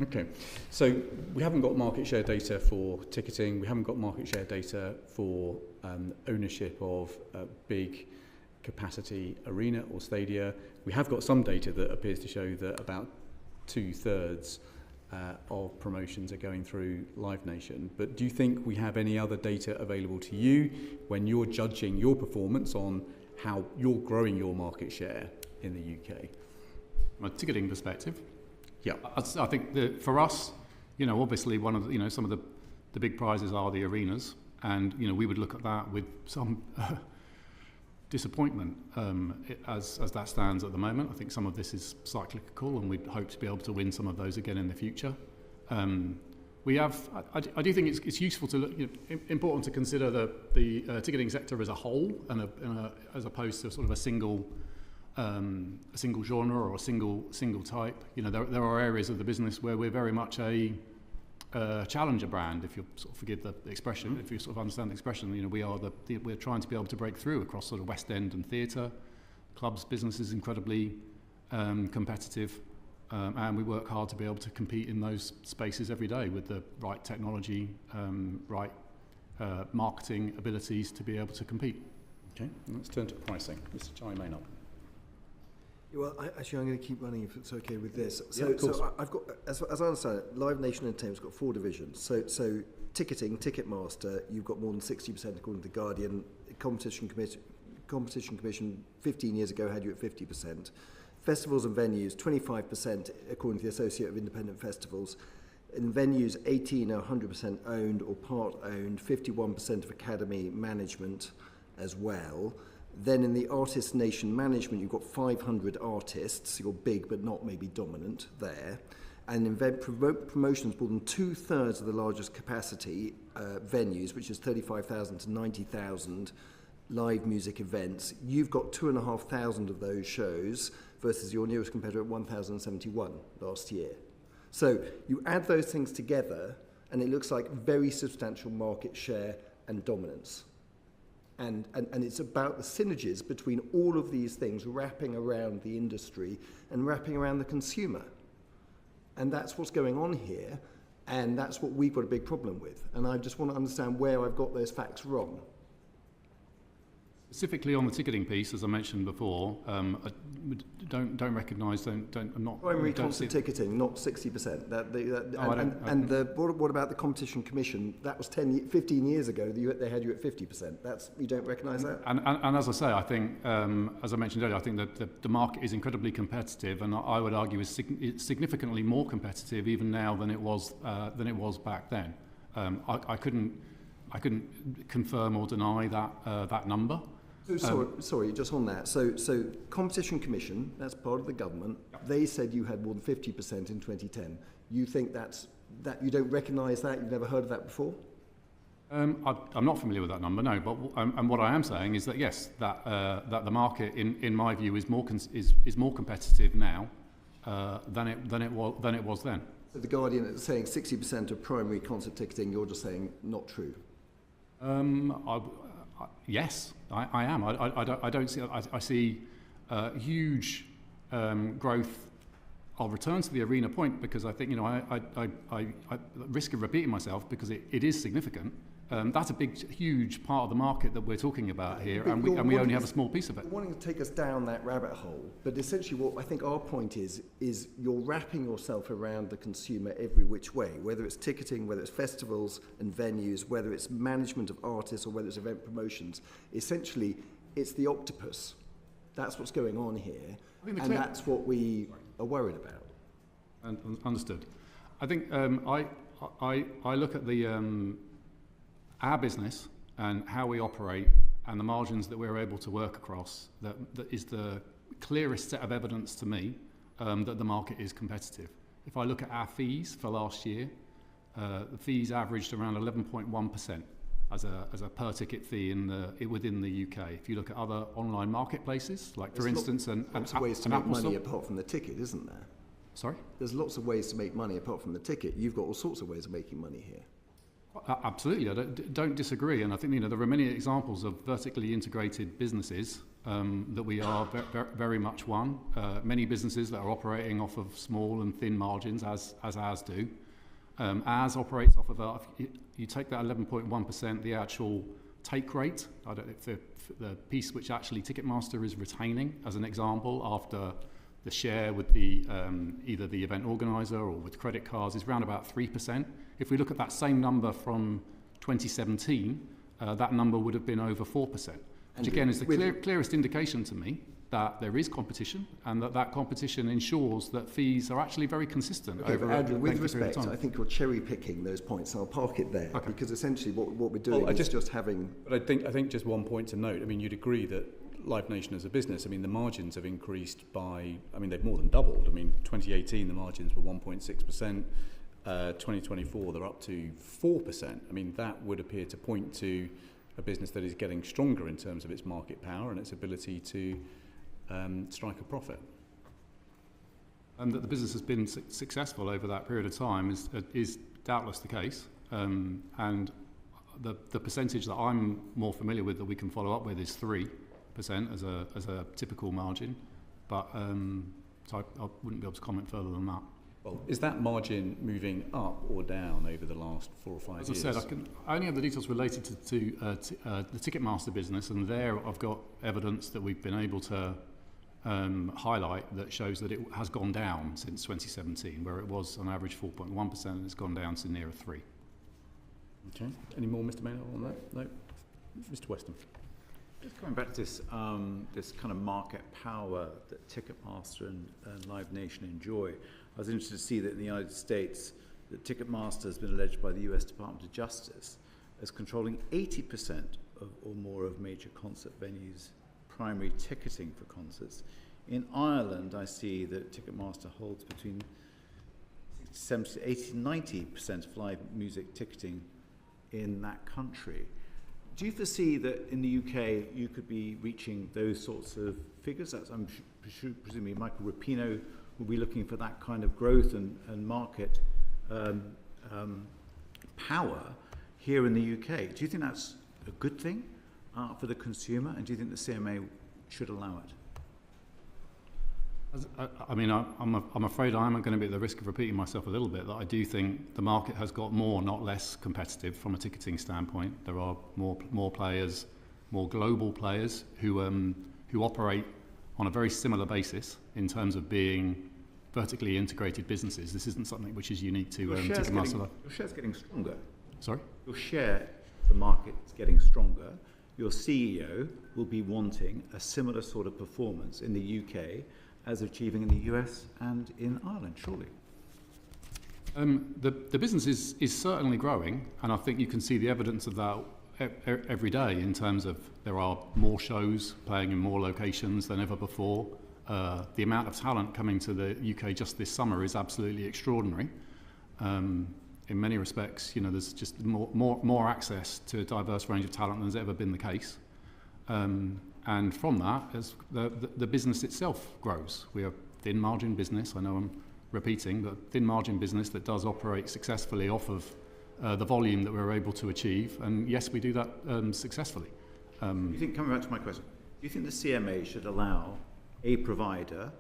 Okay, so we haven't got market share data for ticketing, we haven't got market share data for ownership of a big capacity arena or stadia. We have got some data that appears to show that about 2/3 of promotions are going through Live Nation. But do you think we have any other data available to you when you're judging your performance on how you're growing your market share in the UK? From a ticketing perspective, yeah, I think that for us, obviously one of the, some of the big prizes are the arenas, and we would look at that with some disappointment as that stands at the moment. I think some of this is cyclical, and we'd hope to be able to win some of those again in the future. We have. I do think it's useful to look, important to consider the ticketing sector as a whole, and as opposed to sort of a single genre or a single type. There are areas of the business where we're very much a challenger brand, if you sort of forgive the expression, if you sort of understand the expression. We're trying to be able to break through across sort of West End and theatre. Clubs business is incredibly competitive, and we work hard to be able to compete in those spaces every day with the right technology, right marketing abilities to be able to compete. Okay, let's turn to pricing. Mr. Chai Maynard. Well, I'm going to keep running if it's okay with this. Yeah, of course. So I've got, as I understand it, Live Nation Entertainment's got 4 divisions. So ticketing, Ticketmaster, you've got more than 60% according to The Guardian. Competition Commission 15 years ago had you at 50%. Festivals and venues, 25% according to the Associate of Independent Festivals. In venues, 18 are 100% owned or part owned, 51% of Academy management as well. Then in the Artist Nation management, you've got 500 artists. You're big, but not maybe dominant there. And in promotions, more than 2/3 of the largest capacity venues, which is 35,000 to 90,000 live music events. You've got 2,500 of those shows versus your nearest competitor at 1,071 last year. So you add those things together, and it looks like very substantial market share and dominance. And it's about the synergies between all of these things wrapping around the industry and wrapping around the consumer. And that's what's going on here, and that's what we've got a big problem with. And I just want to understand where I've got those facts wrong. Specifically on the ticketing piece, as I mentioned before, I don't recognise, I'm not... Primary concert ticketing, not 60%. What about the Competition Commission? That was 15 years ago, they had you at 50%. You don't recognise that? And as I say, I think, as I mentioned earlier, I think that the market is incredibly competitive, and I would argue it's significantly more competitive even now than it was back then. I couldn't confirm or deny that number. Sorry, just on that. So Competition Commission, that's part of the government. They said you had more than 50% in 2010. You think that you don't recognise that? You've never heard of that before? I'm not familiar with that number, no. But and what I am saying is that yes, that the market, in my view, is more competitive now than it was then. So the Guardian is saying 60% of primary concert ticketing. You're just saying not true. Yes, I am. I don't see. I see huge growth. I'll return to the arena point because I think I risk of repeating myself because it is significant. That's a huge part of the market that we're talking about here, and we only have a small piece of it. You're wanting to take us down that rabbit hole, but essentially what I think our point is you're wrapping yourself around the consumer every which way, whether it's ticketing, whether it's festivals and venues, whether it's management of artists or whether it's event promotions. Essentially, it's the octopus. That's what's going on here, and that's what we are worried about. Understood. I think I look at our business and how we operate and the margins that we're able to work across, that is the clearest set of evidence to me that the market is competitive. If I look at our fees for last year, the fees averaged around 11.1% as a per ticket fee within the UK. If you look at other online marketplaces, like for instance, lots of ways to make money apart from the ticket, isn't there? Sorry? There's lots of ways to make money apart from the ticket. You've got all sorts of ways of making money here. Absolutely, I don't disagree, and I think there are many examples of vertically integrated businesses that we are very much one. Many businesses that are operating off of small and thin margins, as ours do. Ours operates off of you take that 11.1%, the actual take rate, the piece which actually Ticketmaster is retaining, as an example, after the share with the either the event organizer or with credit cards, is around about 3%. If we look at that same number from 2017, that number would have been over 4%. Which again is the clearest indication to me that there is competition, and that competition ensures that fees are actually very consistent over Andrew, a with lengthy period respect, of time. I think you're cherry picking those points. I'll park it there, Okay. because essentially what we're doing is just having. But I think just one point to note. I mean, you'd agree that Live Nation as a business, I mean, the margins have increased by, I mean, they've more than doubled. I mean, 2018 the margins were 1.6%. 2024 they're up to 4%. I mean, that would appear to point to a business that is getting stronger in terms of its market power and its ability to strike a profit. And that the business has been successful over that period of time is doubtless the case. And the percentage that I'm more familiar with that we can follow up with is 3% as a typical margin. But so I wouldn't be able to comment further than that. Well, is that margin moving up or down over the last 4 or 5 years? As I said, I only have the details related to the Ticketmaster business, and there I've got evidence that we've been able to highlight that shows that it has gone down since 2017, where it was on average 4.1%, and it's gone down to nearer 3%. Okay. Any more, Mr. Maynard, on that? No? Mr. Weston. Just coming back to this, this kind of market power that Ticketmaster and Live Nation enjoy, I was interested to see that in the United States, that Ticketmaster has been alleged by the US Department of Justice as controlling 80% or more of major concert venues' primary ticketing for concerts. In Ireland, I see that Ticketmaster holds between 70, 80, 90% of live music ticketing in that country. Do you foresee that in the UK you could be reaching those sorts of figures? I'm presuming Michael Rapino will be looking for that kind of growth and market power here in the UK. Do you think that's a good thing for the consumer, and do you think the CMA should allow it? I mean, I'm afraid I'm going to be at the risk of repeating myself a little bit, that I do think the market has got more, not less, competitive from a ticketing standpoint. There are more players, more global players who operate on a very similar basis in terms of being vertically integrated businesses. This isn't something which is unique to Ticketmaster. Your share's getting stronger. Sorry? Your share, the market is getting stronger. Your CEO will be wanting a similar sort of performance in the UK as achieving in the US and in Ireland, surely. The business is certainly growing, and I think you can see the evidence of that every day in terms of there are more shows playing in more locations than ever before. The amount of talent coming to the UK just this summer is absolutely extraordinary. In many respects, you know, there's just more access to a diverse range of talent than has ever been the case. And from that, as the business itself grows. We are a thin margin business. I know I'm repeating, but thin margin business that does operate successfully off of the volume that we're able to achieve. And yes, we do that successfully. You think, coming back to my question, do you think the CMA should allow a provider,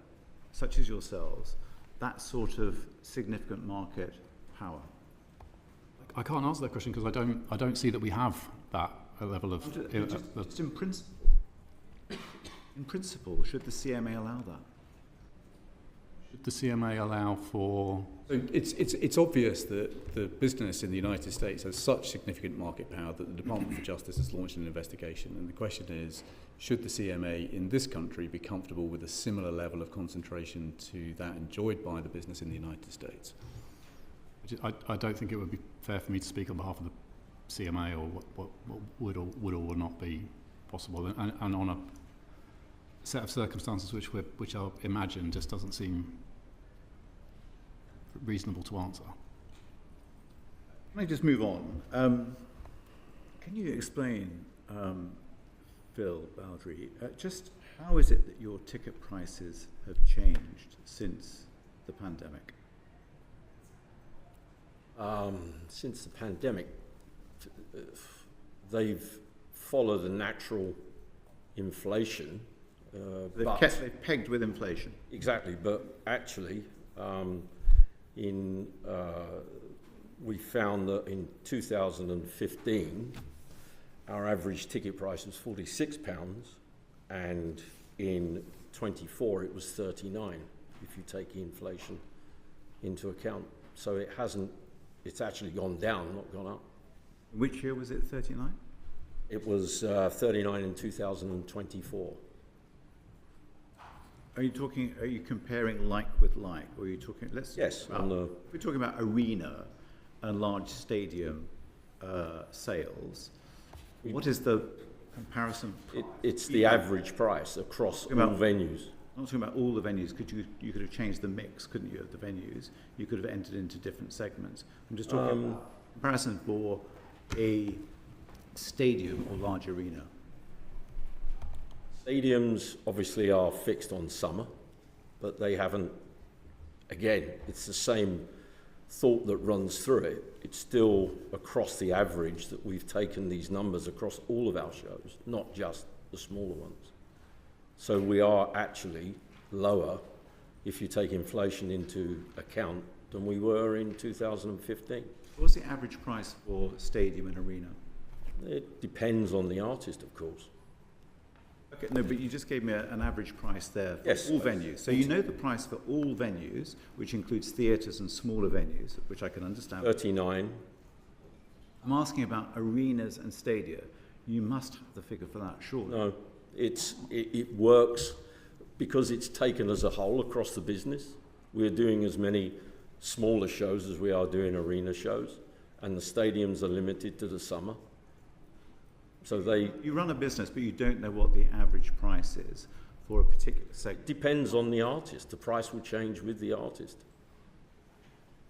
such as yourselves, that sort of significant market power? I can't answer that question because I don't see that we have that level of... Just in principle. In principle, should the CMA allow that? Should the CMA allow for... So it's obvious that the business in the United States has such significant market power that the Department for Justice has launched an investigation. And the question is, should the CMA in this country be comfortable with a similar level of concentration to that enjoyed by the business in the United States? I don't think it would be fair for me to speak on behalf of the CMA or what would or would not be possible. And on a set of circumstances which I'll imagine just doesn't seem reasonable to answer. Can I just move on? Can you explain, Phil Baldry, just how is it that your ticket prices have changed since the pandemic? Since the pandemic, they've followed a natural inflation. They've pegged with inflation. Exactly, but actually, we found that in 2015, our average ticket price was £46, and in 24 it was 39, if you take inflation into account. So it's actually gone down, not gone up. Which year was it, 39? It was 39 in 2024. Are you comparing like with like, or are you talking, Yes. We're talking about arena and large stadium sales. What is the comparison? It's the average price across all venues. I'm not talking about all the venues. You could have changed the mix, couldn't you, of the venues? You could have entered into different segments. I'm just talking about comparison for a stadium or large arena. Stadiums obviously are fixed on summer, but they haven't. Again, it's the same thought that runs through it. It's still across the average that we've taken these numbers across all of our shows, not just the smaller ones. So we are actually lower, if you take inflation into account, than we were in 2015. What's the average price for stadium and arena? It depends on the artist, of course. Okay, no, but you just gave me an average price there for yes, all venues. So you know the price for all venues, which includes theatres and smaller venues, which I can understand. 39. I'm asking about arenas and stadia. You must have the figure for that, surely. No, it works because it's taken as a whole across the business. We're doing as many smaller shows as we are doing arena shows, and the stadiums are limited to the summer. So you run a business, but you don't know what the average price is for a particular segment. Depends on the artist. The price will change with the artist.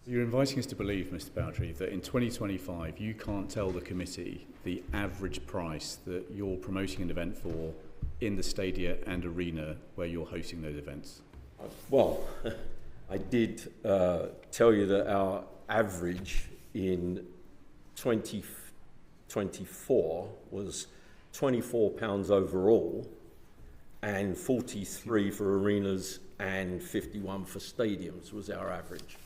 So you're inviting us to believe, Mr. Bowdry, that in 2025 you can't tell the committee the average price that you're promoting an event for in the stadia and arena where you're hosting those events? Well, I did tell you that our average in 2024 was £24 overall, and 43 for arenas and 51 for stadiums was our average.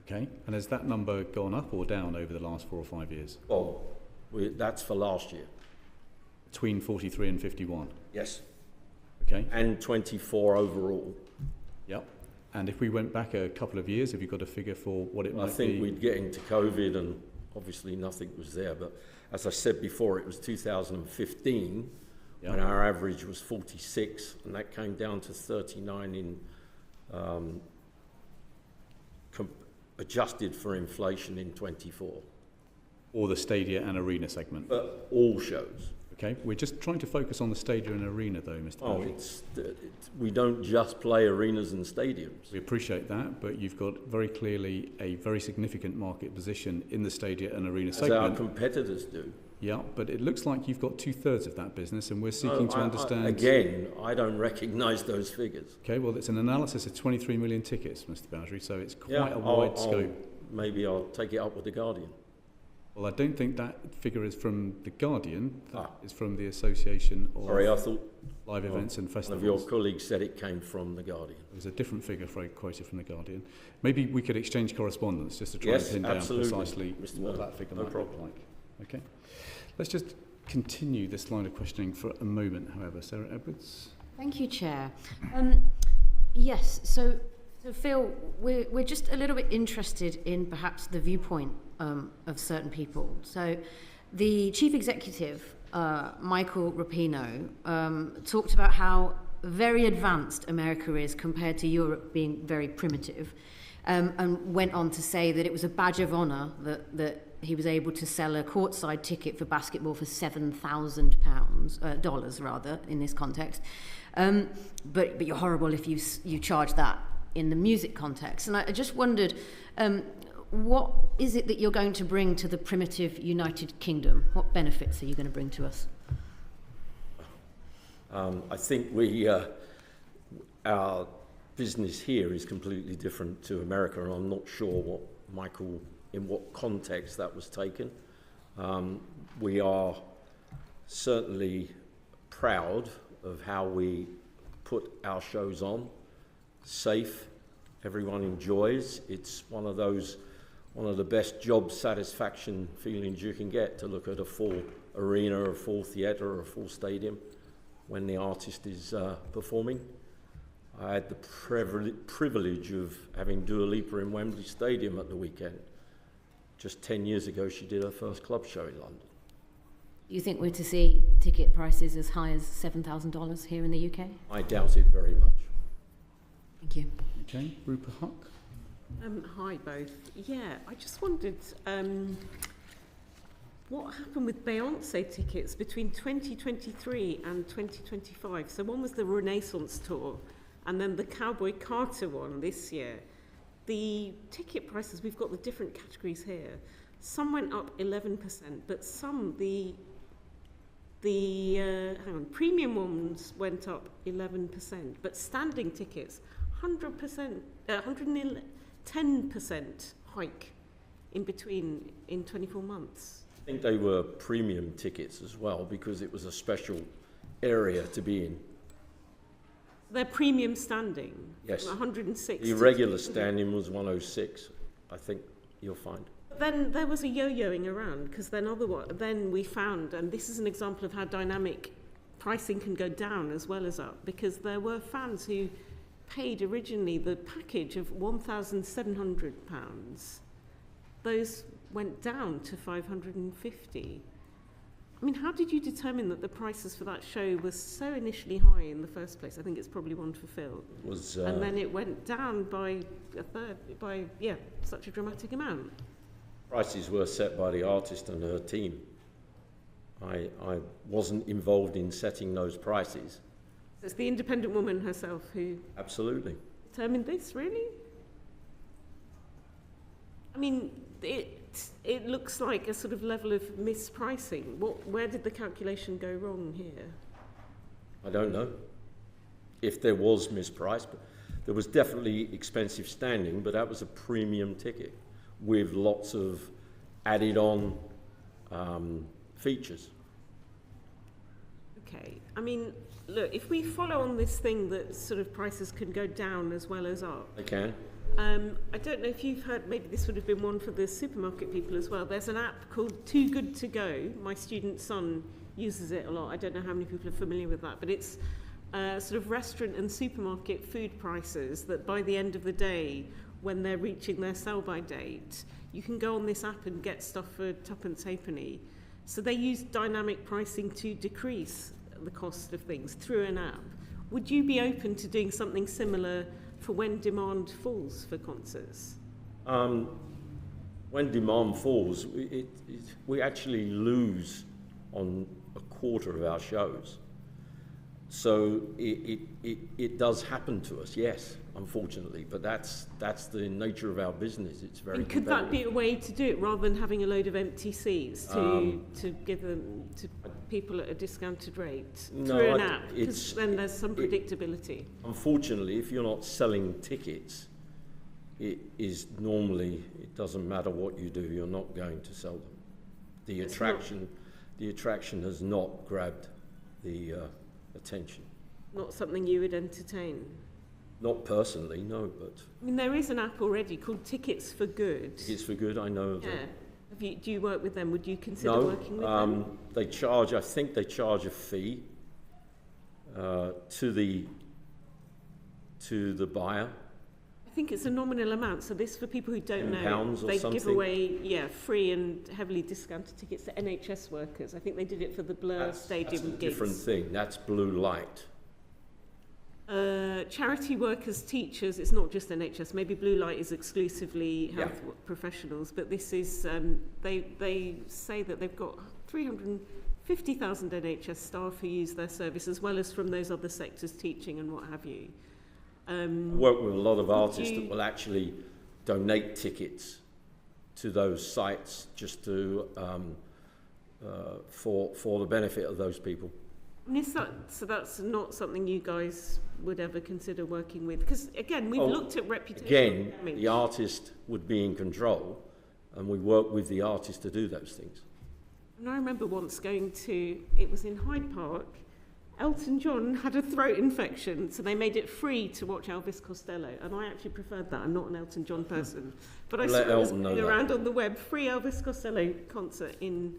Okay, and has that number gone up or down over the last 4 or 5 years? Well, that's for last year. Between 43 and 51? Yes. Okay. And 24 overall. Yep. And if we went back a couple of years, have you got a figure for what it might be? I think we'd get into COVID and obviously nothing was there, but as I said before, it was 2015 when our average was 46, and that came down to 39 in adjusted for inflation in 24. Or the stadia and arena segment? But all shows. Okay, we're just trying to focus on the stadia and arena though, Mr. Bowdry. We don't just play arenas and stadiums. We appreciate that, but you've got very clearly a very significant market position in the stadia and arena segment. As our competitors do. Yeah, but it looks like you've got 2/3 of that business, and we're seeking to understand... Again, I don't recognise those figures. Okay, well, it's an analysis of 23 million tickets, Mr. Bowdry, so it's quite a wide scope. Maybe I'll take it up with The Guardian. Well, I don't think that figure is from The Guardian. That is from the Association of I thought Live Events and Festivals. One of your colleagues said it came from The Guardian. There's a different figure quoted from The Guardian. Maybe we could exchange correspondence just to try and pin down precisely what that figure might look like. Okay. Let's just continue this line of questioning for a moment, however. Sarah Edwards. Thank you, Chair. Yes, so Phil, we're just a little bit interested in perhaps the viewpoint of certain people. So the Chief Executive, Michael Rapino, talked about how very advanced America is compared to Europe being very primitive, and went on to say that it was a badge of honour that he was able to sell a courtside ticket for basketball for $7,000, dollars rather, in this context. But you're horrible if you charge that in the music context. And I just wondered, what is it that you're going to bring to the primitive United Kingdom? What benefits are you going to bring to us? I think our business here is completely different to America, and I'm not sure in what context that was taken. We are certainly proud of how we put our shows on. Safe, everyone enjoys. It's one of the best job satisfaction feelings you can get, to look at a full arena, or a full theatre, or a full stadium when the artist is performing. I had the privilege of having Dua Lipa in Wembley Stadium at the weekend. Just 10 years ago, she did her first club show in London. Do you think we're to see ticket prices as high as $7,000 here in the UK? I doubt it very much. Thank you. Okay, Rupert Huck. Hi both. Yeah, I just wondered what happened with Beyonce tickets between 2023 and 2025. So one was the Renaissance tour, and then the Cowboy Carter one this year. The ticket prices, we've got the different categories here. Some went up 11%, but some, premium ones went up 11%, but standing tickets, 100%, 110% hike in between in 24 months. I think they were premium tickets as well, because it was a special area to be in. They're premium standing. Yes. 106. The regular standing was 106, I think you'll find. Then there was a yo-yoing around, because then we found, and this is an example of how dynamic pricing can go down as well as up, because there were fans who paid originally the package of £1,700. Those went down to $550. I mean, how did you determine that the prices for that show were so initially high in the first place? I think it's probably one for Phil. And then it went down by a third, such a dramatic amount. Prices were set by the artist and her team. I wasn't involved in setting those prices. So it's the independent woman herself who... Absolutely. Determined this, really? I mean, it looks like a sort of level of mispricing. Where did the calculation go wrong here? I don't know if there was mispriced, but there was definitely expensive standing, but that was a premium ticket with lots of added on features. Okay, I mean, look, if we follow on this thing that sort of prices can go down as well as up. They can. I don't know if you've heard, maybe this would have been one for the supermarket people as well. There's an app called Too Good To Go. My student son uses it a lot. I don't know how many people are familiar with that, but it's sort of restaurant and supermarket food prices that by the end of the day, when they're reaching their sell-by date, you can go on this app and get stuff for tuppence halfpenny. So they use dynamic pricing to decrease the cost of things through an app. Would you be open to doing something similar for when demand falls for concerts? When demand falls, we actually lose on a quarter of our shows. So it does happen to us, yes, unfortunately, but that's the nature of our business. It's very and could that be a way to do it, rather than having a load of empty seats to give them to people at a discounted rate through an app? Because then there's some predictability. Unfortunately, if you're not selling tickets, it doesn't matter what you do, you're not going to sell them. The attraction has not grabbed the attention. Not something you would entertain? Not personally, no, but... I mean, there is an app already called Tickets for Good. Tickets for Good, I know of them. Do you work with them? Would you consider working with them? I think they charge a fee to the buyer. I think it's a nominal amount. So this, for people who don't know, they give away free and heavily discounted tickets to NHS workers. I think they did it for the Blur Stadium gigs. That's a different thing. That's Blue Light. Charity workers, teachers, it's not just NHS. Maybe Blue Light is exclusively health professionals, but this is, they say that they've got 350,000 NHS staff who use their service, as well as from those other sectors, teaching and what have you. I work with a lot of artists that will actually donate tickets to those sites just to for the benefit of those people. So that's not something you guys would ever consider working with? Because again, we've looked at reputation. Again, the artist would be in control, and we work with the artist to do those things. And I remember once going to, it was in Hyde Park, Elton John had a throat infection, so they made it free to watch Elvis Costello, and I actually preferred that. I'm not an Elton John person, but I saw it was going around on the web, free Elvis Costello concert in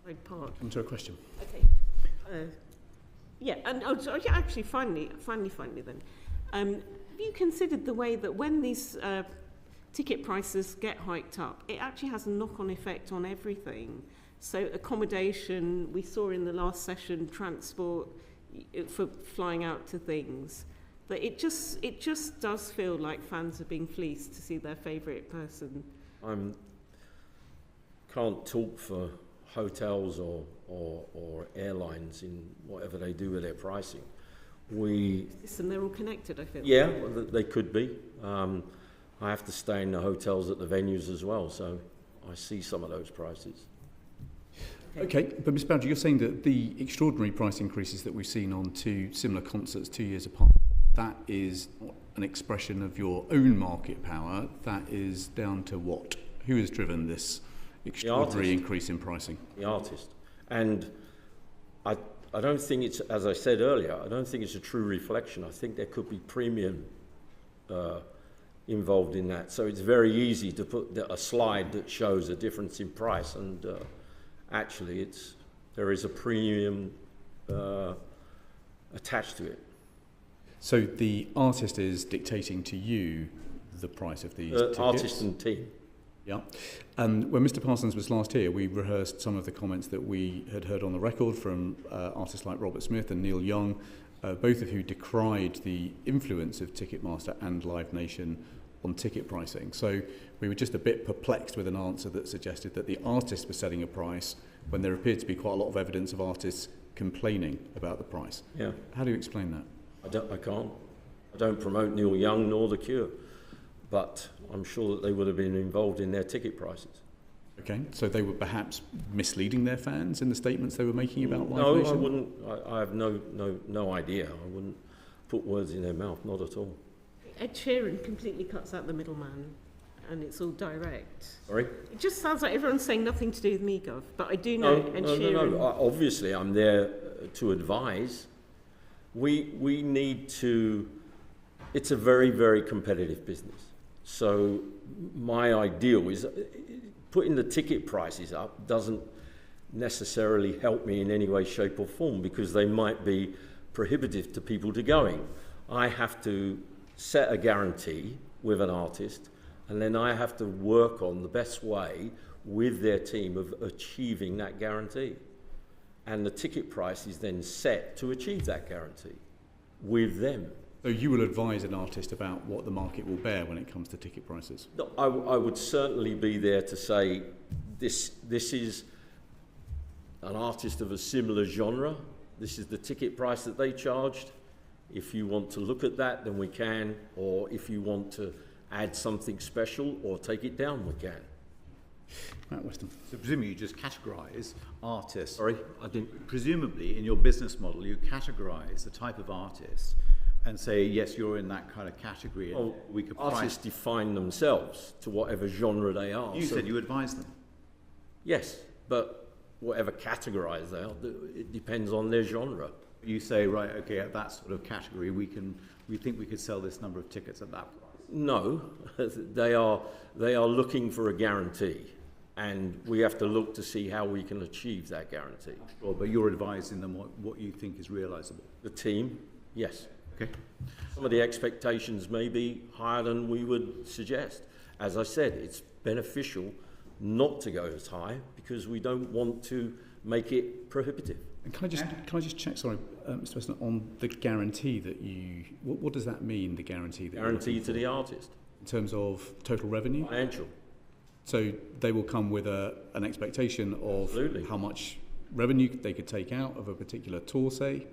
Hyde Park. Into a question. Okay. Yeah, and actually, finally then, have you considered the way that when these ticket prices get hiked up, it actually has a knock-on effect on everything? So accommodation, we saw in the last session, transport for flying out to things, that it just does feel like fans are being fleeced to see their favourite person. Can't talk for hotels or airlines in whatever they do with their pricing. And they're all connected, I feel. Yeah, well, they could be. I have to stay in the hotels at the venues as well, so I see some of those prices. Okay, but Ms. Bowdry, you're saying that the extraordinary price increases that we've seen on two similar concerts 2 years apart, that is not an expression of your own market power, that is down to what? Who has driven this extraordinary increase in pricing? The artist. And I don't think it's, as I said earlier, I don't think it's a true reflection. I think there could be premium involved in that. So it's very easy to put a slide that shows a difference in price, and actually there is a premium attached to it. So the artist is dictating to you the price of these tickets? Artist and team. Yeah. And when Mr. Parsons was last here, we rehearsed some of the comments that we had heard on the record from artists like Robert Smith and Neil Young, both of who decried the influence of Ticketmaster and Live Nation on ticket pricing. So we were just a bit perplexed with an answer that suggested that the artist was setting a price when there appeared to be quite a lot of evidence of artists complaining about the price. Yeah. How do you explain that? I can't. I don't promote Neil Young nor The Cure, but I'm sure that they would have been involved in their ticket prices. Okay, so they were perhaps misleading their fans in the statements they were making about Live No, Nation? I wouldn't. I have no idea. I wouldn't put words in their mouth, not at all. Ed Sheeran completely cuts out the middleman, and it's all direct. Sorry? It just sounds like everyone's saying nothing to do with me, Gov, but I do know Ed Sheeran. No. Obviously, I'm there to advise. We need to. It's a very, very competitive business. So my ideal is putting the ticket prices up doesn't necessarily help me in any way, shape or form, because they might be prohibitive to people to going. I have to set a guarantee with an artist, and then I have to work on the best way with their team of achieving that guarantee. And the ticket price is then set to achieve that guarantee with them. So you will advise an artist about what the market will bear when it comes to ticket prices? No, I would certainly be there to say this is an artist of a similar genre. This is the ticket price that they charged. If you want to look at that, then we can. Or if you want to add something special or take it down, we can. Matt Weston. So presumably you just categorise artists. Sorry, I didn't. Presumably in your business model you categorise the type of artist and say, yes, you're in that kind of category. And well, we could artists define themselves to whatever genre they are. You said you advise them. Yes, but whatever categorise they are, it depends on their genre. You say, right, okay, at that sort of category, we think we could sell this number of tickets at that price. No, they are looking for a guarantee, and we have to look to see how we can achieve that guarantee. Sure, but you're advising them what you think is realisable. The team, yes. Okay. Some of the expectations may be higher than we would suggest. As I said, it's beneficial not to go as high because we don't want to make it prohibitive. And can I just check, sorry, Mr. Weston, on the guarantee that you... What does that mean, the guarantee? Guarantee to the artist. In terms of total revenue? Financial. So they will come with an expectation of Absolutely. How much revenue they could take out of a particular tour, say,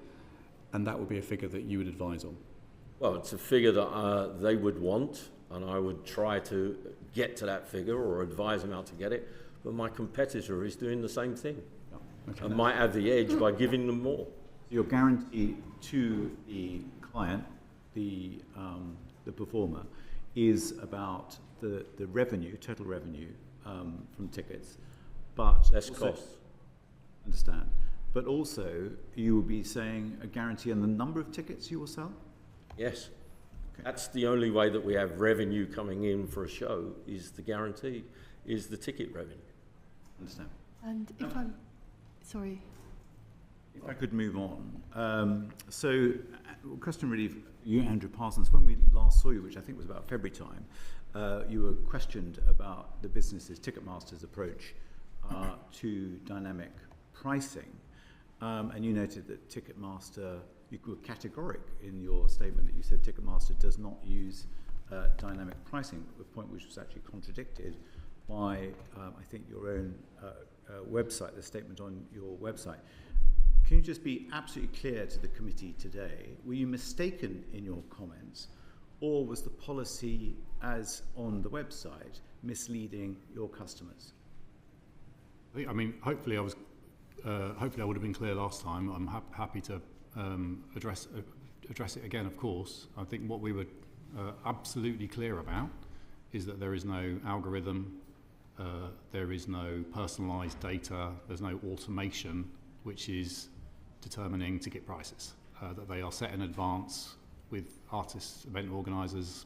and that would be a figure that you would advise on? Well, it's a figure that they would want, and I would try to get to that figure or advise them how to get it, but my competitor is doing the same thing. Okay. And might have the edge by giving them more. Your guarantee to the client, the performer, is about the revenue, total revenue from tickets, but less costs. Understand. But also, you will be saying a guarantee on the number of tickets you will sell? Yes. Okay. That's the only way that we have revenue coming in for a show, is the guarantee, is the ticket revenue. Understand. And if I'm... Sorry. If I could move on. Question really for you, Andrew Parsons. When we last saw you, which I think was about February time, you were questioned about the business's Ticketmaster's approach to dynamic pricing. And you noted that Ticketmaster, you were categoric in your statement that you said Ticketmaster does not use dynamic pricing, a point which was actually contradicted by, I think, your own website, the statement on your website. Can you just be absolutely clear to the committee today, were you mistaken in your comments, or was the policy as on the website misleading your customers? I mean, hopefully I would have been clear last time. I'm happy to address it again, of course. I think what we were absolutely clear about is that there is no algorithm, there is no personalised data, there's no automation which is determining ticket prices, that they are set in advance with artists, event organisers,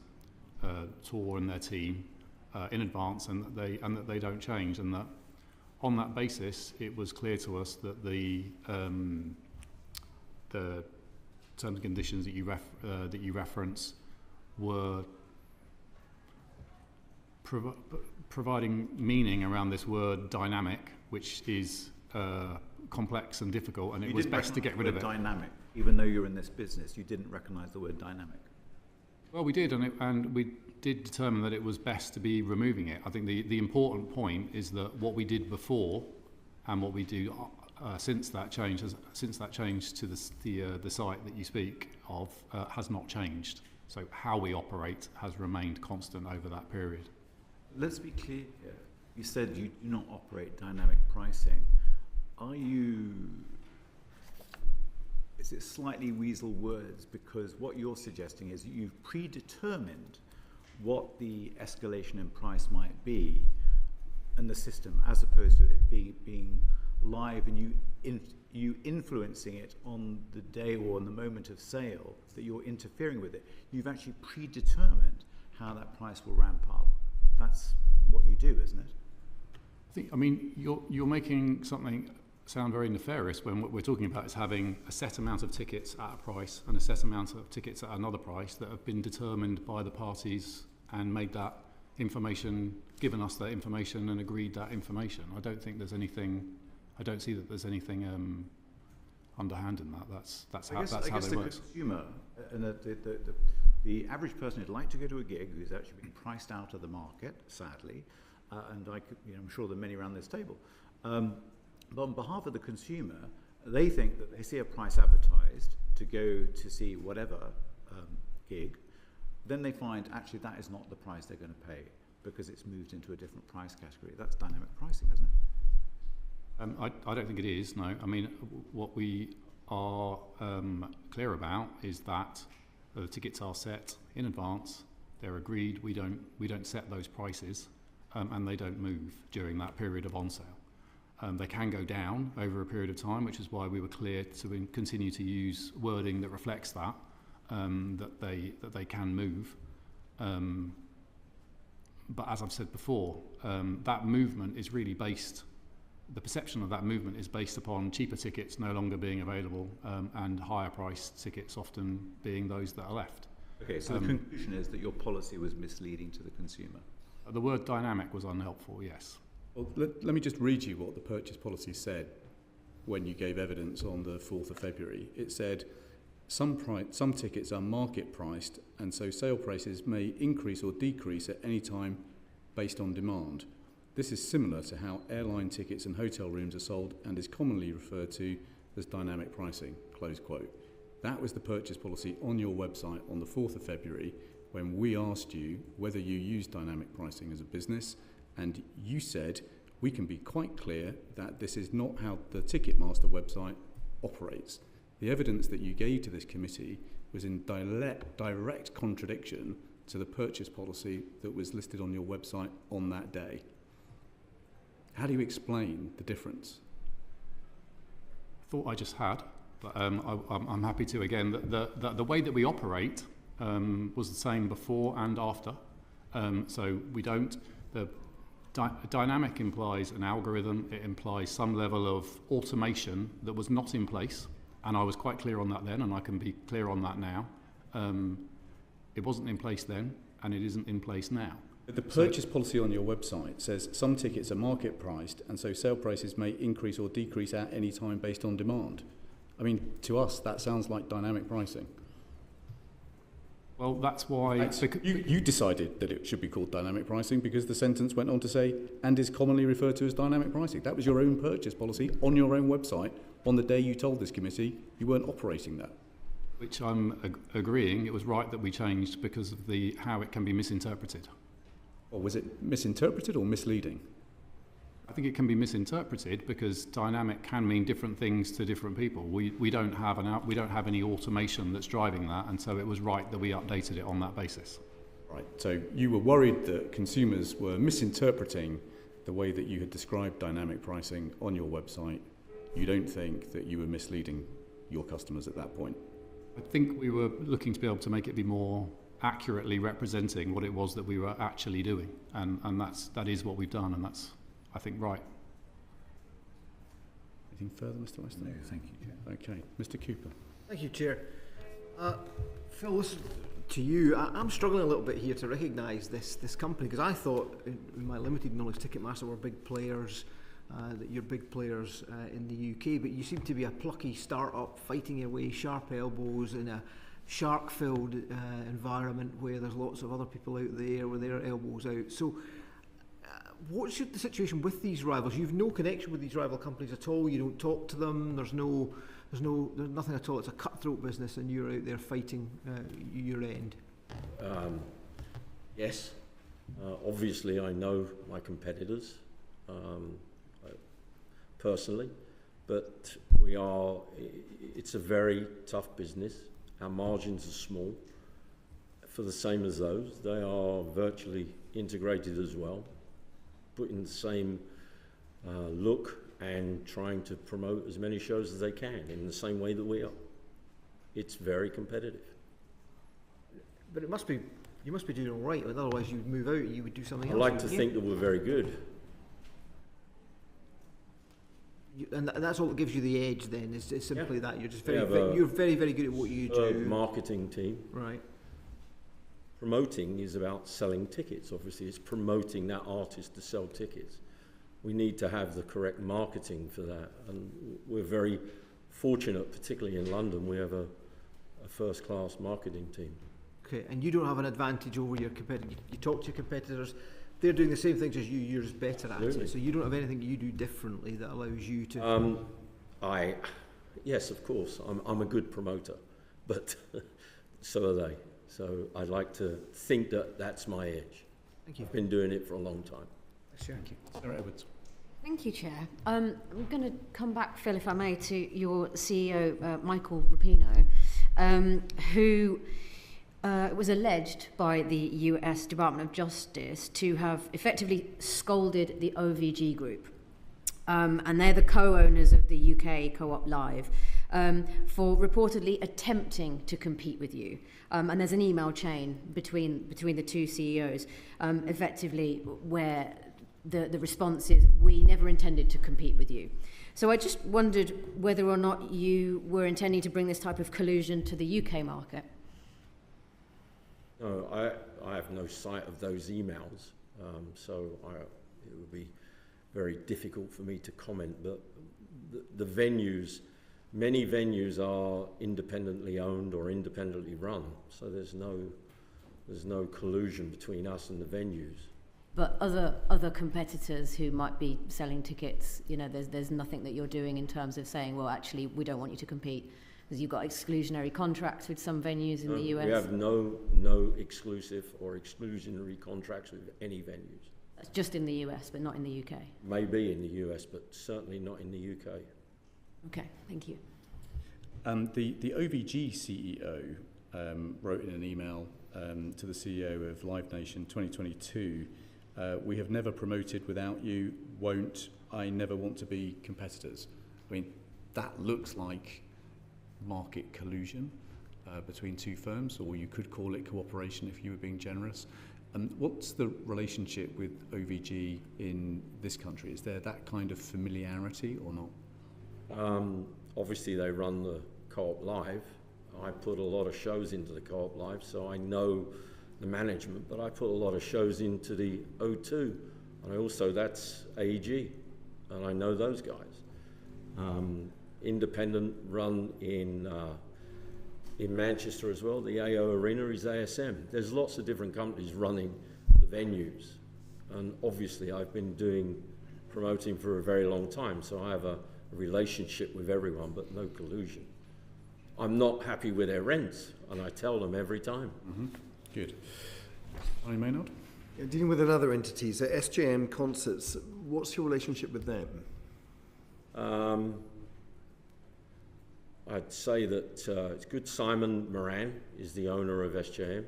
tour and their team in advance, and that they don't change, and that on that basis it was clear to us that the terms and conditions that you reference were providing meaning around this word dynamic, which is complex and difficult, and it was best to get rid of it. Dynamic, even though you're in this business, you didn't recognise the word dynamic. Well, we did, and we did determine that it was best to be removing it. I think the important point is that what we did before and what we do since that change to the site that you speak of has not changed. So how we operate has remained constant over that period. Let's be clear here. You said you do not operate dynamic pricing. Is it slightly weasel words? Because what you're suggesting is you've predetermined what the escalation in price might be in the system, as opposed to it being live and you influencing it on the day or on the moment of sale, that you're interfering with it. You've actually predetermined how that price will ramp up. That's what you do, isn't it? I mean, you're making something sound very nefarious when what we're talking about is having a set amount of tickets at a price and a set amount of tickets at another price that have been determined by the parties and made that information, given us that information and agreed that information. I don't see that there's anything underhand in that. That's how they work. Consumer and the average person who'd like to go to a gig who's actually been priced out of the market, sadly, and I'm sure there are many around this table. But on behalf of the consumer, they think that they see a price advertised to go to see whatever gig, then they find actually that is not the price they're going to pay because it's moved into a different price category. That's dynamic pricing, isn't it? I don't think it is, no. I mean, what we are clear about is that the tickets are set in advance, they're agreed, we don't set those prices, and they don't move during that period of on-sale. They can go down over a period of time, which is why we were clear to continue to use wording that reflects that, that they can move. But as I've said before, that movement is really based, the perception of that movement is based upon cheaper tickets no longer being available and higher priced tickets often being those that are left. Okay, so the conclusion is that your policy was misleading to the consumer. The word dynamic was unhelpful, yes. Well, let me just read you what the purchase policy said when you gave evidence on the 4th of February. It said, some tickets are market priced, and so sale prices may increase or decrease at any time based on demand. This is similar to how airline tickets and hotel rooms are sold and is commonly referred to as dynamic pricing, close quote. That was the purchase policy on your website on the 4th of February when we asked you whether you use dynamic pricing as a business, and you said we can be quite clear that this is not how the Ticketmaster website operates. The evidence that you gave to this committee was in direct contradiction to the purchase policy that was listed on your website on that day. How do you explain the difference? thought I just had, but I'm happy to again. The way that we operate was the same before and after. So we don't. The dynamic implies an algorithm. It implies some level of automation that was not in place, and I was quite clear on that then, and I can be clear on that now. It wasn't in place then, and it isn't in place now. The purchase policy on your website says some tickets are market priced, and so sale prices may increase or decrease at any time based on demand. I mean, to us, that sounds like dynamic pricing. Well, that's why... You decided that it should be called dynamic pricing because the sentence went on to say, and is commonly referred to as dynamic pricing. That was your own purchase policy on your own website on the day you told this committee you weren't operating that. Which I'm agreeing, it was right that we changed because of how it can be misinterpreted. Or was it misinterpreted or misleading? I think it can be misinterpreted because dynamic can mean different things to different people. We don't have any automation that's driving that, and so it was right that we updated it on that basis. Right. So you were worried that consumers were misinterpreting the way that you had described dynamic pricing on your website. You don't think that you were misleading your customers at that point? I think we were looking to be able to make it be more accurately representing what it was that we were actually doing, and that is what we've done, and that's, I think, right. Anything further, Mr. Weston? No, thank you, Chair. Okay, Mr. Cooper. Thank you, Chair. Phil, this is to you. I'm struggling a little bit here to recognise this company, because I thought, in my limited knowledge, Ticketmaster were big players, that you're big players in the UK, but you seem to be a plucky start-up fighting your way, sharp elbows in a shark-filled environment where there's lots of other people out there with their elbows out. So what's the situation with these rivals? You've no connection with these rival companies at all. You don't talk to them. There's nothing at all. It's a cutthroat business, and you're out there fighting your end. Yes. Obviously, I know my competitors personally, but it's a very tough business. Our margins are small for the same as those. They are virtually integrated as well, putting the same look and trying to promote as many shows as they can in the same way that we are. It's very competitive. But you must be doing all right. Otherwise, you'd move out. You would do something else. I like to think that we're very good. And that's all that gives you the edge. Then it's simply that you're just you're very, very good at what you do. Marketing team. Right. Promoting is about selling tickets. Obviously, it's promoting that artist to sell tickets. We need to have the correct marketing for that, and we're very fortunate, particularly in London. We have a first-class marketing team. Okay, and you don't have an advantage over your competitors. You talk to your competitors. They're doing the same things as you. You're just better at it. So you don't have anything you do differently that allows you to. Yes, of course. I'm a good promoter, but so are they. So I'd like to think that that's my edge. Thank you. I've been doing it for a long time. Thank you. Sarah Edwards. Thank you, Chair. I'm going to come back, Phil, if I may, to your CEO, Michael Rapino, who was alleged by the US Department of Justice to have effectively scolded the OVG group. And they're the co-owners of the UK Co-op Live, for reportedly attempting to compete with you. And there's an email chain between the two CEOs, effectively, where the response is, we never intended to compete with you. So I just wondered whether or not you were intending to bring this type of collusion to the UK market. No, I have no sight of those emails, so it would be very difficult for me to comment. But the venues, many venues are independently owned or independently run, so there's no collusion between us and the venues. But other competitors who might be selling tickets, there's nothing that you're doing in terms of saying, well, actually, we don't want you to compete, because you've got exclusionary contracts with some venues in the US. We have no exclusive or exclusionary contracts with any venues. That's just in the US, but not in the UK. Maybe in the US, but certainly not in the UK. Okay, thank you. The OVG CEO wrote in an email to the CEO of Live Nation 2022, we have never promoted without you, won't, I never want to be competitors. I mean, that looks like market collusion between two firms, or you could call it cooperation if you were being generous. What's the relationship with OVG in this country? Is there that kind of familiarity or not? Obviously, they run the Co-op Live. I put a lot of shows into the Co-op Live, so I know the management, but I put a lot of shows into the O2, and that's AEG, and I know those guys. Independent run in Manchester as well. The AO Arena is ASM. There's lots of different companies running the venues, and obviously I've been doing promoting for a very long time, so I have a relationship with everyone, but no collusion. I'm not happy with their rents, and I tell them every time. Mm-hmm. Good. Barney Maynard? Yeah, dealing with another entity, so SJM Concerts, what's your relationship with them? I'd say that it's good. Simon Moran is the owner of SJM.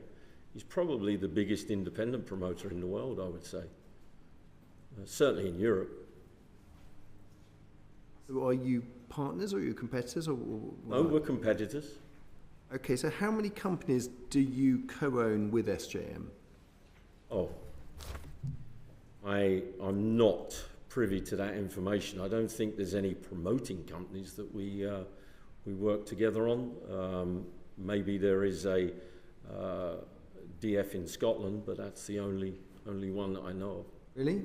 He's probably the biggest independent promoter in the world, I would say. Certainly in Europe. So are you partners or are you competitors? Or no, we're competitors. Okay, so how many companies do you co-own with SJM? Oh, I'm not privy to that information. I don't think there's any promoting companies that we work together on. Maybe there is a DF in Scotland, but that's the only one that I know of. Really?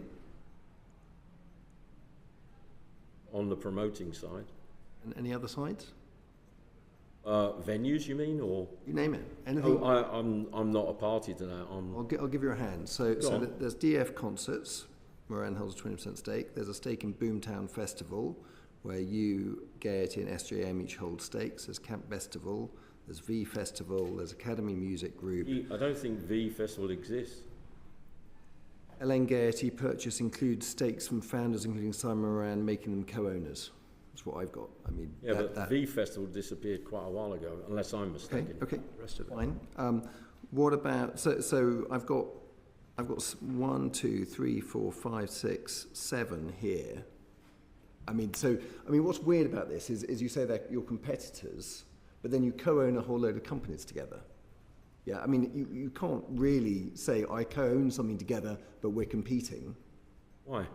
On the promoting side. And any other sides? Venues, you mean, or you name it? Anything? Oh, I'm not a party to that. I'll give you a hand. So there's DF Concerts. Moran holds a 20% stake. There's a stake in Boomtown Festival, where you, Gaiety and SJM each hold stakes. There's Camp Festival. There's V Festival. There's Academy Music Group. I don't think V Festival exists. LN Gaiety purchase includes stakes from founders, including Simon Moran, making them co-owners. That's what I've got. I mean, yeah, but V Festival disappeared quite a while ago, unless I'm mistaken. Okay. The rest of it. Fine. What about so I've got 1, 2, 3, 4, 5, 6, 7 here. I mean, what's weird about this is you say that you're competitors, but then you co-own a whole load of companies together. Yeah, I mean, you can't really say I co-own something together, but we're competing. Why?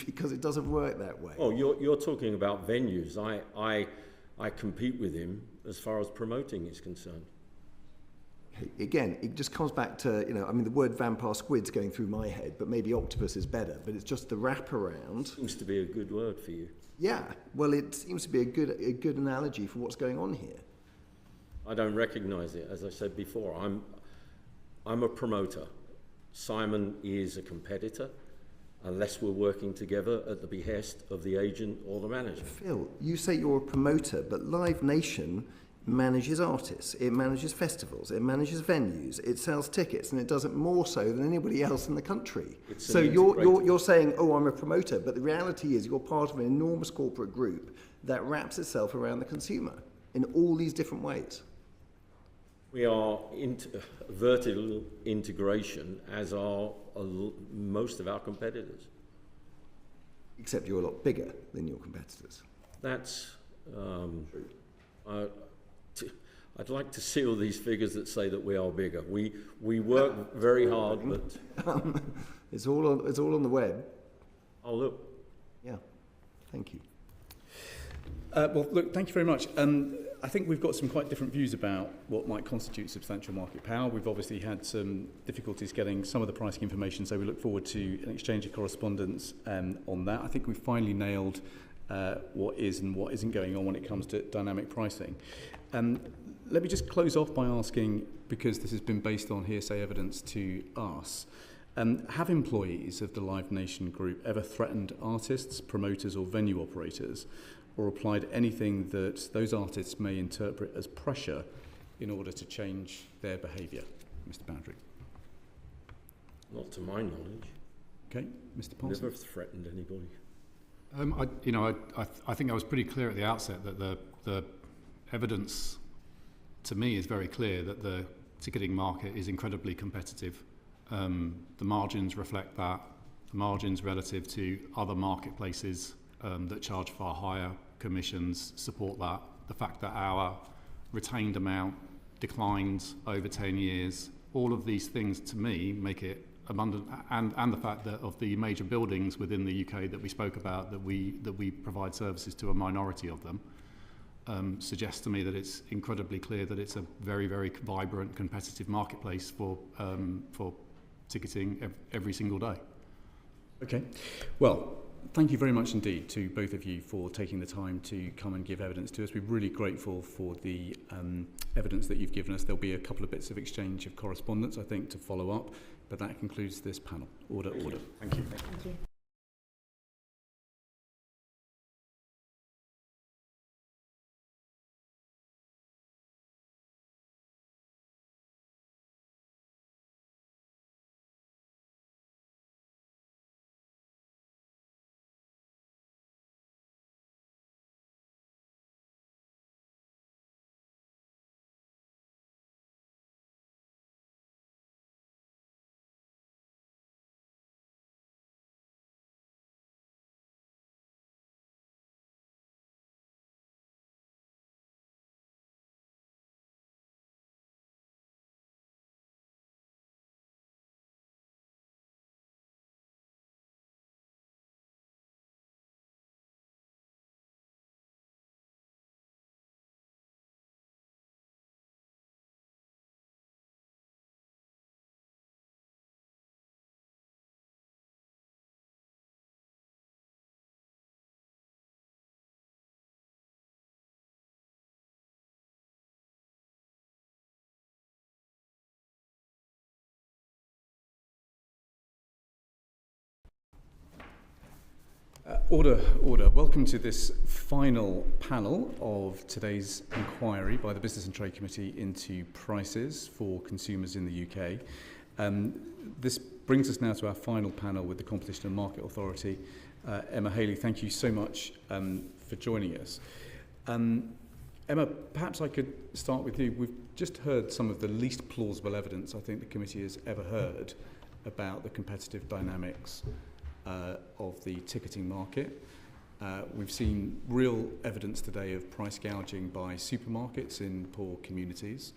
Because it doesn't work that way. Oh, you're talking about venues. I compete with him as far as promoting is concerned. Again, it just comes back to, the word vampire squid's going through my head, but maybe octopus is better, but it's just the wraparound. Seems to be a good word for you. Yeah, well, it seems to be a good analogy for what's going on here. I don't recognise it, as I said before. I'm a promoter. Simon is a competitor, unless we're working together at the behest of the agent or the manager. Phil, you say you're a promoter, but Live Nation manages artists, it manages festivals, it manages venues, it sells tickets, and it does it more so than anybody else in the country. So you're saying, oh, I'm a promoter, but the reality is you're part of an enormous corporate group that wraps itself around the consumer in all these different ways. We are vertical integration, as are most of our competitors. Except you're a lot bigger than your competitors. That's I'd like to see all these figures that say that we are bigger. We work very hard, but it's all on the web. Oh, look. Yeah. Thank you. Well, look, thank you very much. I think we've got some quite different views about what might constitute substantial market power. We've obviously had some difficulties getting some of the pricing information, so we look forward to an exchange of correspondence on that. I think we've finally nailed what is and what isn't going on when it comes to dynamic pricing. Let me just close off by asking, because this has been based on hearsay evidence to us, have employees of the Live Nation Group ever threatened artists, promoters or venue operators, or applied anything that those artists may interpret as pressure in order to change their behaviour? Mr. Boundary. Not to my knowledge. Okay, Mr. Parsons. Never threatened anybody. I think I was pretty clear at the outset that the evidence to me is very clear that the ticketing market is incredibly competitive. The margins reflect that. The margins relative to other marketplaces that charge far higher commissions support that. The fact that our retained amount declined over 10 years, all of these things to me make it abundant, and the fact that of the major buildings within the UK that we spoke about, that we provide services to a minority of them, suggests to me that it's incredibly clear that it's a very, very vibrant, competitive marketplace for ticketing every single day. Okay, well, thank you very much indeed to both of you for taking the time to come and give evidence to us. We're really grateful for the evidence that you've given us. There'll be a couple of bits of exchange of correspondence, I think, to follow up, but that concludes this panel. Order. Thank you. Thank you. Order. Welcome to this final panel of today's inquiry by the Business and Trade Committee into prices for consumers in the UK. This brings us now to our final panel with the Competition and Market Authority. Emma Haley, thank you so much for joining us. Emma, perhaps I could start with you. We've just heard some of the least plausible evidence I think the committee has ever heard about the competitive dynamics of the ticketing market. We've seen real evidence today of price gouging by supermarkets in poor communities,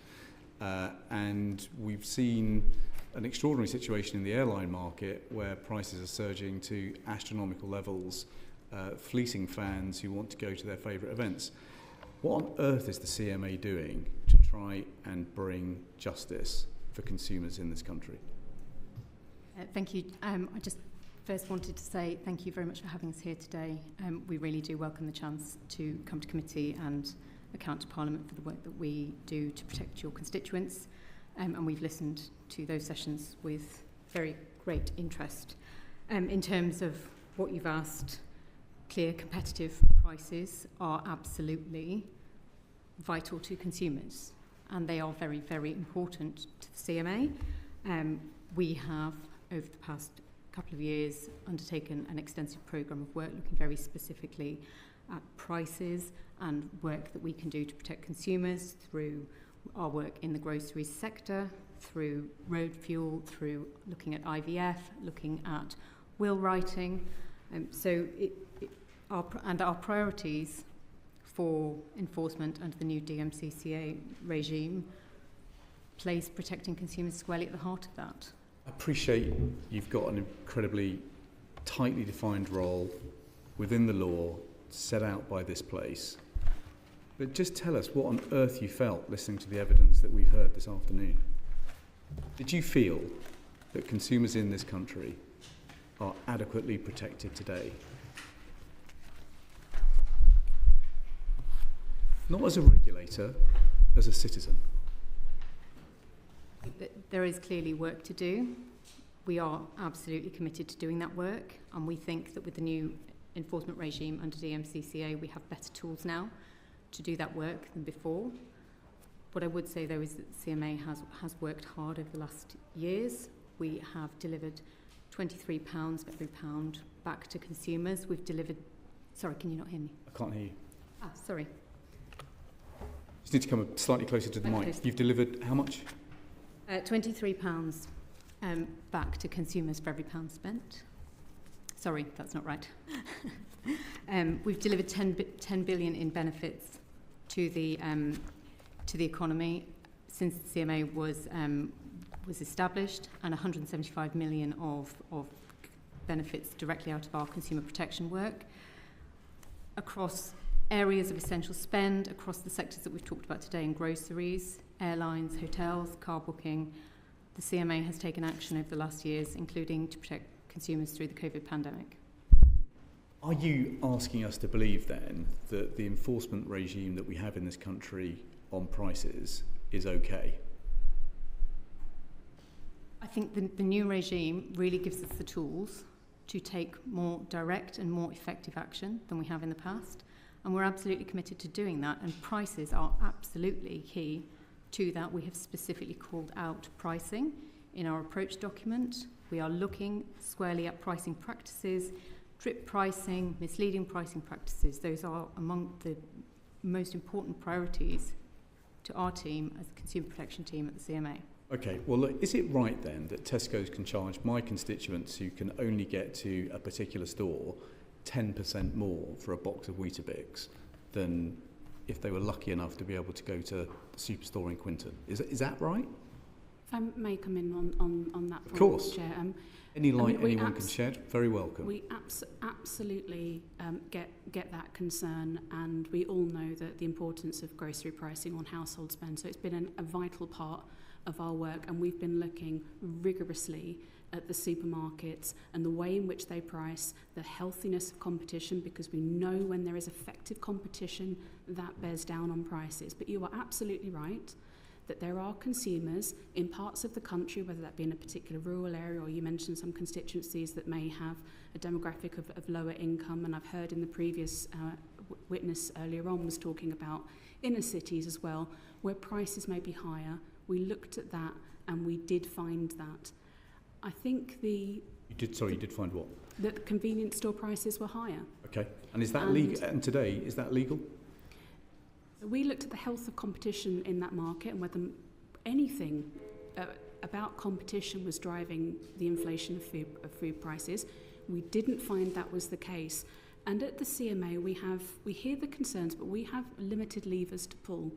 and we've seen an extraordinary situation in the airline market where prices are surging to astronomical levels, fleecing fans who want to go to their favourite events. What on earth is the CMA doing to try and bring justice for consumers in this country? Thank you. I just first wanted to say thank you very much for having us here today. We really do welcome the chance to come to committee and account to Parliament for the work that we do to protect your constituents. And we've listened to those sessions with very great interest. In terms of what you've asked, clear competitive prices are absolutely vital to consumers, and they are very, very important to the CMA. We have, over the past couple of years, undertaken an extensive programme of work looking very specifically at prices and work that we can do to protect consumers through our work in the groceries sector, through road fuel, through looking at IVF, looking at will writing. Our priorities for enforcement under the new DMCC regime place protecting consumers squarely at the heart of that. I appreciate you've got an incredibly tightly defined role within the law set out by this place. But just tell us what on earth you felt listening to the evidence that we've heard this afternoon. Did you feel that consumers in this country are adequately protected today? Not as a regulator, as a citizen. There is clearly work to do. We are absolutely committed to doing that work, and we think that with the new enforcement regime under DMCCA, we have better tools now to do that work than before. What I would say, though, is that the CMA has worked hard over the last years. We have delivered £23 for every pound back to consumers. We've delivered... Sorry, can you not hear me? I can't hear you. Sorry. Just need to come slightly closer to the mic. You've delivered how much? £23 back to consumers for every pound spent. Sorry, that's not right. We've delivered 10 billion in benefits to the economy since the CMA was established, and 175 million of benefits directly out of our consumer protection work across areas of essential spend, across the sectors that we've talked about today in groceries, airlines, hotels, car booking. The CMA has taken action over the last years, including to protect consumers through the COVID pandemic. Are you asking us to believe then that the enforcement regime that we have in this country on prices is okay? I think the new regime really gives us the tools to take more direct and more effective action than we have in the past. And we're absolutely committed to doing that. And prices are absolutely key to that. We have specifically called out pricing in our approach document. We are looking squarely at pricing practices, drip pricing, misleading pricing practices. Those are among the most important priorities to our team as the consumer protection team at the CMA. Okay, well, look, is it right then that Tesco's can charge my constituents who can only get to a particular store 10% more for a box of Weetabix than if they were lucky enough to be able to go to the superstore in Quinton? Is that right? If I may come in on that point, of course. Chair. Any light anyone can shed, very welcome. We absolutely get that concern, and we all know that the importance of grocery pricing on household spend. So it's been a vital part of our work, and we've been looking rigorously at the supermarkets and the way in which they price, the healthiness of competition, because we know when there is effective competition that bears down on prices. But you are absolutely right that there are consumers in parts of the country, whether that be in a particular rural area, or you mentioned some constituencies that may have a demographic of lower income, and I've heard in the previous witness earlier on was talking about inner cities as well, where prices may be higher. We looked at that and we did find that. I think you did find what? That the convenience store prices were higher. Okay, and is that legal? And today, is that legal? We looked at the health of competition in that market and whether anything about competition was driving the inflation of food prices. We didn't find that was the case. And at the CMA, we hear the concerns, but we have limited levers to pull.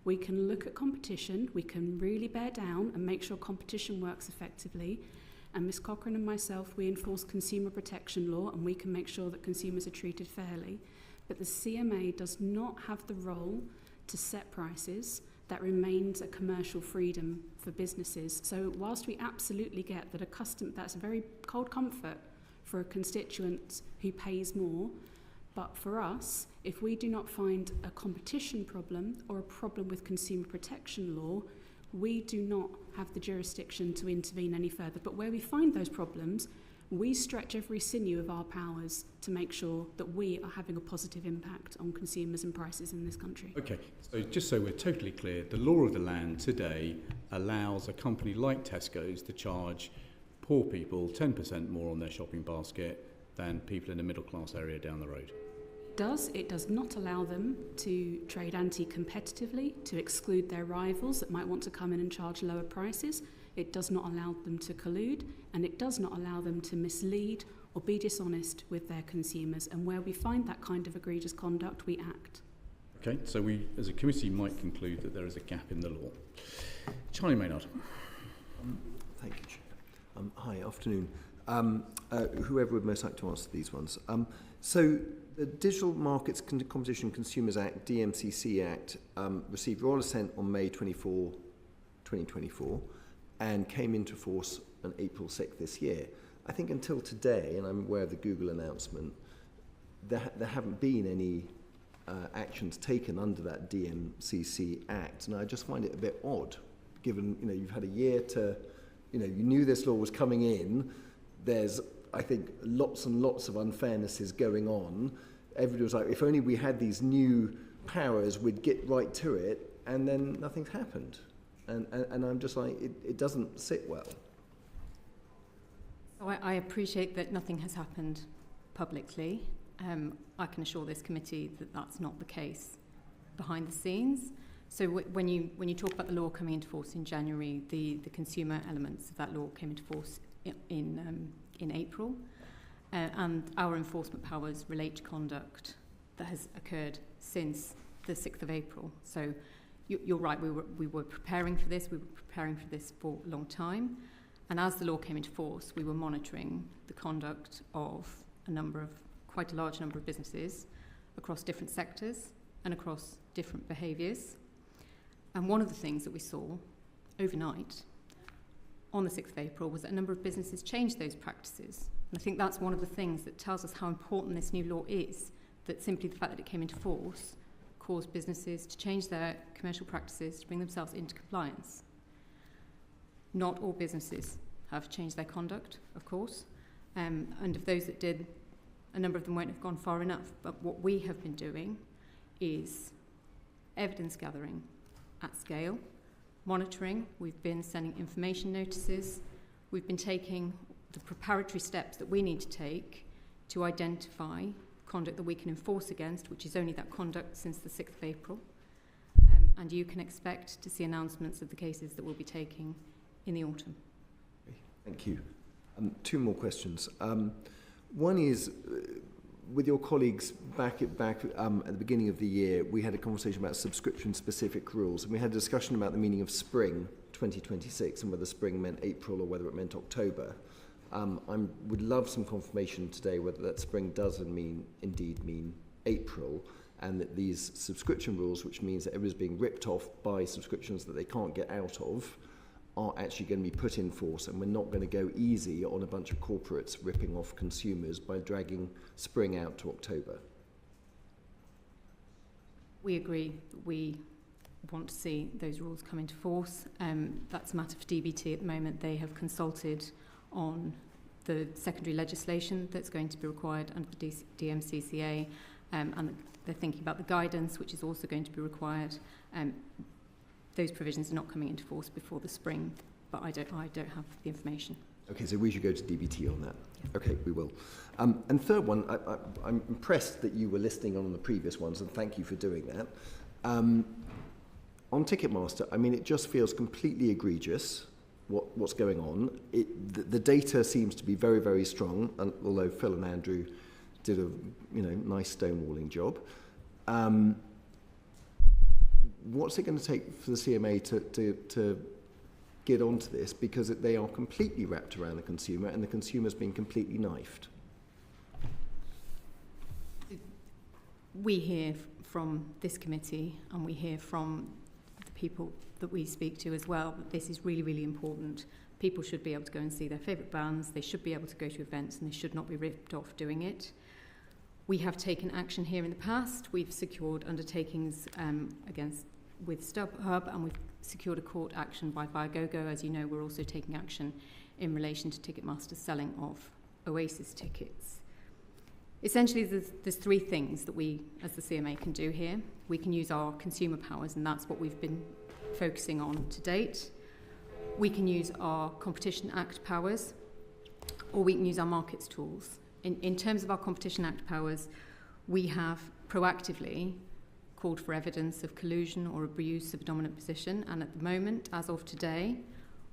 We can look at competition, we can really bear down and make sure competition works effectively. And Ms Cochrane and myself, we enforce consumer protection law, and we can make sure that consumers are treated fairly. But the CMA does not have the role to set prices. That remains a commercial freedom for businesses. So whilst we absolutely get that that's a very cold comfort for a constituent who pays more, but for us, if we do not find a competition problem or a problem with consumer protection law, we do not have the jurisdiction to intervene any further. But where we find those problems, we stretch every sinew of our powers to make sure that we are having a positive impact on consumers and prices in this country. Okay, so just so we're totally clear, the law of the land today allows a company like Tesco's to charge poor people 10% more on their shopping basket than people in a middle class area down the road. It does not allow them to trade anti-competitively, to exclude their rivals that might want to come in and charge lower prices. It does not allow them to collude, and it does not allow them to mislead or be dishonest with their consumers. And where we find that kind of egregious conduct, we act. Okay, so we as a committee might conclude that there is a gap in the law. Charlie Maynard. Thank you, Chair. Hi, afternoon. Whoever would most like to answer these ones. So the Digital Markets Competition Consumers Act, DMCC Act, received royal assent on May 24, 2024, and came into force on April 6th this year. I think until today, and I'm aware of the Google announcement, there haven't been any actions taken under that DMCC Act, and I just find it a bit odd, given you've had a year to, you knew this law was coming in. There's, I think, lots and lots of unfairnesses going on. Everybody was like, if only we had these new powers, we'd get right to it, and then nothing's happened. And I'm just like, it doesn't sit well. So I appreciate that nothing has happened publicly. I can assure this committee that that's not the case behind the scenes. So when you talk about the law coming into force in January, the consumer elements of that law came into force in April. and our enforcement powers relate to conduct that has occurred since the 6th of April. So you're right, we were preparing for this. We were preparing for this for a long time. And as the law came into force, we were monitoring the conduct of quite a large number of businesses across different sectors and across different behaviours. And one of the things that we saw overnight on the 6th of April was that a number of businesses changed those practices. And I think that's one of the things that tells us how important this new law is, that simply the fact that it came into force caused businesses to change their commercial practices to bring themselves into compliance. Not all businesses have changed their conduct, of course, and of those that did, a number of them won't have gone far enough. But what we have been doing is evidence gathering at scale, monitoring. We've been sending information notices. We've been taking the preparatory steps that we need to take to identify conduct that we can enforce against, which is only that conduct since the 6th of April. And you can expect to see announcements of the cases that we'll be taking in the autumn. Thank you. 2 more questions. One is, with your colleagues back at the beginning of the year, we had a conversation about subscription-specific rules, and we had a discussion about the meaning of spring 2026 and whether spring meant April or whether it meant October. I would love some confirmation today whether that spring does indeed mean April, and that these subscription rules, which means that everybody's being ripped off by subscriptions that they can't get out of, are actually going to be put in force, and we're not going to go easy on a bunch of corporates ripping off consumers by dragging spring out to October. We agree. We want to see those rules come into force. That's a matter for DBT at the moment. They have consulted on the secondary legislation that's going to be required under the DMCCA, and they're thinking about the guidance, which is also going to be required. Those provisions are not coming into force before the spring, but I don't have the information. Okay, so we should go to DBT on that. Okay, we will. And third one, I'm impressed that you were listening on the previous ones, and thank you for doing that. On Ticketmaster, I mean, it just feels completely egregious what's going on. The data seems to be very, very strong, and although Phil and Andrew did a nice stonewalling job. What's it going to take for the CMA to get onto this, because they are completely wrapped around the consumer and the consumer's being completely knifed? We hear from this committee, and we hear from the people that we speak to as well, that this is really, really important. People should be able to go and see their favourite bands, they should be able to go to events, and they should not be ripped off doing it. We have taken action here in the past. We've secured undertakings with StubHub, and we've secured a court action by Viagogo. As you know, we're also taking action in relation to Ticketmaster's selling of Oasis tickets. Essentially, there's 3 things that we, as the CMA, can do here. We can use our consumer powers, and that's what we've been focusing on to date. We can use our Competition Act powers, or we can use our markets tools. In terms of our Competition Act powers, we have proactively called for evidence of collusion or abuse of a dominant position, and at the moment, as of today,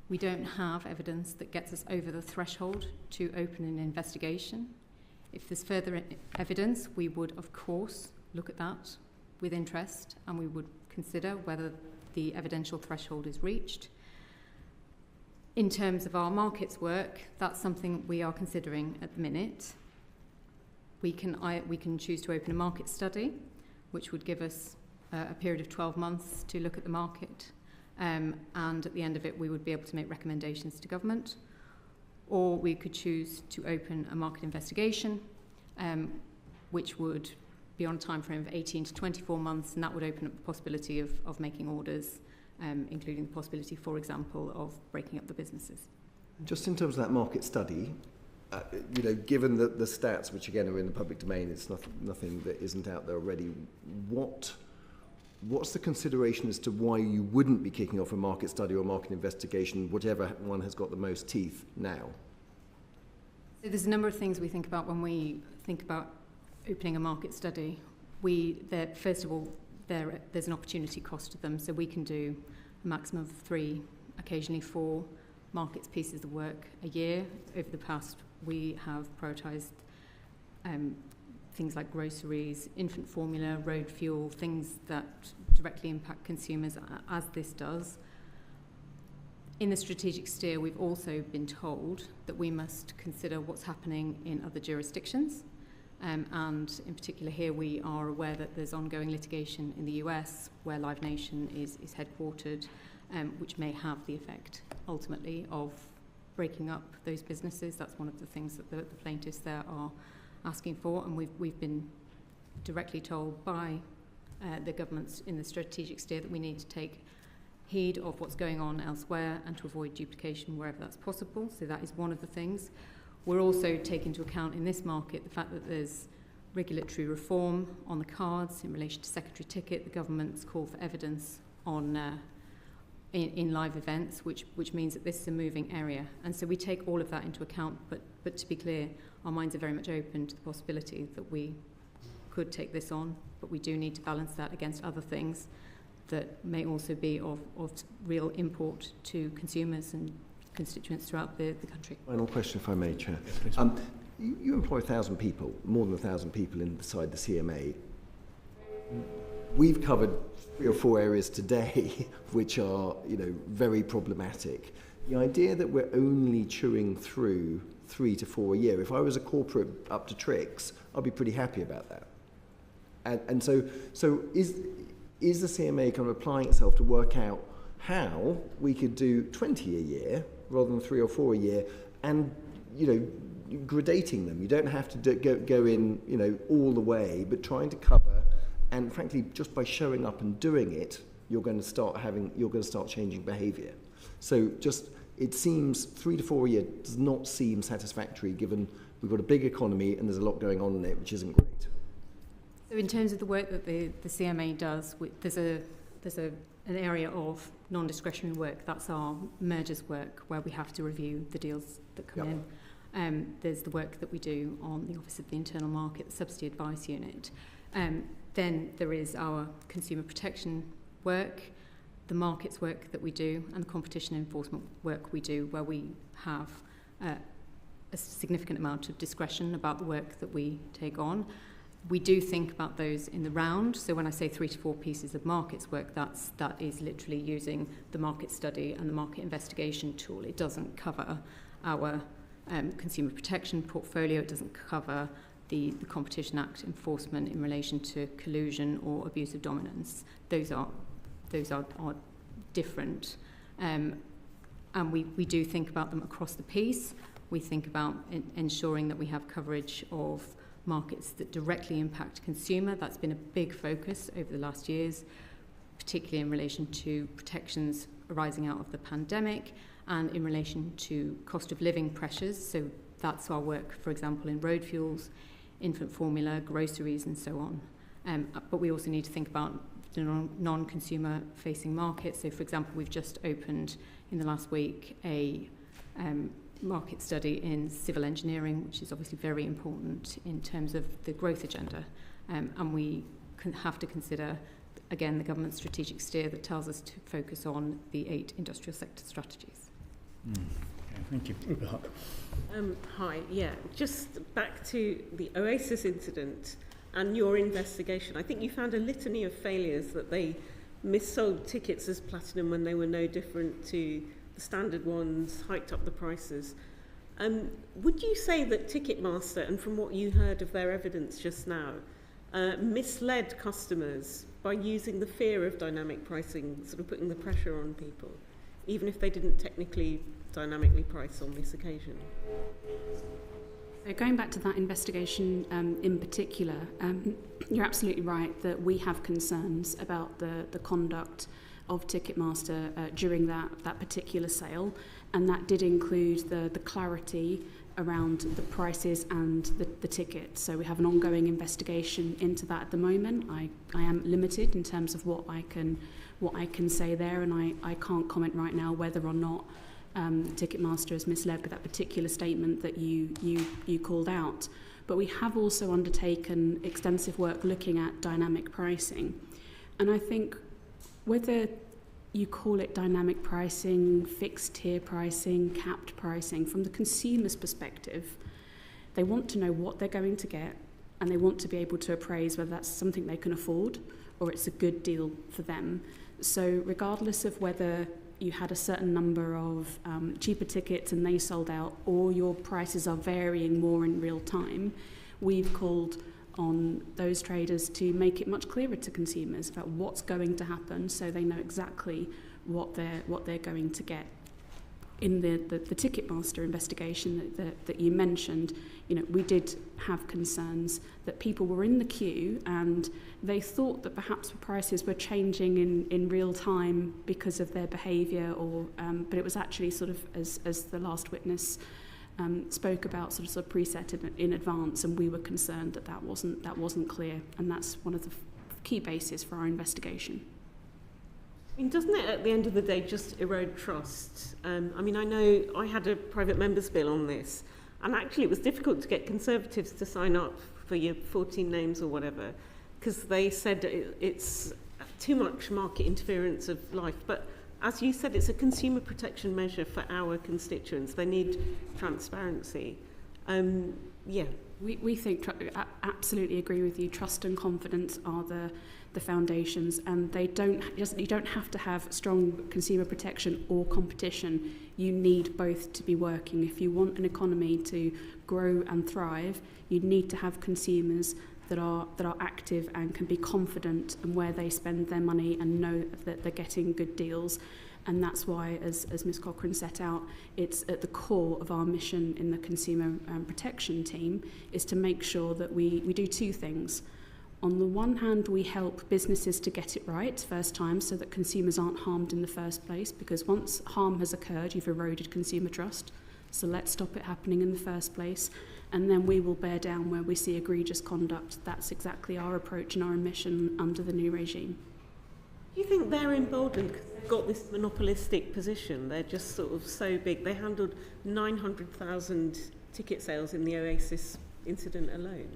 we don't have evidence that gets us over the threshold to open an investigation. If there's further evidence, we would, of course, look at that with interest, and we would consider whether the evidential threshold is reached. In terms of our markets work, that's something we are considering at the minute. We can choose to open a market study, which would give us a period of 12 months to look at the market, and at the end of it we would be able to make recommendations to government. Or we could choose to open a market investigation, which would be on a time frame of 18 to 24 months, and that would open up the possibility of making orders, including the possibility, for example, of breaking up the businesses. Just in terms of that market study, given the stats, which again are in the public domain, it's nothing that isn't out there already, what's the consideration as to why you wouldn't be kicking off a market study or a market investigation, whichever one has got the most teeth now? So there's a number of things we think about when we think about opening a market study. First of all, there's an opportunity cost to them, so we can do a maximum of 3, occasionally 4 markets pieces of work a year. Over the past, we have prioritised things like groceries, infant formula, road fuel, things that directly impact consumers, as this does. In the strategic steer, we've also been told that we must consider what's happening in other jurisdictions. And in particular here, we are aware that there's ongoing litigation in the US where Live Nation is headquartered, which may have the effect, ultimately, of breaking up those businesses. That's one of the things that the plaintiffs there are asking for, and we've been directly told by the governments in the strategic steer that we need to take heed of what's going on elsewhere and to avoid duplication wherever that's possible. So that is one of the things. We're also taking into account in this market the fact that there's regulatory reform on the cards in relation to secondary ticket, the government's call for evidence on in live events, which means that this is a moving area. And so we take all of that into account, but to be clear, our minds are very much open to the possibility that we could take this on, but we do need to balance that against other things that may also be of real import to consumers and constituents throughout the country. Final question, if I may, Chair. Yes, you employ 1,000 people, more than 1,000 people inside the CMA. We've covered 3 or 4 areas today which are, very problematic. The idea that we're only chewing through 3 to 4 a year, if I was a corporate up to tricks, I'd be pretty happy about that. And so is the CMA kind of applying itself to work out how we could do 20 a year rather than 3 or 4 a year, and gradating them? You don't have to go in all the way, but trying to cover. And frankly, just by showing up and doing it, you're going to start changing behaviour. So it seems 3 to 4 a year does not seem satisfactory, given we've got a big economy and there's a lot going on in it, which isn't great. So in terms of the work that the CMA does, there's an area of non-discretionary work. That's our mergers work, where we have to review the deals that come in. There's the work that we do on the Office of the Internal Market, the Subsidy Advice Unit. Then there is our consumer protection work, the markets work that we do, and the competition enforcement work we do, where we have a significant amount of discretion about the work that we take on. We do think about those in the round. So when I say 3 to 4 pieces of markets work, that is literally using the market study and the market investigation tool. It doesn't cover our consumer protection portfolio. It doesn't cover the Competition Act enforcement in relation to collusion or abuse of dominance. Those are different. And we do think about them across the piece. We think about ensuring that we have coverage of markets that directly impact consumer. That's been a big focus over the last years, particularly in relation to protections arising out of the pandemic and in relation to cost of living pressures. So that's our work, for example, in road fuels, infant formula, groceries, and so on. But we also need to think about the non-consumer facing markets. So, for example, we've just opened in the last week a market study in civil engineering, which is obviously very important in terms of the growth agenda. And we have to consider, again, the government's strategic steer that tells us to focus on the 8 industrial sector strategies. Okay, thank you. Hi, just back to the Oasis incident and your investigation. I think you found a litany of failures, that they missold tickets as platinum when they were no different to the standard ones, hiked up the prices. Would you say that Ticketmaster, and from what you heard of their evidence just now, misled customers by using the fear of dynamic pricing, sort of putting the pressure on people, even if they didn't technically dynamically price on this occasion? So going back to that investigation in particular, you're absolutely right that we have concerns about the conduct of Ticketmaster during that particular sale, and that did include the clarity around the prices and the ticket. So we have an ongoing investigation into that at the moment. I am limited in terms of what I can say there, and I can't comment right now whether or not Ticketmaster is misled with that particular statement that you called out. But we have also undertaken extensive work looking at dynamic pricing. And I think whether you call it dynamic pricing, fixed tier pricing, capped pricing, from the consumer's perspective, They want to know what they're going to get, and they want to be able to appraise whether that's something they can afford or it's a good deal for them. So regardless of whether you had a certain number of cheaper tickets and they sold out, or your prices are varying more in real time, we've called on those traders to make it much clearer to consumers about what's going to happen, so they know exactly what they're going to get. In the Ticketmaster investigation that you mentioned, we did have concerns that people were in the queue and they thought that perhaps the prices were changing in real time because of their behaviour, or but it was actually sort of, as the last witness spoke about, sort of preset in advance, and we were concerned that wasn't clear, and that's one of the key bases for our investigation. I mean, doesn't it, at the end of the day, just erode trust? I know I had a private member's bill on this, and actually it was difficult to get Conservatives to sign up for your 14 names or whatever, because they said it's too much market interference of life. But as you said, it's a consumer protection measure for our constituents. They need transparency. We think, absolutely agree with you, trust and confidence are the foundations, and you don't have to have strong consumer protection or competition. You need both to be working. If you want an economy to grow and thrive, you need to have consumers that are active and can be confident in where they spend their money and know that they're getting good deals. And that's why, as Ms Cochrane set out, it's at the core of our mission in the consumer protection team, is to make sure that we do two things. On the one hand, we help businesses to get it right first time, so that consumers aren't harmed in the first place, because once harm has occurred, you've eroded consumer trust. So let's stop it happening in the first place. And then we will bear down where we see egregious conduct. That's exactly our approach and our mission under the new regime. Do you think they're emboldened because they've got this monopolistic position? They're just sort of so big. They handled 900,000 ticket sales in the Oasis incident alone.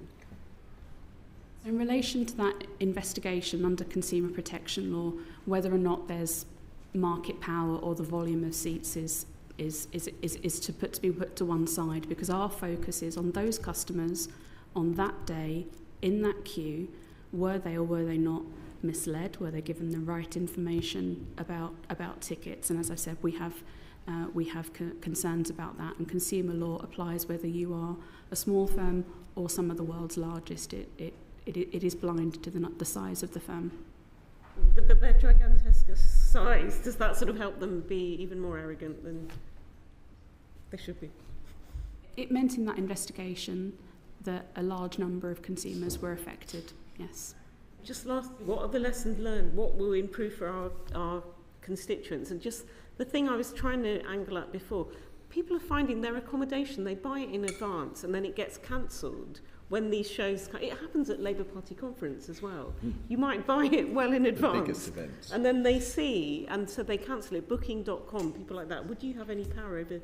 In relation to that investigation under consumer protection law, whether or not there's market power or the volume of seats is to be put to one side, because our focus is on those customers on that day in that queue. Were they or were they not misled? Were they given the right information about tickets? And as I said, we have concerns about that, and consumer law applies whether you are a small firm or some of the world's largest. It is blind to the size of the firm. But their gigantesque size, does that sort of help them be even more arrogant than they should be? It meant in that investigation that a large number of consumers were affected, yes. Just lastly, what are the lessons learned? What will improve for our constituents? And just the thing I was trying to angle at before, people are finding their accommodation, they buy it in advance and then it gets cancelled when these shows, it happens at Labour Party conference as well. You might buy it well in advance. The biggest events. And then they see, and so they cancel it. Booking.com, people like that. Would you have any power over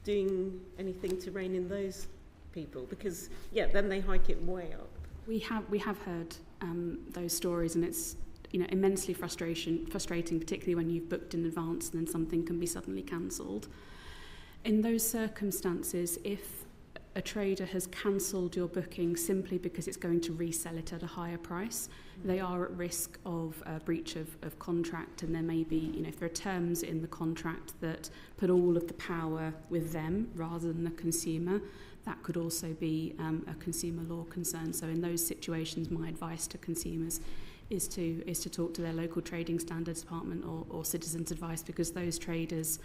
doing anything to rein in those people? Because, then they hike it way up. We have heard those stories, and it's immensely frustrating, particularly when you've booked in advance and then something can be suddenly cancelled. In those circumstances, if a trader has cancelled your booking simply because it's going to resell it at a higher price, they are at risk of a breach of contract, and there may be, if there are terms in the contract that put all of the power with them rather than the consumer, that could also be a consumer law concern. So in those situations, my advice to consumers is to talk to their local trading standards department or citizens advice, because those traders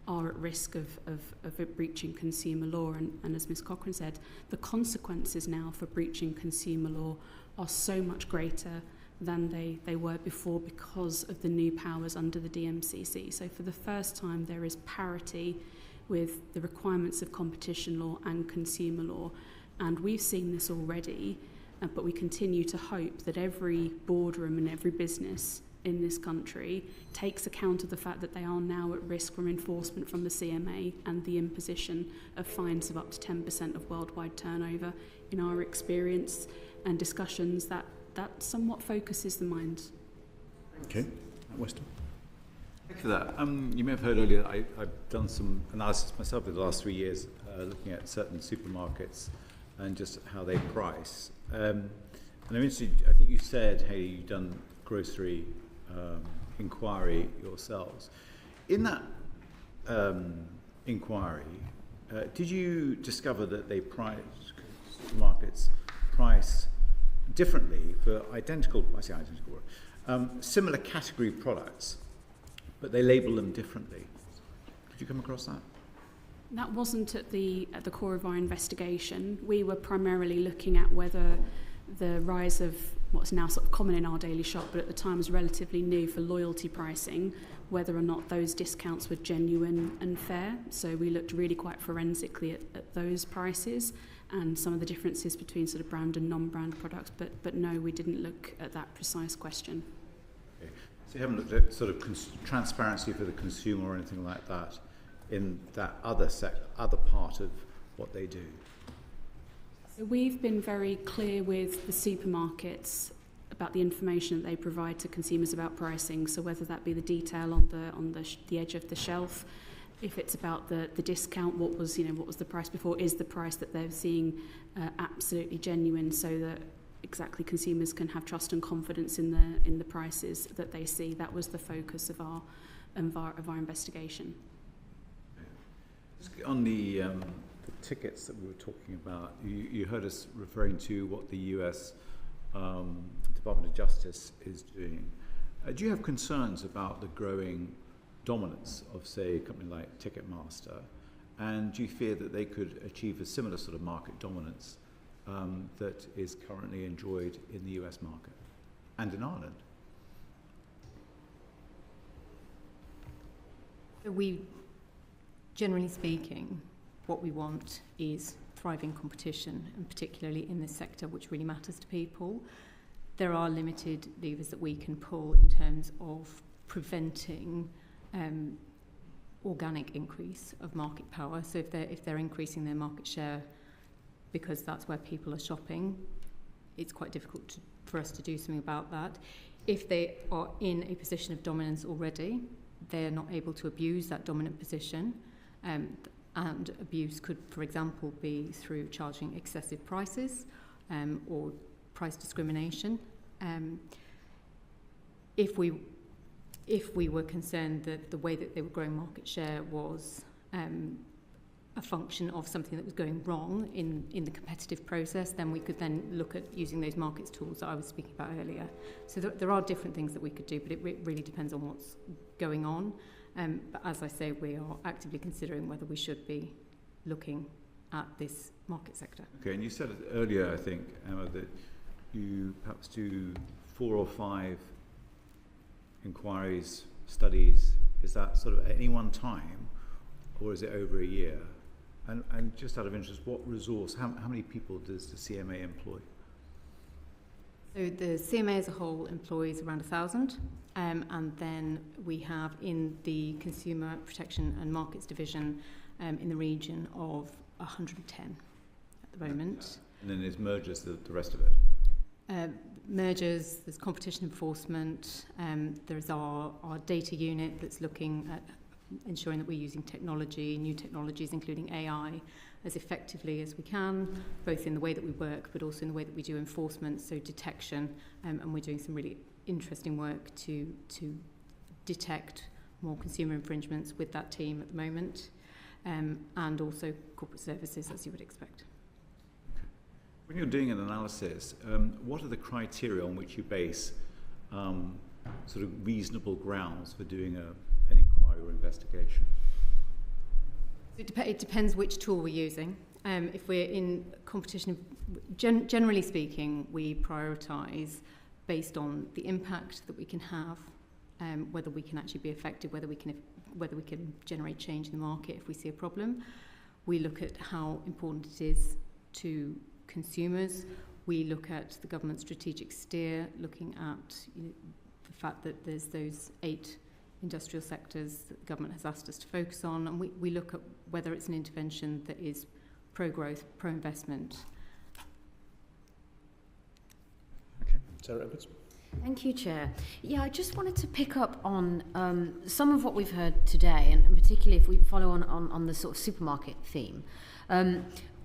are at risk of breaching consumer law. And as Ms Cochrane said, the consequences now for breaching consumer law are so much greater than they were before because of the new powers under the DMCC. So for the first time, there is parity with the requirements of competition law and consumer law. And we've seen this already, but we continue to hope that every boardroom and every business in this country takes account of the fact that they are now at risk from enforcement from the CMA and the imposition of fines of up to 10% of worldwide turnover. In our experience and discussions, that somewhat focuses the mind. Okay, Weston. Thank you for that. You may have heard earlier, I've done some analysis myself in the last 3 years, looking at certain supermarkets and just how they price. And I'm interested, I think you said, hey, you've done grocery inquiry yourselves. In that inquiry, did you discover that they supermarkets price differently for similar category products, but they label them differently? Did you come across that? That wasn't at the core of our investigation. We were primarily looking at whether the rise of what's now sort of common in our daily shop, but at the time was relatively new for loyalty pricing, whether or not those discounts were genuine and fair. So we looked really quite forensically at those prices and some of the differences between sort of brand and non-brand products, but no, we didn't look at that precise question. Okay. So you haven't looked at sort of transparency for the consumer or anything like that in that other part of what they do? So we've been very clear with the supermarkets about the information that they provide to consumers about pricing. So whether that be the detail on the edge of the shelf, if it's about the discount, what was the price before, is the price that they're seeing absolutely genuine, so that exactly consumers can have trust and confidence in the prices that they see. That was the focus of our investigation. On the tickets that we were talking about, you heard us referring to what the US Department of Justice is doing. Do you have concerns about the growing dominance of, say, a company like Ticketmaster, and do you fear that they could achieve a similar sort of market dominance that is currently enjoyed in the US market and in Ireland? Generally speaking, what we want is thriving competition, and particularly in this sector, which really matters to people. There are limited levers that we can pull in terms of preventing organic increase of market power. So if they're increasing their market share because that's where people are shopping, it's quite difficult for us to do something about that. If they are in a position of dominance already, they're not able to abuse that dominant position. And abuse could, for example, be through charging excessive prices or price discrimination. If we were concerned that the way that they were growing market share was a function of something that was going wrong in the competitive process, then we could then look at using those markets tools that I was speaking about earlier. So there are different things that we could do, but it really depends on what's going on. But as I say, we are actively considering whether we should be looking at this market sector. Okay, and you said earlier, I think, Emma, that you perhaps do 4 or 5 inquiries, studies. Is that sort of at any one time, or is it over a year? And just out of interest, what resource, how many people does the CMA employ? So the CMA as a whole employs around 1,000, and then we have in the Consumer Protection and Markets Division in the region of 110 at the moment. And then there's mergers, the rest of it? Mergers, there's competition enforcement, there's our data unit that's looking at ensuring that we're using technology, new technologies, including AI, as effectively as we can, both in the way that we work, but also in the way that we do enforcement, so detection, and we're doing some really interesting work to detect more consumer infringements with that team at the moment, and also corporate services, as you would expect. When you're doing an analysis, what are the criteria on which you base sort of reasonable grounds for doing an inquiry or investigation? It depends which tool we're using. If we're in competition, generally speaking, we prioritise based on the impact that we can have, whether we can actually be effective, whether we can generate change in the market if we see a problem. We look at how important it is to consumers. We look at the government strategic steer, looking at the fact that there's those 8 industrial sectors that the government has asked us to focus on, and we look at whether it's an intervention that is pro-growth, pro-investment. Okay, Sarah Edwards. Thank you, Chair. Yeah, I just wanted to pick up on some of what we've heard today, and particularly if we follow on the sort of supermarket theme.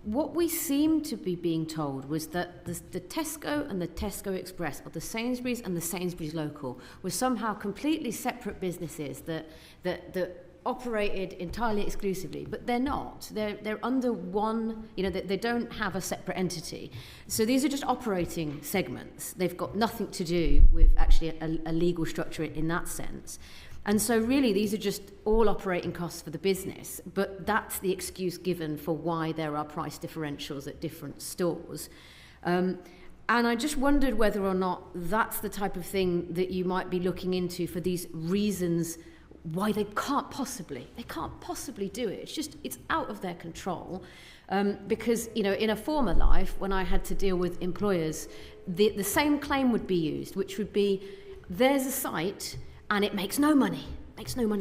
what we seemed to be being told was that the Tesco and the Tesco Express, or the Sainsbury's and the Sainsbury's Local, were somehow completely separate businesses that operated entirely exclusively, but they're not. They're under one, they don't have a separate entity. So these are just operating segments. They've got nothing to do with actually a legal structure in that sense. And so really these are just all operating costs for the business, but that's the excuse given for why there are price differentials at different stores. And I just wondered whether or not that's the type of thing that you might be looking into for these reasons why they can't possibly do it. It's out of their control. Because, in a former life, when I had to deal with employers, the same claim would be used, which would be, there's a site and it makes no money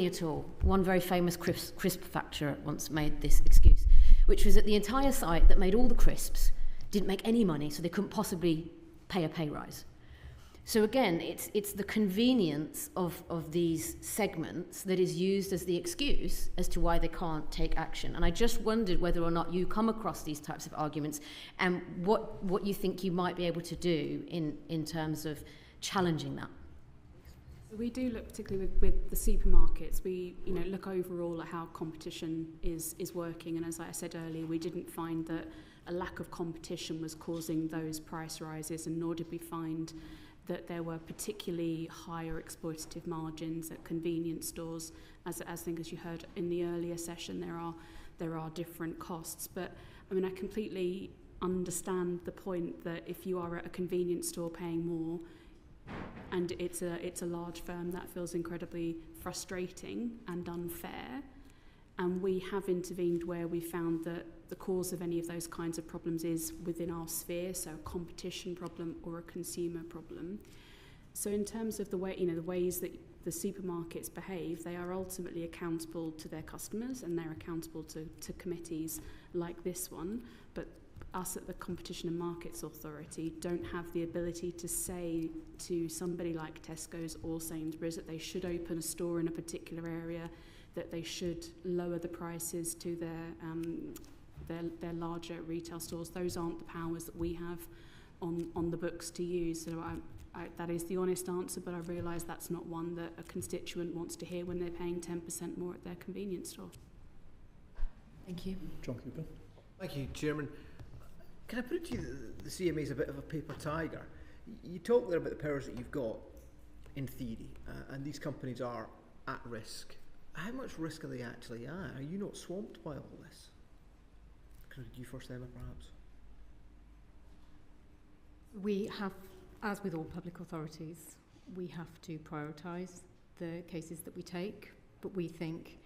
at all. One very famous crisp factory once made this excuse, which was that the entire site that made all the crisps didn't make any money, so they couldn't possibly pay a pay rise. So again, it's the convenience of these segments that is used as the excuse as to why they can't take action. And I just wondered whether or not you come across these types of arguments and what you think you might be able to do in terms of challenging that. We do look particularly with the supermarkets. We look overall at how competition is working, and as I said earlier, we didn't find that a lack of competition was causing those price rises, and nor did we find that there were particularly higher exploitative margins at convenience stores. As I think, as you heard in the earlier session, there are different costs. But I completely understand the point that if you are at a convenience store paying more, and it's a large firm, that feels incredibly frustrating and unfair. And we have intervened where we found that the cause of any of those kinds of problems is within our sphere, so a competition problem or a consumer problem. So in terms of the ways that the supermarkets behave, they are ultimately accountable to their customers, and they're accountable to committees like this one. But us at the Competition and Markets Authority don't have the ability to say to somebody like Tesco's or Sainsbury's that they should open a store in a particular area, that they should lower the prices to their larger retail stores. Those aren't the powers that we have on the books to use. So that is the honest answer, but I realise that's not one that a constituent wants to hear when they're paying 10% more at their convenience store. Thank you. John Cooper. Thank you, Chairman. Can I put it to you that the CMA is a bit of a paper tiger? You talk there about the powers that you've got, in theory, and these companies are at risk. How much risk are they actually at? Are you not swamped by all this? Could you first, Emma, perhaps? We have, as with all public authorities, we have to prioritise the cases that we take, but we think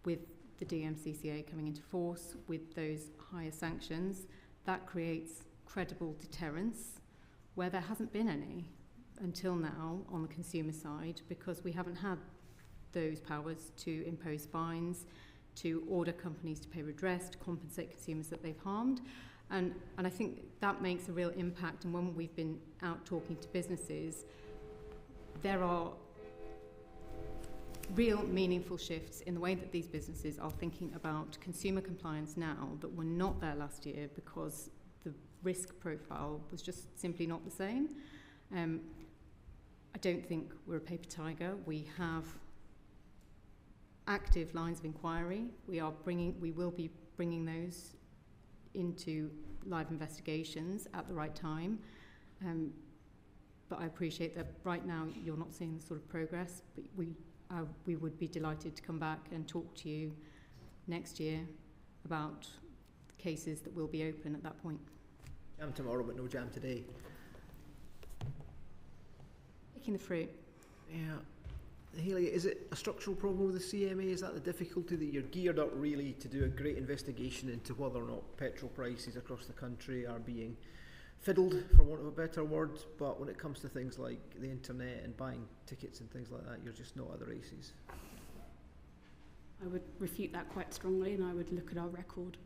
with the DMCCA coming into force, with those higher sanctions, that creates credible deterrence where there hasn't been any until now on the consumer side, because we haven't had those powers to impose fines, to order companies to pay redress, to compensate consumers that they've harmed. And I think that makes a real impact. And when we've been out talking to businesses, there are real meaningful shifts in the way that these businesses are thinking about consumer compliance now that were not there last year because the risk profile was just simply not the same. I don't think we're a paper tiger. We have active lines of inquiry. We will be bringing those into live investigations at the right time. But I appreciate that right now you're not seeing the sort of progress, but we would be delighted to come back and talk to you next year about the cases that will be open at that point. Jam tomorrow, but no jam today. Picking the fruit. Yeah. Hayley, is it a structural problem with the CMA? Is that the difficulty, that you're geared up really to do a great investigation into whether or not petrol prices across the country are being fiddled, for want of a better word, but when it comes to things like the internet and buying tickets and things like that, you're just not at the races? I would refute that quite strongly, and I would look at our record.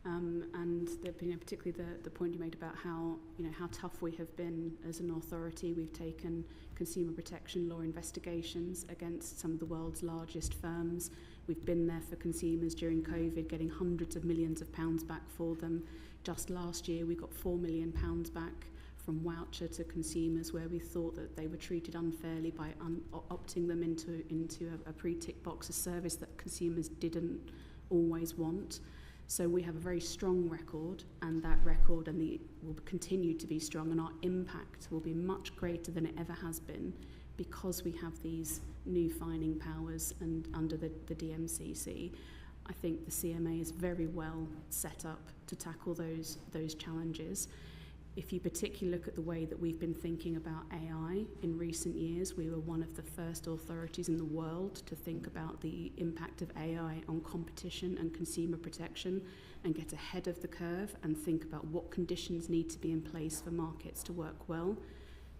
And particularly the point you made about how tough we have been as an authority. We've taken consumer protection law investigations against some of the world's largest firms. We've been there for consumers during COVID, getting hundreds of millions of pounds back for them. Just last year, we got £4 million back from voucher to consumers where we thought that they were treated unfairly by opting them into a pre-tick box, a service that consumers didn't always want. So we have a very strong record, and that record will continue to be strong, and our impact will be much greater than it ever has been because we have these new fining powers and under the DMCC. I think the CMA is very well set up to tackle those challenges. If you particularly look at the way that we've been thinking about AI in recent years, we were one of the first authorities in the world to think about the impact of AI on competition and consumer protection and get ahead of the curve and think about what conditions need to be in place for markets to work well.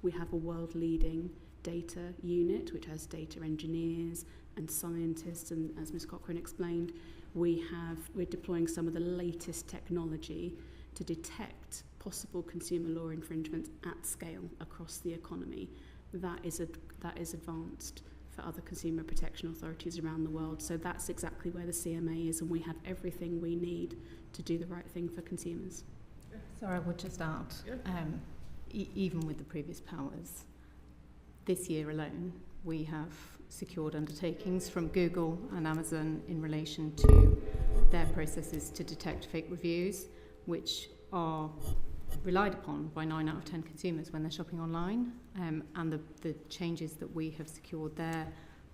We have a world-leading data unit which has data engineers and scientists, and as Ms. Cochrane explained, we're deploying some of the latest technology to detect possible consumer law infringements at scale across the economy. That is advanced for other consumer protection authorities around the world. So that's exactly where the CMA is, and we have everything we need to do the right thing for consumers. So I would just add, even with the previous powers, this year alone, we have secured undertakings from Google and Amazon in relation to their processes to detect fake reviews, which are relied upon by 9 out of 10 consumers when they're shopping online, and the changes that we have secured there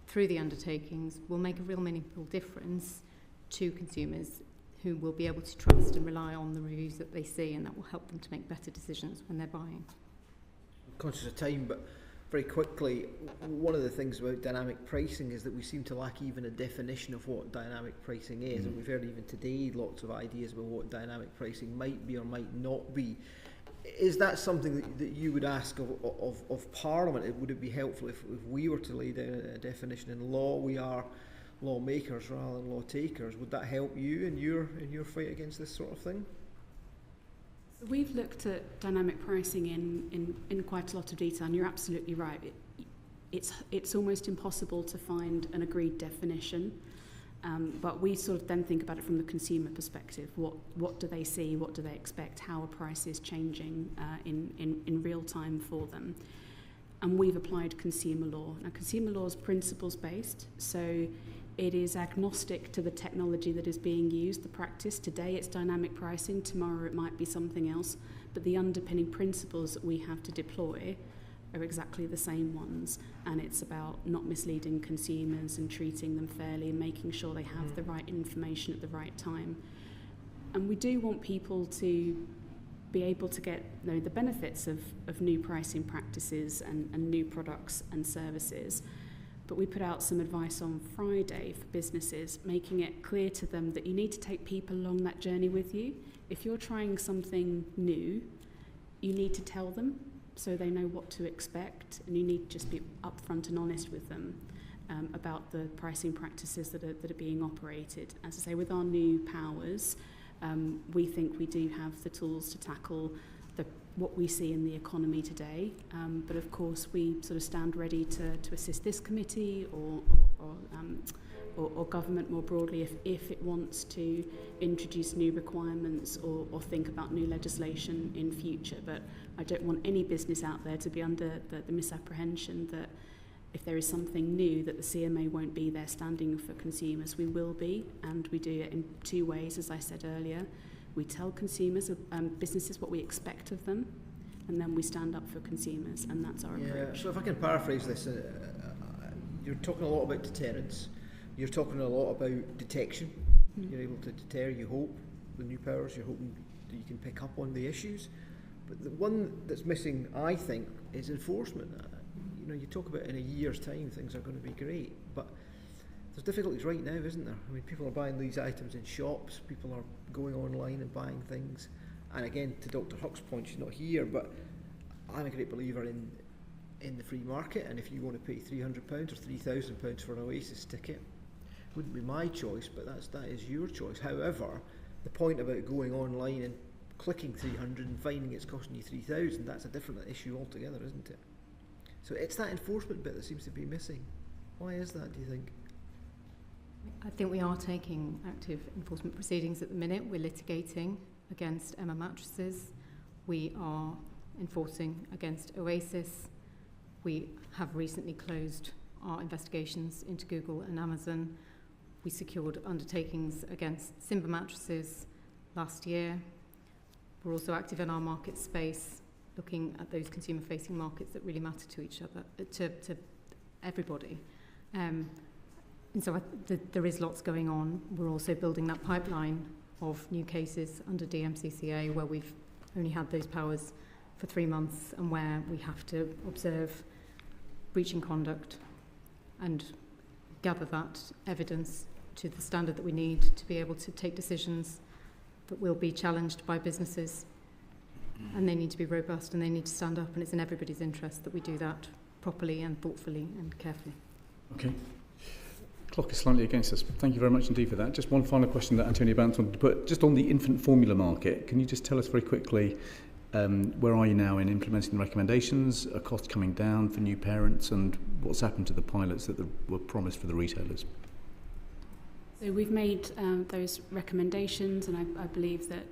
through the undertakings will make a real meaningful difference to consumers who will be able to trust and rely on the reviews that they see, and that will help them to make better decisions when they're buying. I'm conscious of time, but very quickly, one of the things about dynamic pricing is that we seem to lack even a definition of what dynamic pricing is, and we've heard even today lots of ideas about what dynamic pricing might be or might not be. Is that something that you would ask of Parliament? Would it be helpful if we were to lay down a definition in law? We are lawmakers rather than law takers. Would that help you in your fight against this sort of thing? We've looked at dynamic pricing in quite a lot of detail, and you're absolutely right. It's almost impossible to find an agreed definition, but we sort of then think about it from the consumer perspective. What do they see? What do they expect? How are prices changing in real time for them? And we've applied consumer law. Now, consumer law is principles-based, so it is agnostic to the technology that is being used, the practice. Today it's dynamic pricing, tomorrow it might be something else, but the underpinning principles that we have to deploy are exactly the same ones, and it's about not misleading consumers and treating them fairly and making sure they have the right information at the right time. And we do want people to be able to get the benefits of new pricing practices and new products and services. But we put out some advice on Friday for businesses, making it clear to them that you need to take people along that journey with you. If you're trying something new, you need to tell them so they know what to expect, and you need to just be upfront and honest with them about the pricing practices that are being operated. As I say, with our new powers, we think we do have the tools to tackle what we see in the economy today, but of course we sort of stand ready to assist this committee or government more broadly if it wants to introduce new requirements or think about new legislation in future. But I don't want any business out there to be under the misapprehension that if there is something new that the CMA won't be there standing for consumers. We will be, and we do it in two ways, as I said earlier. We tell consumers, businesses, what we expect of them, and then we stand up for consumers, and that's our approach. So if I can paraphrase this, you're talking a lot about deterrence, you're talking a lot about detection. You're able to deter, you hope, the new powers, you're hoping that you can pick up on the issues. But the one that's missing, I think, is enforcement. You talk about in a year's time things are going to be great, but there's difficulties right now, isn't there? I mean, people are buying these items in shops, people are going online and buying things. And again, to Dr. Huck's point, she's not here, but I'm a great believer in the free market, and if you want to pay £300 or £3,000 for an Oasis ticket, wouldn't be my choice, but that is your choice. However, the point about going online and clicking 300 and finding it's costing you 3,000, that's a different issue altogether, isn't it? So it's that enforcement bit that seems to be missing. Why is that, do you think? I think we are taking active enforcement proceedings at the minute. We're litigating against Emma Mattresses. We are enforcing against Oasis. We have recently closed our investigations into Google and Amazon. We secured undertakings against Simba Mattresses last year. We're also active in our market space, looking at those consumer-facing markets that really matter to each other, to everybody. And so there is lots going on. We're also building that pipeline of new cases under DMCCA where we've only had those powers for 3 months and where we have to observe breaching conduct and gather that evidence to the standard that we need to be able to take decisions that will be challenged by businesses, and they need to be robust and they need to stand up, and it's in everybody's interest that we do that properly and thoughtfully and carefully. Okay. Clock is slightly against us. Thank you very much indeed for that. Just one final question that Antonia Bounce wanted to put, just on the infant formula market. Can you just tell us very quickly, where are you now in implementing the recommendations? Are costs coming down for new parents, and what's happened to the pilots that were promised for the retailers? So we've made those recommendations, and I believe that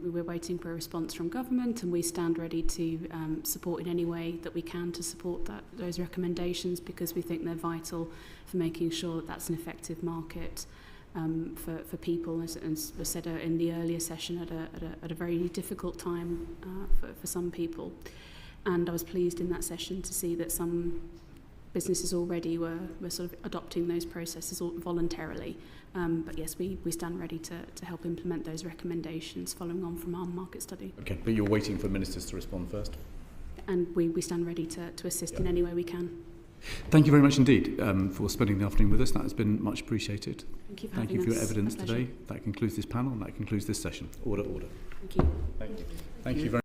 we're waiting for a response from government, and we stand ready to support in any way that we can to support those recommendations, because we think they're vital for making sure that that's an effective market for people, as was said in the earlier session, at a very difficult time for some people. And I was pleased in that session to see that some businesses already were sort of adopting those processes voluntarily. But yes, we stand ready to help implement those recommendations following on from our market study. Okay, but you're waiting for ministers to respond first? And we stand ready to assist in any way we can. Thank you very much indeed for spending the afternoon with us. That has been much appreciated. Thank you for Thank having you for your us. evidence A pleasure. today. That concludes this panel and that concludes this session. Order, order. Thank you. Thank you. Thank you very